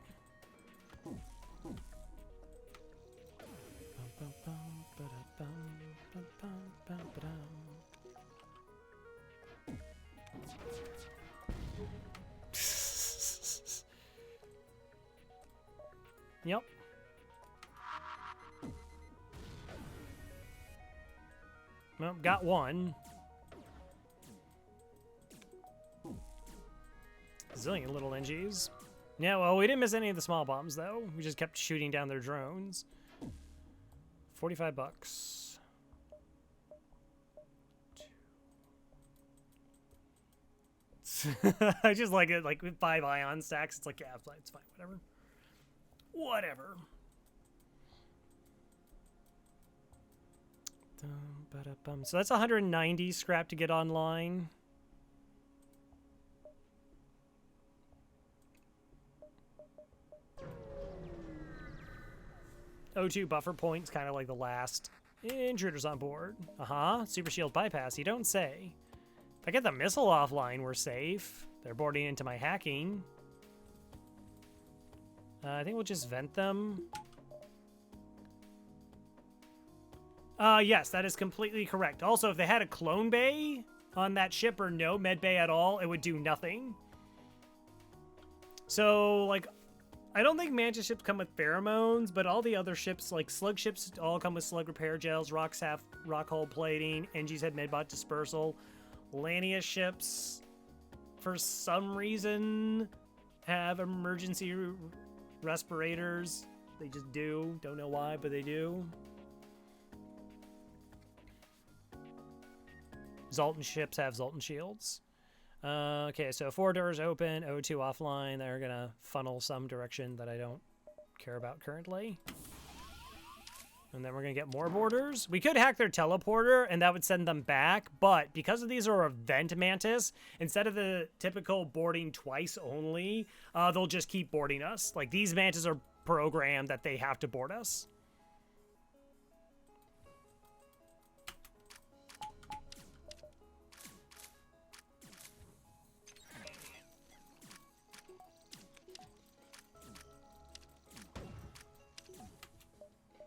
Yep. Well, got one. Zillion little NGs. Yeah, well, we didn't miss any of the small bombs, though. We just kept shooting down their drones. 45 bucks. I just like it, like with 5 ion stacks. It's like, yeah, it's fine, whatever. Whatever. So that's 190 scrap to get online. O2 buffer point's kind of like the last intruders on board. Super shield bypass, you don't say. If I get the missile offline, we're safe. They're boarding into my hacking. I think we'll just vent them. Yes, that is completely correct. Also, if they had a clone bay on that ship or no med bay at all, it would do nothing. So, like, I don't think mantis ships come with pheromones, but all the other ships, like slug ships, all come with slug repair gels, rock hull plating, NG's head medbot dispersal. Lania ships, for some reason, have emergency respirators. They just do. Don't know why, but they do. Zoltan ships have Zoltan shields. Okay, so 4 doors open, O2 offline. They're gonna funnel some direction that I don't care about currently. And then we're gonna get more boarders. We could hack their teleporter, and that would send them back, but because of these are a vent mantis, instead of the typical boarding twice only, they'll just keep boarding us. Like, these mantis are programmed that they have to board us.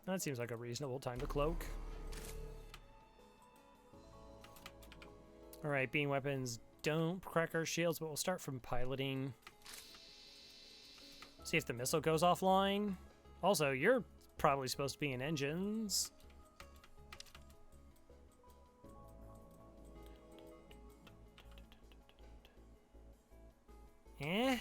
That seems like a reasonable time to cloak. Alright, beam weapons don't crack our shields, but we'll start from piloting. See if the missile goes offline. Also, you're probably supposed to be in engines. Eh?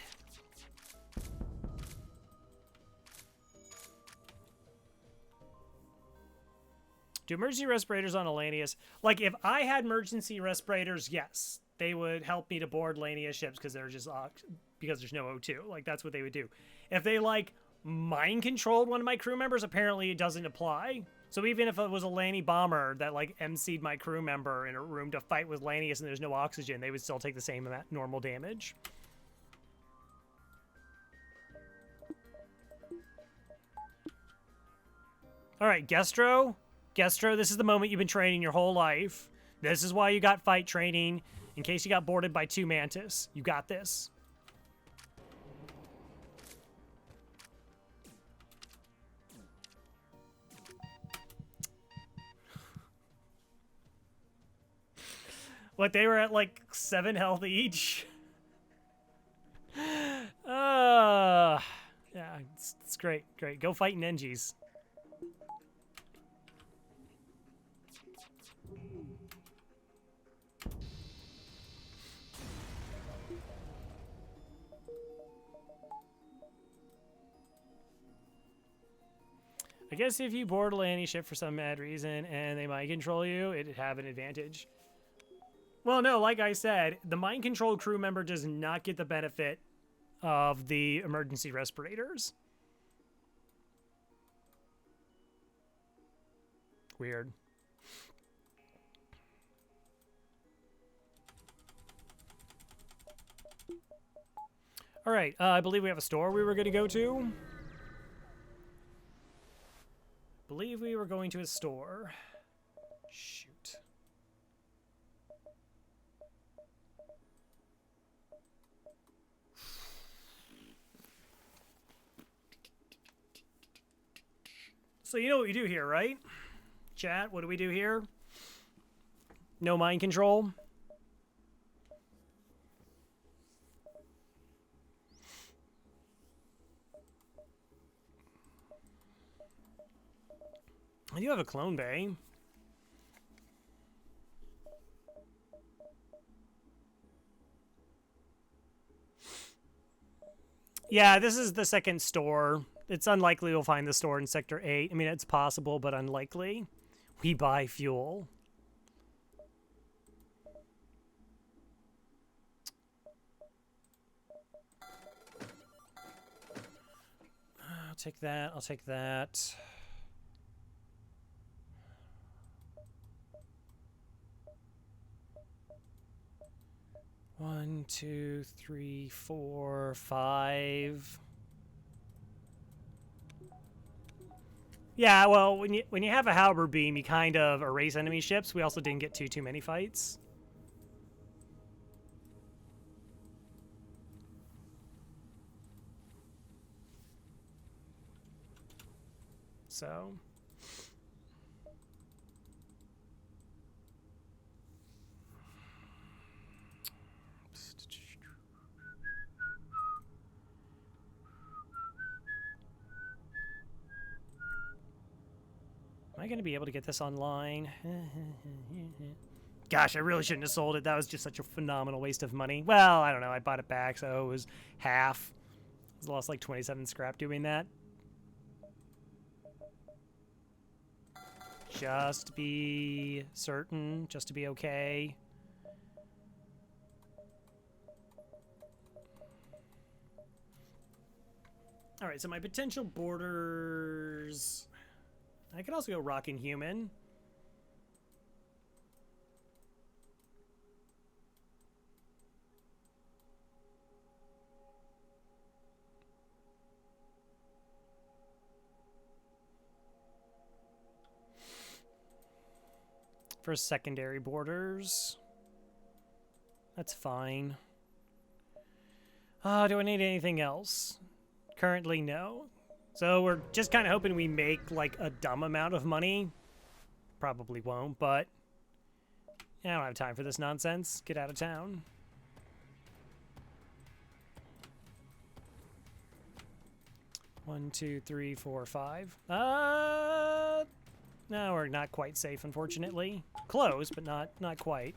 Do emergency respirators on Elanius? Like, if I had emergency respirators, yes, they would help me to board Lania ships because they're just because there's no O2. Like, that's what they would do. If they like mind controlled one of my crew members, apparently it doesn't apply. So even if it was a Lanny bomber that like emceed my crew member in a room to fight with Lanius and there's no oxygen, they would still take the same amount normal damage. All right, Gestro. Gestro, this is the moment you've been training your whole life. This is why you got fight training, in case you got boarded by 2 Mantis. You got this. What, they were at like 7 health each? Yeah, it's great, great. Go fight in Engies. I guess if you board a landing ship for some mad reason and they mind control you, it'd have an advantage. Well, no, like I said, the mind control crew member does not get the benefit of the emergency respirators. Weird. All right, I believe we have a store we were going to go to. Believe we were going to a store. Shoot. So you know what we do here, right? Chat, what do we do here? No mind control. I do have a clone bay. Yeah, this is the second store. It's unlikely we'll find the store in Sector 8. I mean, it's possible, but unlikely. We buy fuel. I'll take that. I'll take that. One, two, three, four, five. Yeah, well, when you have a halberd beam, you kind of erase enemy ships. We also didn't get too many fights. So. Am I going to be able to get this online? Gosh, I really shouldn't have sold it. That was just such a phenomenal waste of money. Well, I don't know. I bought it back, so it was half. I lost like 27 scrap doing that. Just to be certain, just to be okay. All right, so my potential borders... I could also go rockin' human. For secondary borders. That's fine. Do I need anything else? Currently, no. So we're just kind of hoping we make, like, a dumb amount of money. Probably won't, but... I don't have time for this nonsense. Get out of town. 1, 2, 3, 4, 5. No, we're not quite safe, unfortunately. Close, but not quite.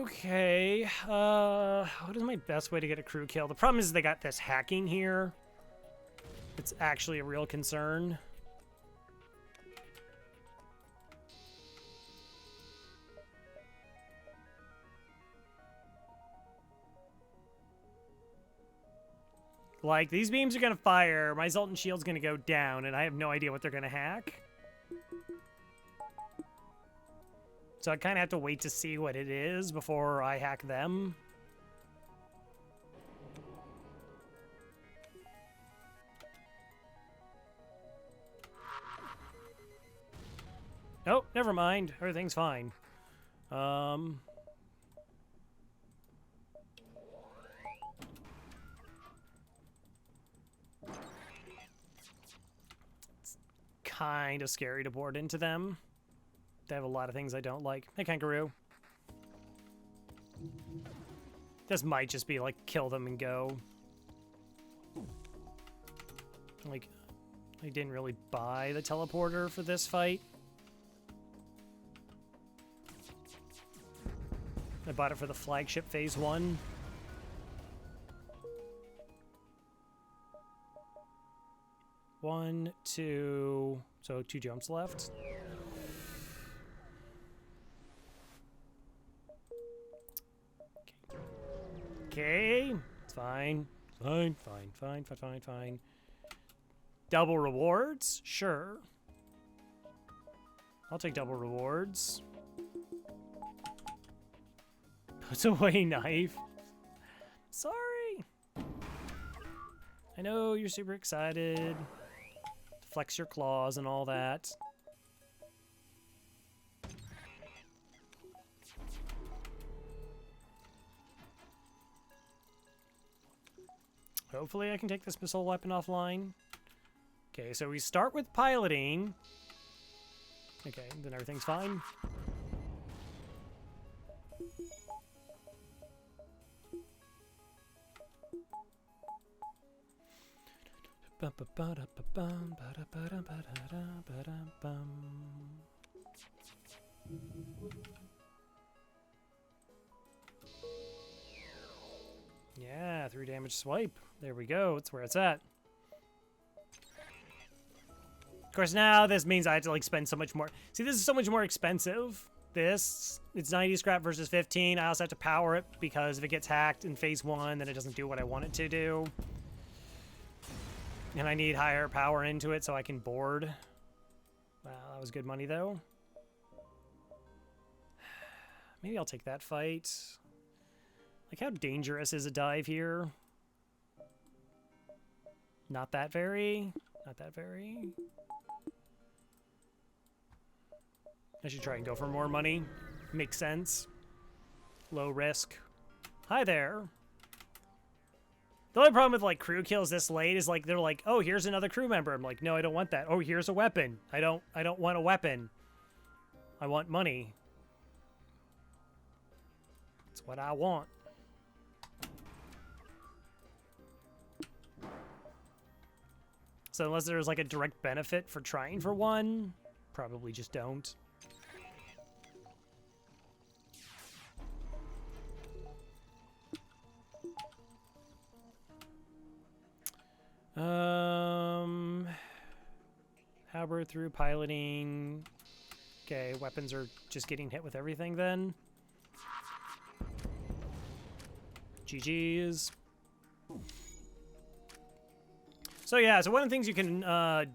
Okay, what is my best way to get a crew kill? The problem is they got this hacking here. It's actually a real concern. Like, these beams are gonna fire, my Zoltan shield's gonna go down, and I have no idea what they're gonna hack. So I kind of have to wait to see what it is before I hack them. Oh, never mind. Everything's fine. It's kind of scary to board into them. They have a lot of things I don't like. Hey, kangaroo. This might just be like kill them and go. Like, I didn't really buy the teleporter for this fight. I bought it for the flagship phase 1. One, two, so 2 jumps left. Okay, it's fine. Fine. Double rewards? Sure. I'll take double rewards. Puts away knife. Sorry. I know you're super excited. Flex your claws and all that. Hopefully I can take this missile weapon offline. Okay, so we start with piloting. Okay, then everything's fine. Yeah, 3 damage swipe. There we go. That's where it's at. Of course, now this means I have to like spend so much more. See, this is so much more expensive. It's 90 scrap versus 15. I also have to power it because if it gets hacked in phase 1, then it doesn't do what I want it to do. And I need higher power into it so I can board. Wow, that was good money though. Maybe I'll take that fight. Like, how dangerous is a dive here? Not that very. Not that very. I should try and go for more money. Makes sense. Low risk. Hi there. The only problem with, like, crew kills this late is, like, they're like, oh, here's another crew member. I'm like, no, I don't want that. Oh, here's a weapon. I don't want a weapon. I want money. That's what I want. So unless there's like a direct benefit for trying for one, probably just don't. Halberd through piloting. Okay, weapons are just getting hit with everything then. GG's. So yeah, so one of the things you can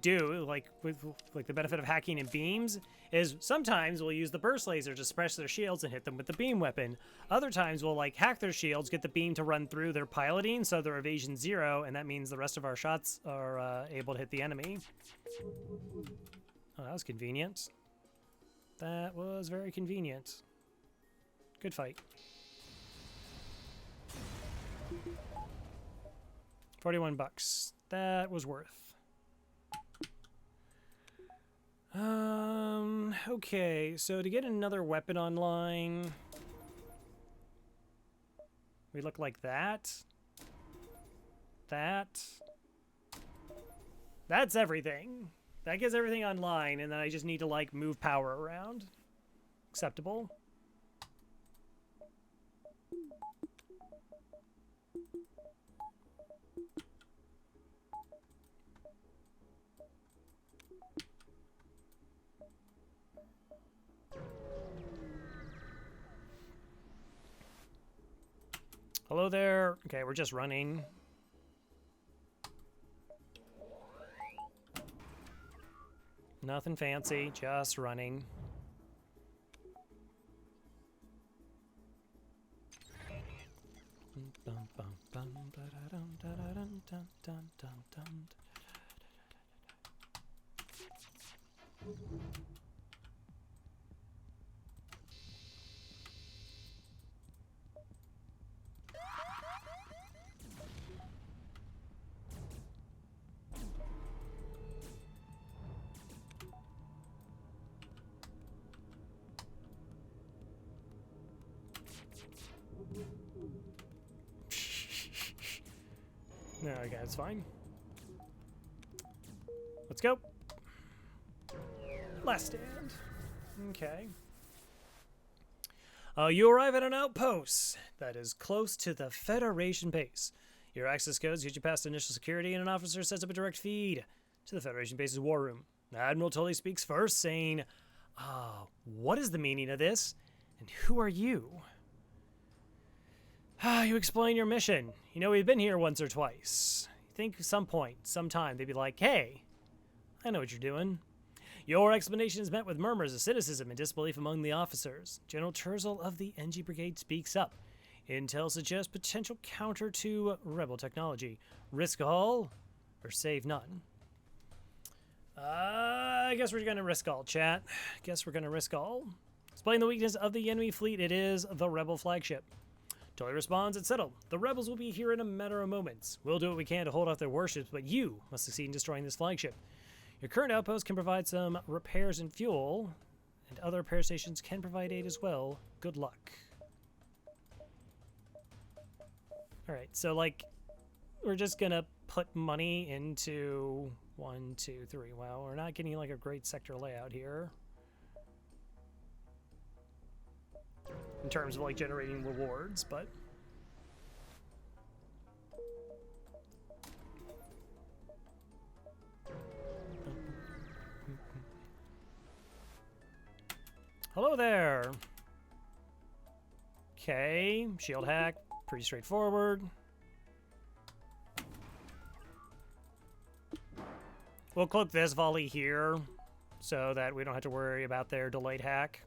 do, like with like the benefit of hacking and beams, is sometimes we'll use the burst laser to suppress their shields and hit them with the beam weapon. Other times we'll like hack their shields, get the beam to run through their piloting, so their evasion 0, and that means the rest of our shots are able to hit the enemy. Oh, that was convenient. That was very convenient. Good fight. $41. That was worth. Okay, so to get another weapon online, we look like that. That's everything. That gets everything online, and then I just need to, like, move power around. Acceptable. Hello there. Okay, we're just running. Nothing fancy, just running. No, okay, it's fine. Let's go. Last stand. Okay. You arrive at an outpost that is close to the Federation base. Your access codes get you past initial security, and an officer sets up a direct feed to the Federation base's war room. Admiral Tully speaks first, saying, what is the meaning of this? And who are you? You explain your mission. You know, we've been here once or twice. You think some point, sometime, they'd be like, hey, I know what you're doing. Your explanation is met with murmurs of cynicism and disbelief among the officers. General Terzel of the NG Brigade speaks up. Intel suggests potential counter to rebel technology. Risk all or save none? I guess we're going to risk all, chat. Guess we're going to risk all. Explain the weakness of the enemy fleet. It is the rebel flagship. Tully responds, it's settled. The rebels will be here in a matter of moments. We'll do what we can to hold off their warships, but you must succeed in destroying this flagship. Your current outpost can provide some repairs and fuel, and other repair stations can provide aid as well. Good luck. Alright, so, like, we're just gonna put money into 1, 2, 3. Wow, we're not getting, like, a great sector layout here. In terms of, like, generating rewards, but... Hello there! Okay, shield hack, pretty straightforward. We'll click this volley here, so that we don't have to worry about their delayed hack.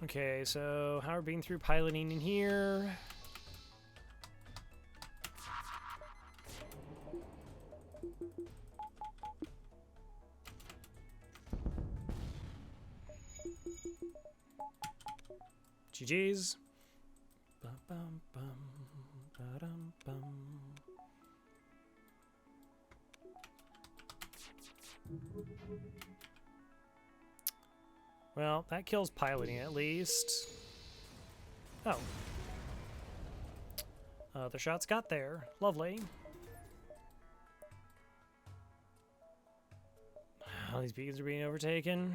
Okay, so how are we being through piloting in here? GG's. Bum, bum, bum, ba-dum, bum. Well, that kills piloting at least. Oh. The shots got there. Lovely. Oh, these beacons are being overtaken.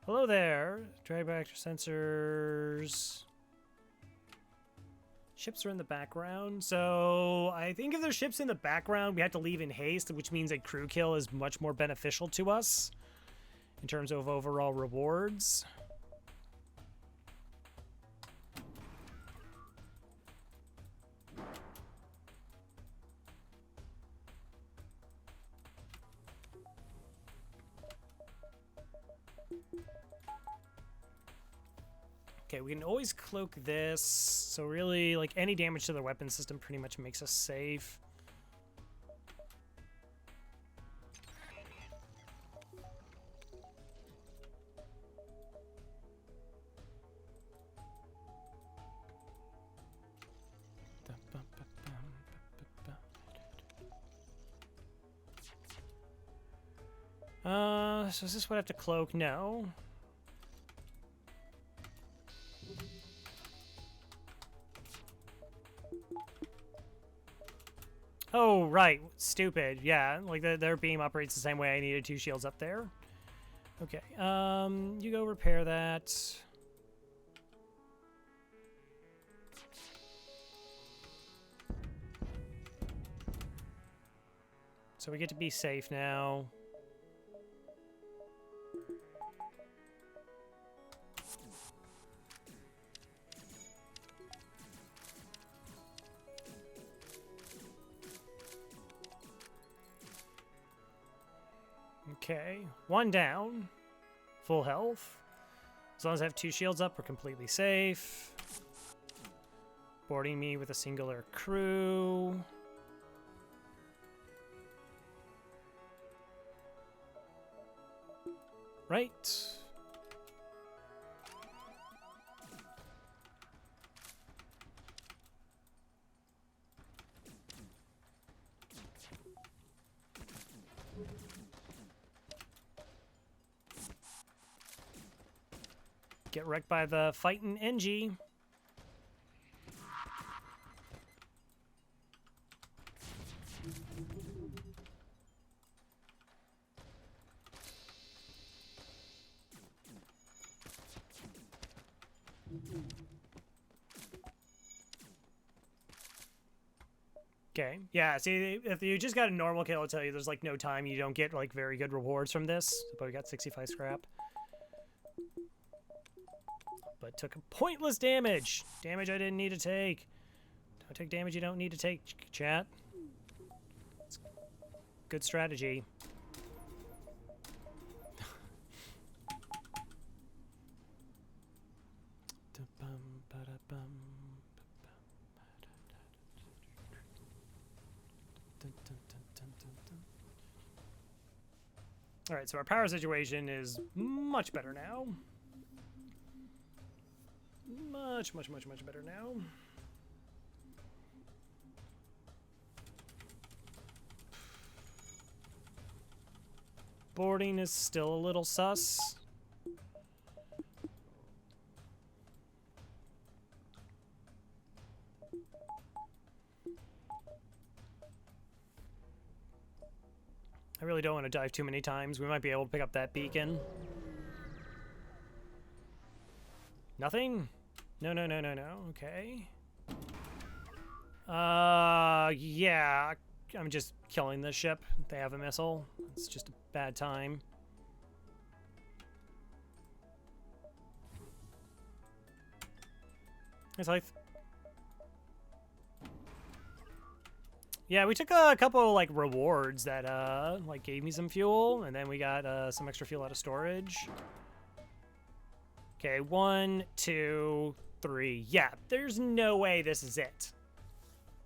Hello there. Drag back your sensors. Ships are in the background, so I think if there's ships in the background, we have to leave in haste, which means a crew kill is much more beneficial to us in terms of overall rewards. Okay, we can always cloak this. So really, like, any damage to the weapon system pretty much makes us safe. So is this what I have to cloak? No. Oh, right. Stupid. Yeah, like their beam operates the same way. I needed 2 shields up there. Okay, you go repair that. So we get to be safe now. Okay, 1 down. Full health. As long as I have 2 shields up, we're completely safe. Boarding me with a singular crew. Right. Get wrecked by the fighting NG. Okay. Yeah, see, if you just got a normal kill, I'll tell you there's, like, no time. You don't get, like, very good rewards from this. But we got 65 scrap. But took a pointless damage. Damage I didn't need to take. Don't take damage you don't need to take, chat. It's good strategy. All right, so our power situation is much better now. Much better now. Boarding is still a little sus. I really don't want to dive too many times. We might be able to pick up that beacon. Nothing? No. Okay. Yeah. I'm just killing this ship. They have a missile. It's just a bad time. It's like... Yeah, we took a couple, like, rewards that, like, gave me some fuel, and then we got, some extra fuel out of storage. Okay, 1, 2, 3. Yeah, there's no way this is it.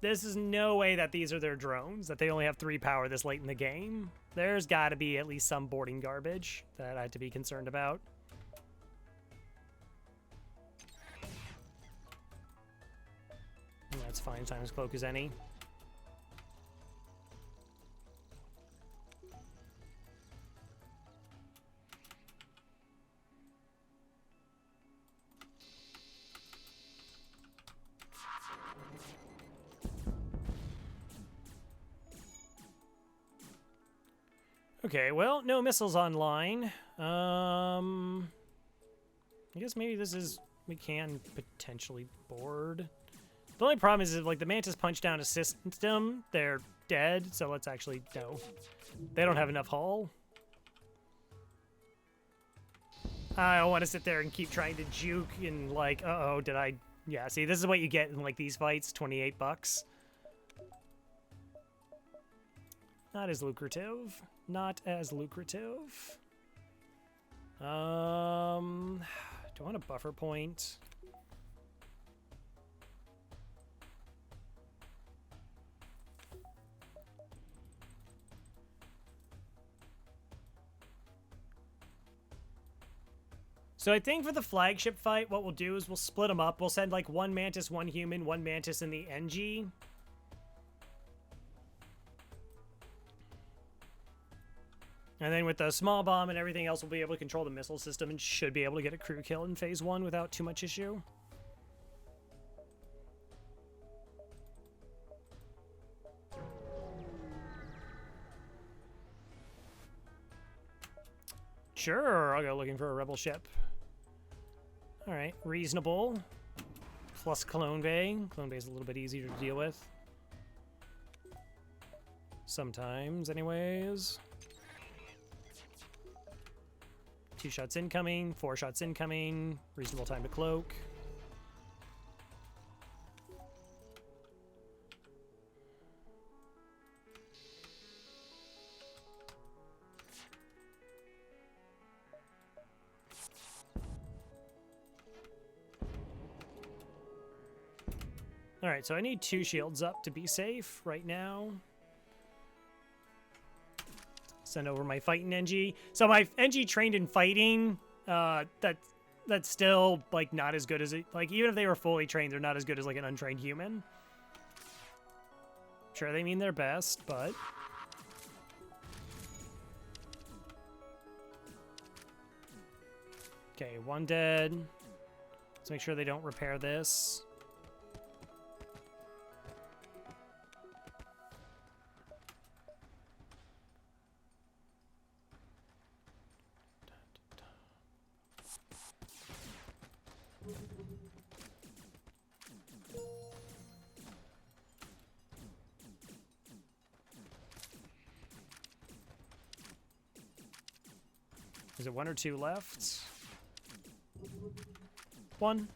This is no way that these are their drones, that they only have 3 power this late in the game. There's gotta be at least some boarding garbage that I have to be concerned about. That's fine, time as cloak as any. Okay, well, no missiles online. I guess maybe this is... we can potentially board. The only problem is, like, the Mantis punched down a system. They're dead, so let's actually... no. They don't have enough hull. I don't want to sit there and keep trying to juke and, like, uh-oh, did I... yeah, see, this is what you get in, like, these fights. 28 bucks. Not as lucrative. Not as lucrative. Do I want a buffer point? So I think for the flagship fight, what we'll do is we'll split them up. We'll send like one Mantis, one human, one Mantis in the NG. And then with the small bomb and everything else, we'll be able to control the missile system and should be able to get a crew kill in phase 1 without too much issue. Sure, I'll go looking for a rebel ship. Alright, reasonable. Plus Clone Bay. Clone Bay is a little bit easier to deal with. Sometimes, anyways. 2 shots incoming, 4 shots incoming. Reasonable time to cloak. Alright, so I need 2 shields up to be safe right now. Send over my fighting NG. So my NG trained in fighting, that's still, like, not as good as it... Like, even if they were fully trained, they're not as good as, like, an untrained human. Sure, they mean their best, but... Okay, 1 dead. Let's make sure they don't repair this. Is it 1 or 2 left? 1.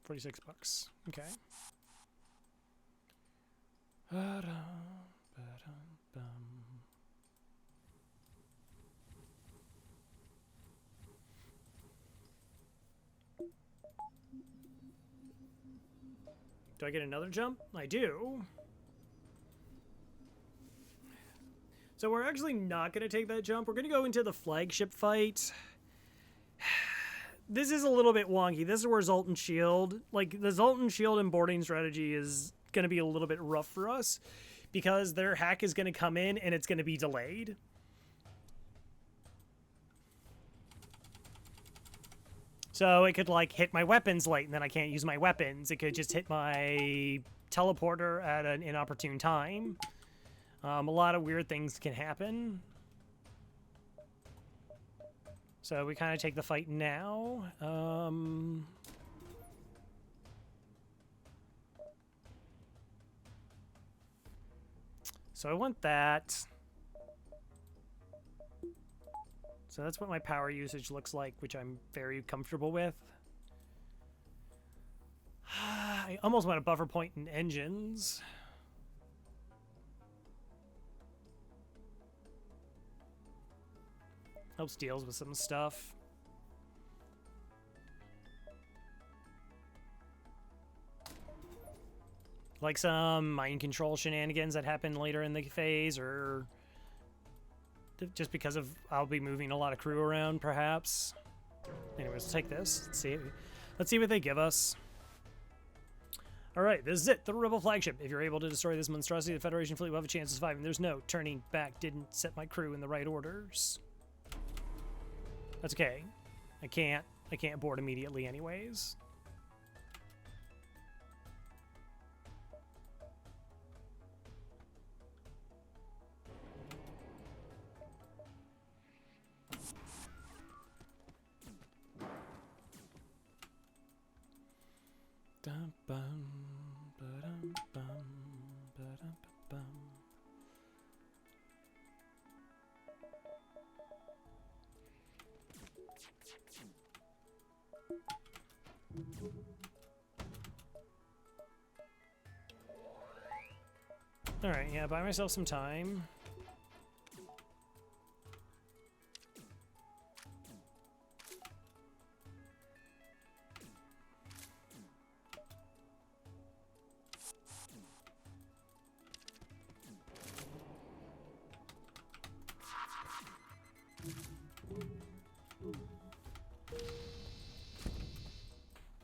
$46. Okay. Do I get another jump? I do. So we're actually not going to take that jump. We're going to go into the flagship fight. This is a little bit wonky. This is where Zoltan Shield... Like, the Zoltan Shield and boarding strategy is going to be a little bit rough for us because their hack is going to come in and it's going to be delayed. So it could, like, hit my weapons late and then I can't use my weapons. It could just hit my teleporter at an inopportune time. A lot of weird things can happen. So we kind of take the fight now. So I want that. So that's what my power usage looks like, which I'm very comfortable with. I almost want a buffer point in engines. Helps deals with some stuff. Like some mind control shenanigans that happen later in the phase, or just because of I'll be moving a lot of crew around, perhaps. Anyways, let's take this. Let's see what they give us. All right, this is it. The Rebel flagship. If you're able to destroy this monstrosity, the Federation fleet will have a chance of surviving. There's no turning back. Didn't set my crew in the right orders. That's okay. I can't board immediately anyways. Dum bum ba-dum bum ba-dum bum. Alright, yeah, buy myself some time.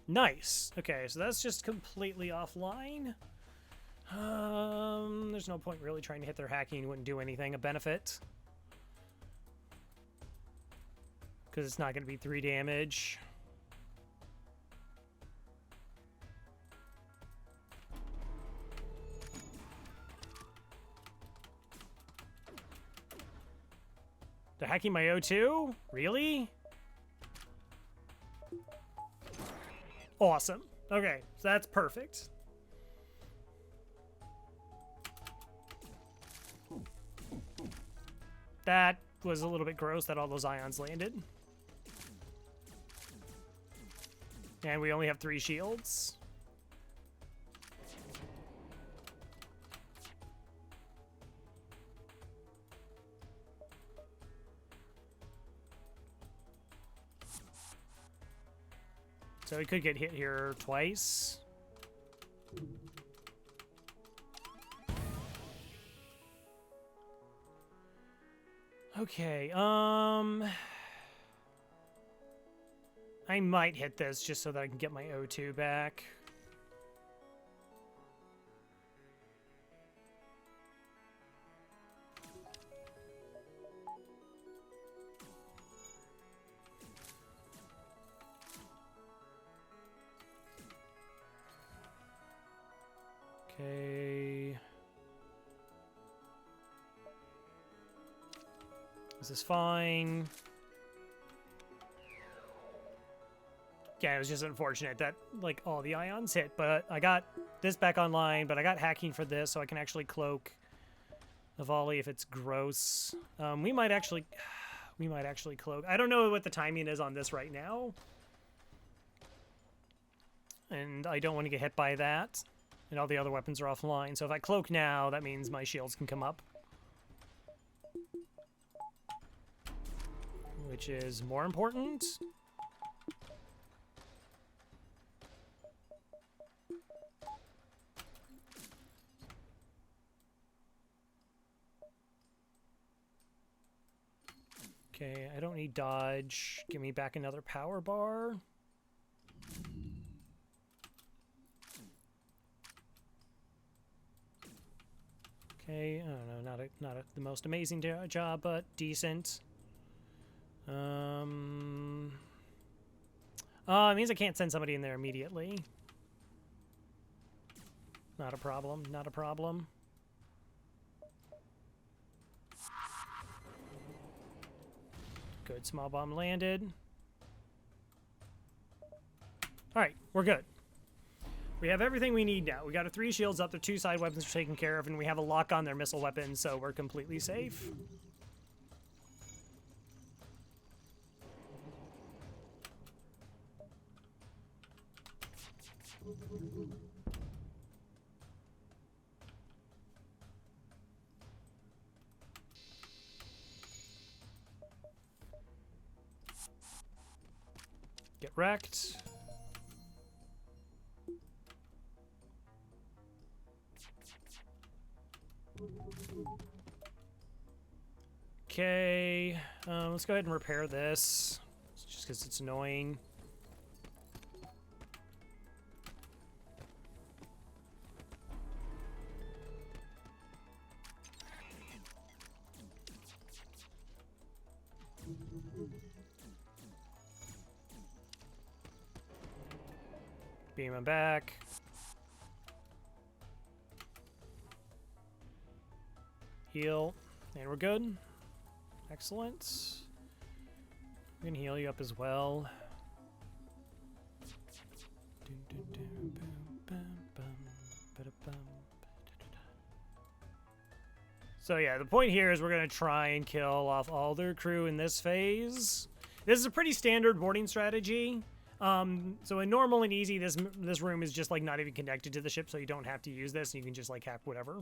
Nice. Okay, so that's just completely offline. There's no point really trying to hit their hacking. Wouldn't do anything. A benefit. Because it's not going to be 3 damage. They're hacking my O2? Really? Awesome. Okay, so that's perfect. That was a little bit gross that all those ions landed. And we only have 3 shields. So we could get hit here twice. Okay, I might hit this just so that I can get my O2 back. Okay. This is fine. Yeah, it was just unfortunate that, like, all the ions hit, but I got this back online, but I got hacking for this, so I can actually cloak the volley if it's gross. We might actually cloak. I don't know what the timing is on this right now. And I don't want to get hit by that. And all the other weapons are offline, so if I cloak now, that means my shields can come up. Which is more important. Okay, I don't need dodge. Give me back another power bar. Okay, I don't know, not the most amazing job, but decent. It means I can't send somebody in there immediately. Not a problem, not a problem. Good, small bomb landed. Alright, we're good. We have everything we need now. We got our 3 shields up, the 2 side weapons are taken care of, and we have a lock on their missile weapons, so we're completely safe. Get wrecked. Okay, let's go ahead and repair this, just because it's annoying. Beam him back. Heal, and we're good. Excellent. We can heal you up as well. So yeah, the point here is we're going to try and kill off all their crew in this phase. This is a pretty standard boarding strategy. So in normal and easy, this room is just like not even connected to the ship, so you don't have to use this, and you can just like hack whatever.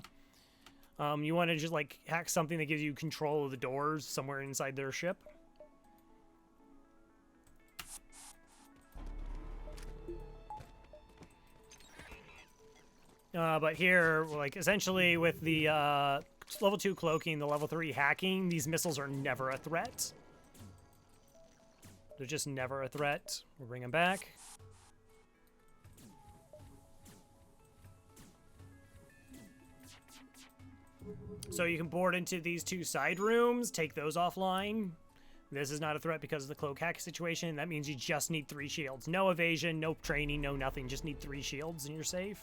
You want to just like hack something that gives you control of the doors somewhere inside their ship. But here, like essentially with the level 2 cloaking, the level 3 hacking, these missiles are never a threat. They're just never a threat. We'll bring them back. So you can board into these 2 side rooms, take those offline. This is not a threat because of the cloak hack situation. That means you just need 3 shields. No evasion, no training, no nothing. Just need 3 shields and you're safe.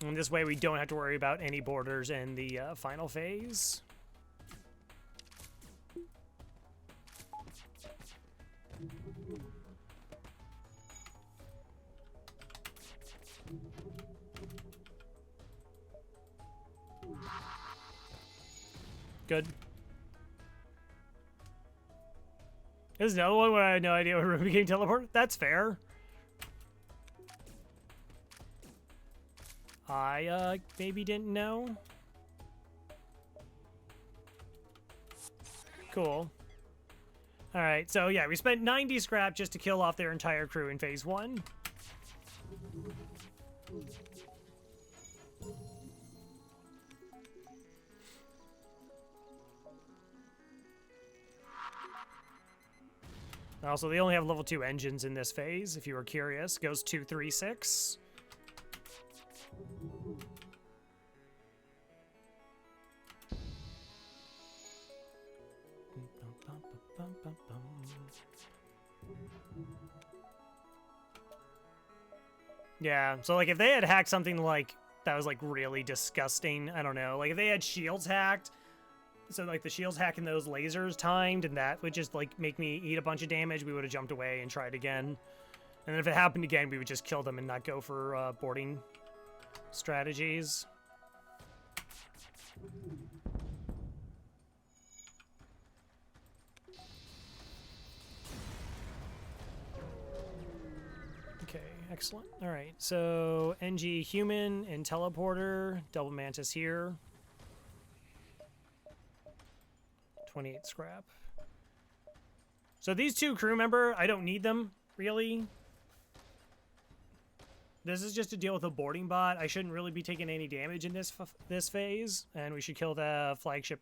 And this way we don't have to worry about any borders in the final phase. Good. There's another one where I had no idea what room became teleported. That's fair. I maybe didn't know. Cool. Alright, so yeah, we spent 90 scrap just to kill off their entire crew in phase 1. Also, they only have level 2 engines in this phase, if you were curious. Goes 2, 3, 6. Yeah, so like if they had hacked something like that was like really disgusting, I don't know, like if they had shields hacked, so like the shields hacking those lasers timed and that would just like make me eat a bunch of damage, we would have jumped away and tried again. And then if it happened again, we would just kill them and not go for boarding strategies. Okay, excellent. All right, so NG human and teleporter, double mantis here. 28 scrap. So these 2 crew member, I don't need them, really. This is just to deal with a boarding bot. I shouldn't really be taking any damage in this phase, and we should kill the flagship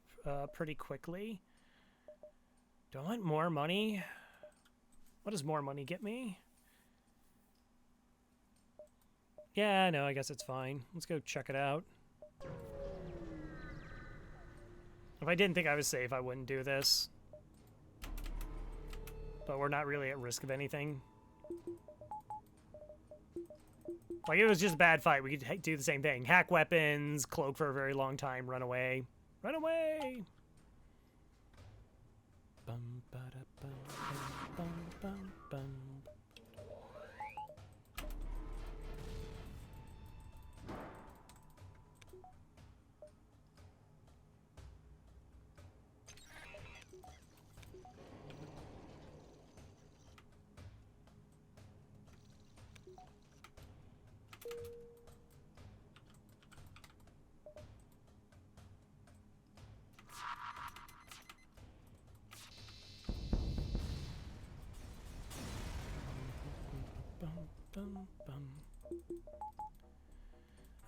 pretty quickly. Do I want more money? What does more money get me? Yeah, no, I guess it's fine. Let's go check it out. If I didn't think I was safe, I wouldn't do this. But we're not really at risk of anything. Like, it was just a bad fight. We could do the same thing. Hack weapons, cloak for a very long time, run away. Run away! Bum, ba-da, bum, bum, bum, bum.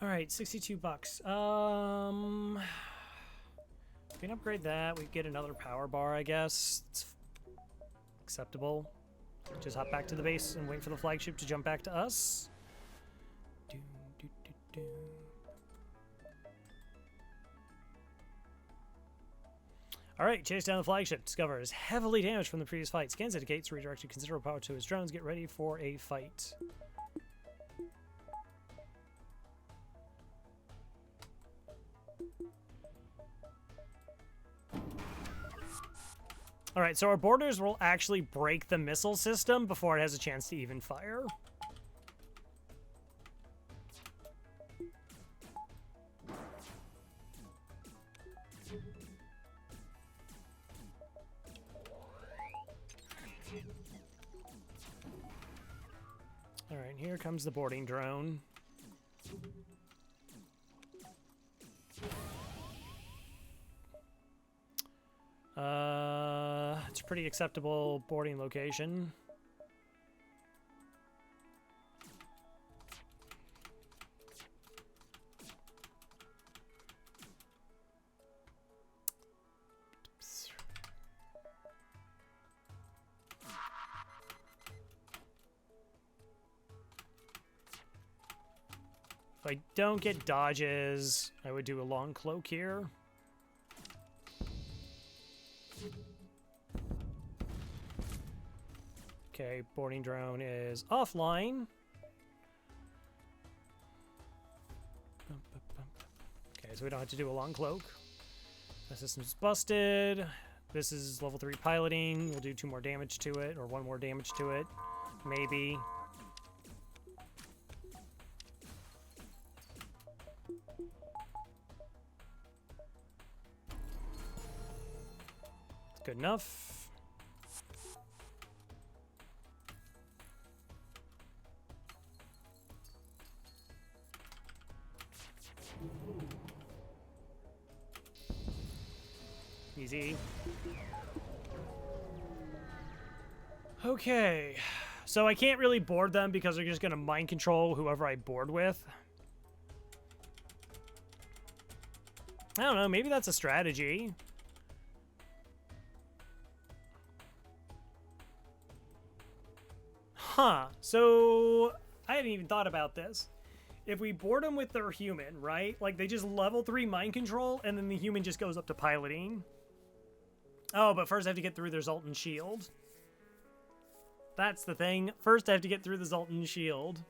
All right, 62 bucks. We can upgrade that. We get another power bar, I guess. It's acceptable. Just hop back to the base and wait for the flagship to jump back to us. All right, chase down the flagship. Discover is heavily damaged from the previous fight. Scans indicates redirected considerable power to his drones. Get ready for a fight. All right, so our boarders will actually break the missile system before it has a chance to even fire. All right, here comes the boarding drone. It's a pretty acceptable boarding location. I don't get dodges, I would do a long cloak here. Okay, boarding drone is offline. Okay, so we don't have to do a long cloak. The system's busted. This is level 3 piloting. We'll do 2 more damage to it, or 1 more damage to it, maybe. It's good enough. Easy. Okay, so I can't really board them because they're just going to mind control whoever I board with. I don't know, maybe that's a strategy. Huh, so I hadn't even thought about this. If we board them with their human, right? Like they just level 3 mind control and then the human just goes up to piloting. Oh, but first I have to get through their Zoltan shield. That's the thing. First I have to get through the Zoltan shield.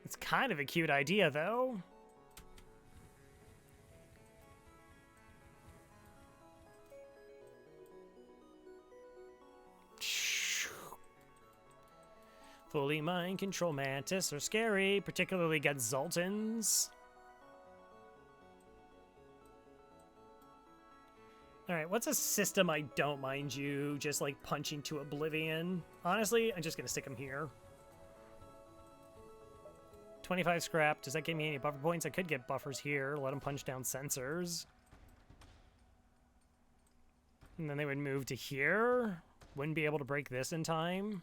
It's kind of a cute idea, though. Fully mind control mantis are scary, particularly against Zoltans. Alright, what's a system I don't mind you just like punching to oblivion? Honestly, I'm just gonna stick them here. 25 scrap. Does that give me any buffer points? I could get buffers here. Let them punch down sensors. And then they would move to here. Wouldn't be able to break this in time.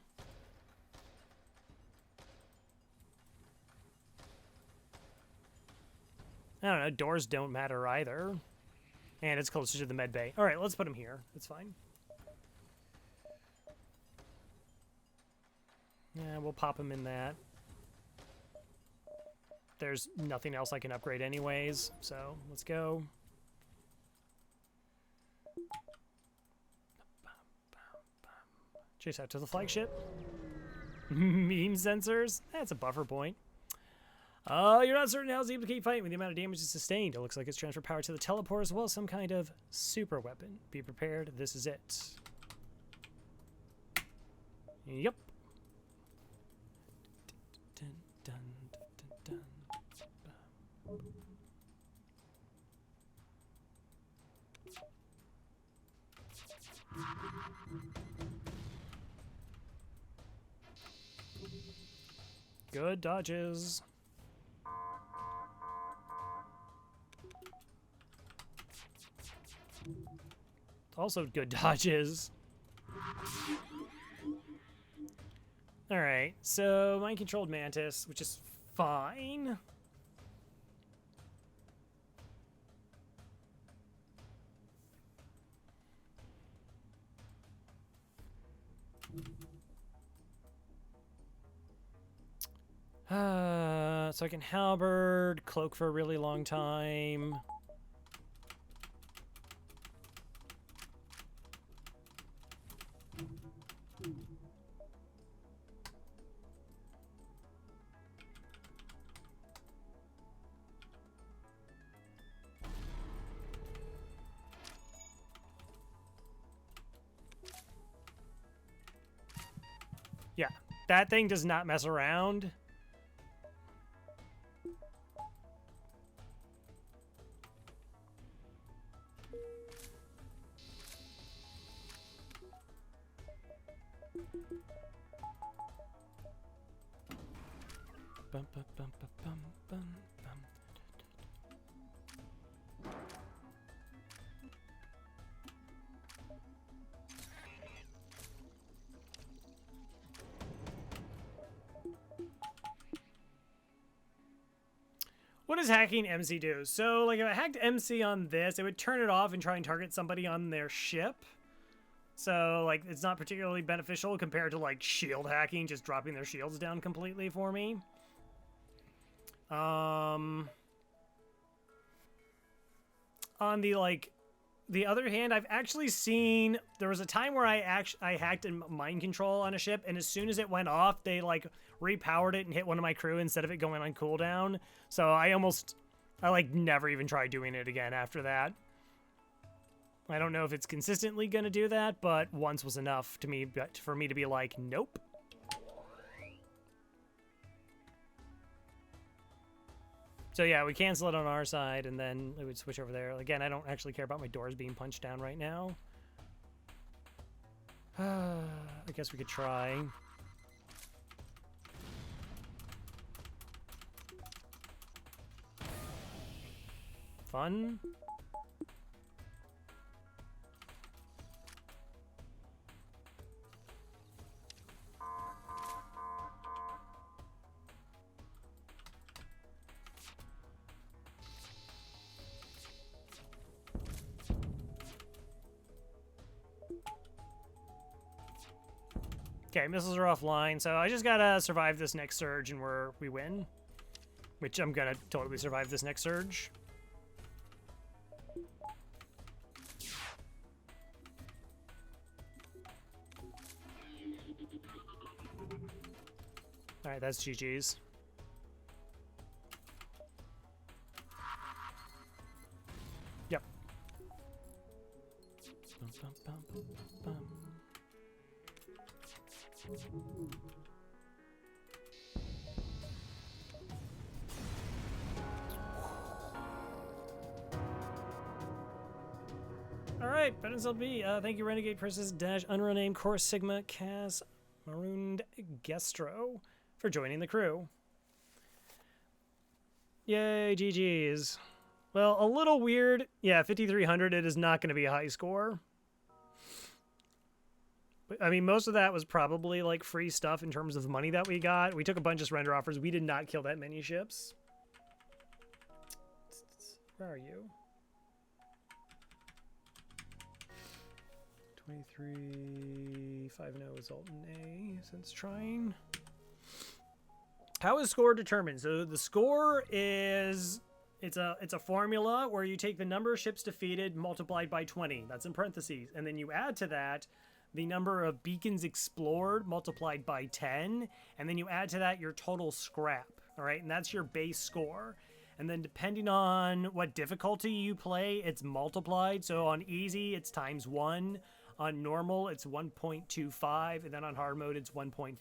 I don't know. Doors don't matter either. And it's closer to the med bay. All right, let's put them here. That's fine. Yeah, we'll pop them in that. There's nothing else I can upgrade anyways, so let's go. Chase out to the flagship. Meme sensors? That's a buffer point. You're not certain how Zebra keep fighting with the amount of damage it's sustained. It looks like it's transferred power to the teleport as well as some kind of super weapon. Be prepared, this is it. Yep. Good dodges. Also good dodges. Alright, so mind-controlled mantis, which is fine. So I can halberd, cloak for a really long time. Yeah, that thing does not mess around. Bum, bum, bum, bum, bum, bum, bum. What does hacking MC do? So, like, if I hacked MC on this, it would turn it off and try and target somebody on their ship. So, like, it's not particularly beneficial compared to, like, shield hacking, just dropping their shields down completely for me. On the, like, the other hand, I've actually seen, there was a time where I hacked in mind control on a ship, and as soon as it went off, they, like, repowered it and hit one of my crew instead of it going on cooldown. So I like, never even tried doing it again after that. I don't know if it's consistently going to do that, but once was enough for me to be like, nope. So yeah, we cancel it on our side, and then it would switch over there. Again, I don't actually care about my doors being punched down right now. I guess we could try. Fun. Okay, missiles are offline, so I just gotta survive this next surge and we win. Which I'm gonna totally survive this next surge. Alright, that's GG's. Yep. Alright, Bettins LB, thank you Renegade Princess Dash Unrenamed Course Sigma Cas Marooned Gestro for joining the crew. Yay, GG's. Well, a little weird. Yeah, 5,300, it is not going to be a high score. But, I mean, most of that was probably, like, free stuff in terms of the money that we got. We took a bunch of surrender offers. We did not kill that many ships. Where are you? 23.50 Zoltan A since trying. How is score determined? So the score is it's a formula where you take the number of ships defeated multiplied by 20. That's in parentheses, and then you add to that the number of beacons explored multiplied by 10, and then you add to that your total scrap. All right, and that's your base score. And then depending on what difficulty you play, it's multiplied. So on easy, it's times 1. On normal, it's 1.25, and then on hard mode, it's 1.5.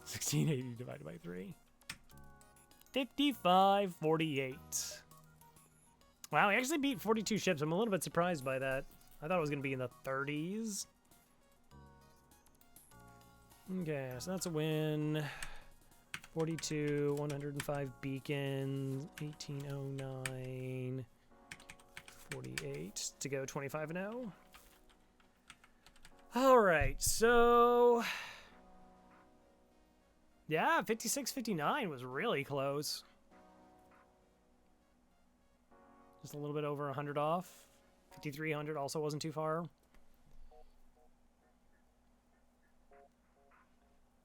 1680 divided by 3. 55.48. Wow, we actually beat 42 ships. I'm a little bit surprised by that. I thought it was going to be in the 30s. Okay, so that's a win. 42, 105 beacons, 1809. 48 to go 25-0. All right, so yeah, 56-59 was really close. Just a little bit over 100 off. 5,300 also wasn't too far.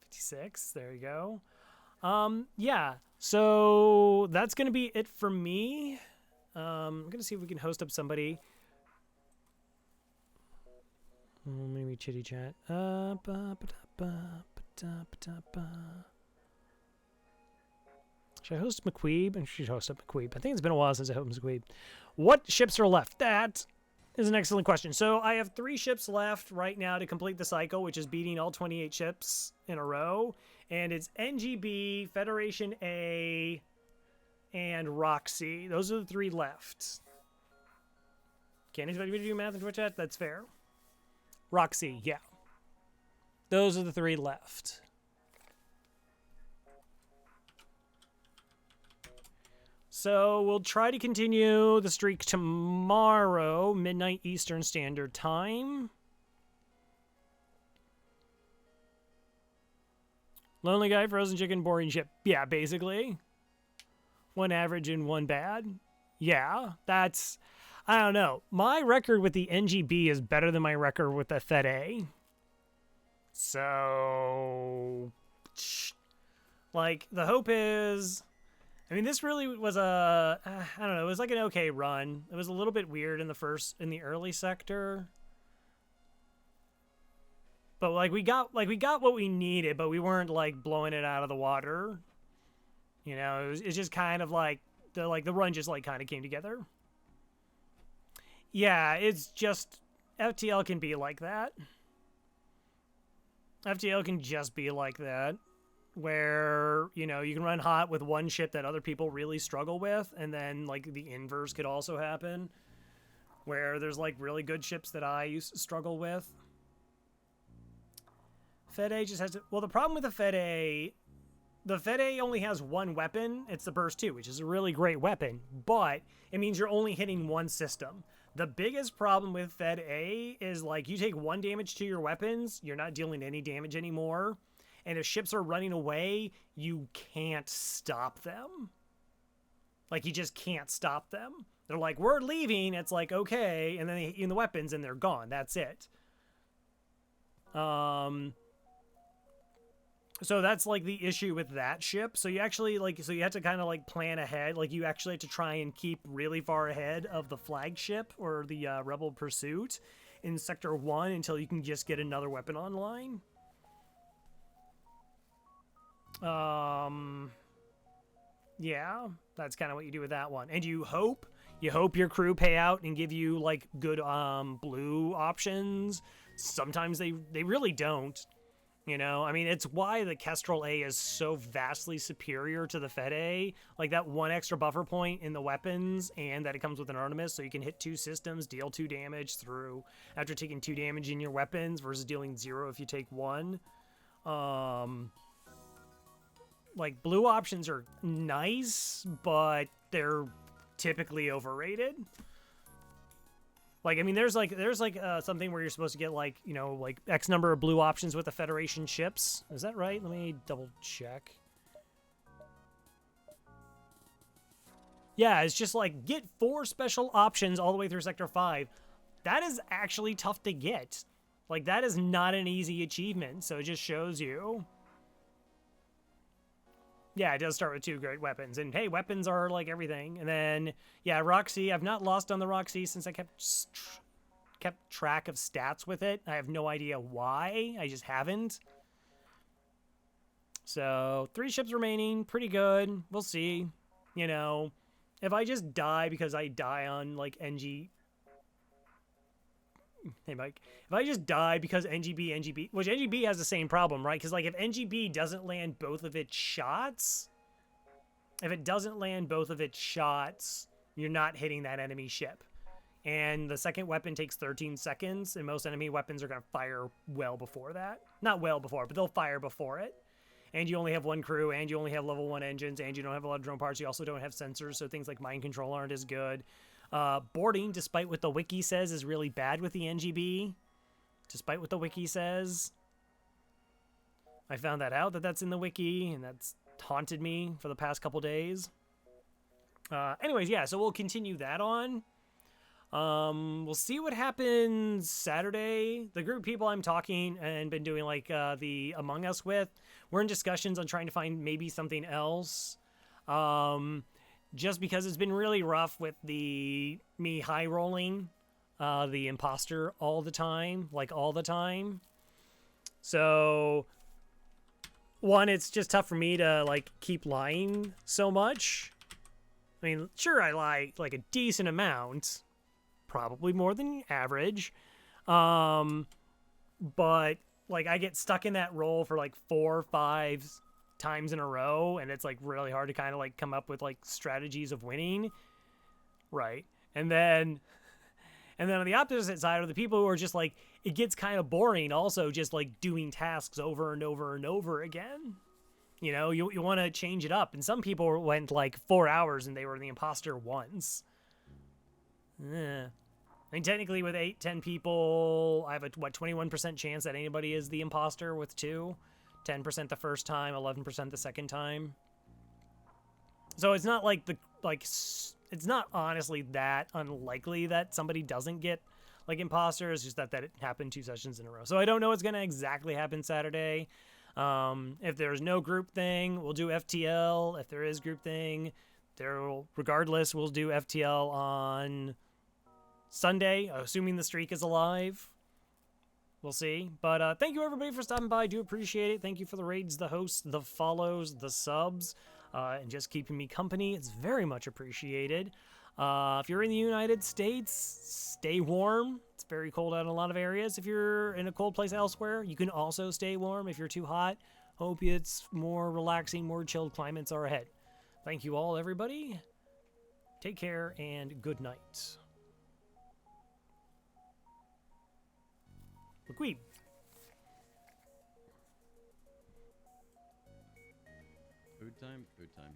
56, there you go. Yeah, so that's gonna be it for me. I'm going to see if we can host up somebody. Maybe chitty chat. Should I host McQueeb? I should host up McQueeb. I think it's been a while since I hosted McQueeb. What ships are left? That is an excellent question. So I have 3 ships left right now to complete the cycle, which is beating all 28 ships in a row. And it's NGB, Federation A, and Roxy. Those are the 3 left. Can't expect me to do math in Twitch chat? That's fair. Roxy, yeah. Those are the 3 left. So we'll try to continue the streak tomorrow, midnight Eastern Standard Time. Lonely guy, frozen chicken, boring ship. Yeah, basically. 1 average and 1 bad. Yeah, that's... I don't know. My record with the NGB is better than my record with the Fed A. So, like, the hope is, I mean, this really was I don't know, it was like an okay run. It was a little bit weird in the early sector. But like we got what we needed, but we weren't like blowing it out of the water. You know, it's just kind of like the run just like kind of came together. Yeah, it's just FTL can be like that. FTL can just be like that, where, you know, you can run hot with one ship that other people really struggle with, and then like the inverse could also happen, where there's like really good ships that I used to struggle with. Fed A just has to, well, the problem with the Fed A only has one weapon. It's the Burst 2, which is a really great weapon, but it means you're only hitting one system. The biggest problem with Fed A is, like, you take one damage to your weapons, you're not dealing any damage anymore, and if ships are running away, you can't stop them. Like, you just can't stop them. They're like, we're leaving, it's like, okay, and then they hit you in the weapons and they're gone. That's it. So that's like the issue with that ship. So you actually so you have to kind of like plan ahead. Like you actually have to try and keep really far ahead of the flagship or the Rebel Pursuit in Sector 1 until you can just get another weapon online. Yeah, that's kind of what you do with that one. And you hope your crew pay out and give you like good blue options. Sometimes they really don't. You know, I mean, it's why the Kestrel A is so vastly superior to the Fed A. Like, that one extra buffer point in the weapons, and that it comes with an Artemis, so you can hit 2 systems, deal 2 damage through after taking 2 damage in your weapons, versus dealing 0 if you take 1. Like, blue options are nice, but they're typically overrated. Like, I mean, there's something where you're supposed to get, like, you know, like X number of blue options with the Federation ships. Is that right? Let me double check. Yeah, it's just like, get 4 special options all the way through Sector 5. That is actually tough to get. Like, that is not an easy achievement, so it just shows you. Yeah, it does start with 2 great weapons. And hey, weapons are like everything. And then, yeah, Roxy. I've not lost on the Roxy since I kept track of stats with it. I have no idea why. I just haven't. So, 3 ships remaining. Pretty good. We'll see. You know, if I just die because I die on, like, NG... Hey, Mike. If I just die because NGB, which NGB has the same problem, right? Because, like, if NGB doesn't land both of its shots, you're not hitting that enemy ship. And the second weapon takes 13 seconds, and most enemy weapons are going to fire well before that. Not well before, but they'll fire before it. And you only have 1 crew, and you only have level 1 engines, and you don't have a lot of drone parts. You also don't have sensors, so things like mind control aren't as good. Boarding, despite what the wiki says, is really bad with the NGB. Despite what the wiki says. I found that out that's in the wiki, and that's haunted me for the past couple days. Anyways, yeah, so we'll continue that on. We'll see what happens Saturday. The group of people I'm talking and been doing like the Among Us with, we're in discussions on trying to find maybe something else. Just because it's been really rough with me high rolling the imposter all the time. So, one, it's just tough for me to like keep lying so much. I mean, sure, I lie like a decent amount, probably more than average, but like I get stuck in that role for like 4 or 5 times in a row, and it's like really hard to kind of like come up with like strategies of winning, right? And then on the opposite side are the people who are just like, it gets kind of boring also just like doing tasks over and over and over again. You know, you want to change it up, and some people went like 4 hours and they were the imposter once. I mean, technically with 8-10 people, I have a 21% chance that anybody is the imposter with 2. 10% the first time, 11% the second time. So it's not like the like it's not honestly that unlikely that somebody doesn't get like imposter. It's just that it happened 2 sessions in a row. So I don't know what's gonna exactly happen Saturday. If there's no group thing, we'll do FTL. If there is group thing, regardless, we'll do FTL on Sunday, assuming the streak is alive. We'll see. But thank you everybody for stopping by. I do appreciate it. Thank you for the raids, the hosts, the follows, the subs, and just keeping me company. It's very much appreciated. If you're in the United States, stay warm. It's very cold out in a lot of areas. If you're in a cold place elsewhere, you can also stay warm. If you're too hot, hope it's more relaxing, more chilled climates are ahead. Thank you all, everybody. Take care and good night. McQueen. Food time? Food time.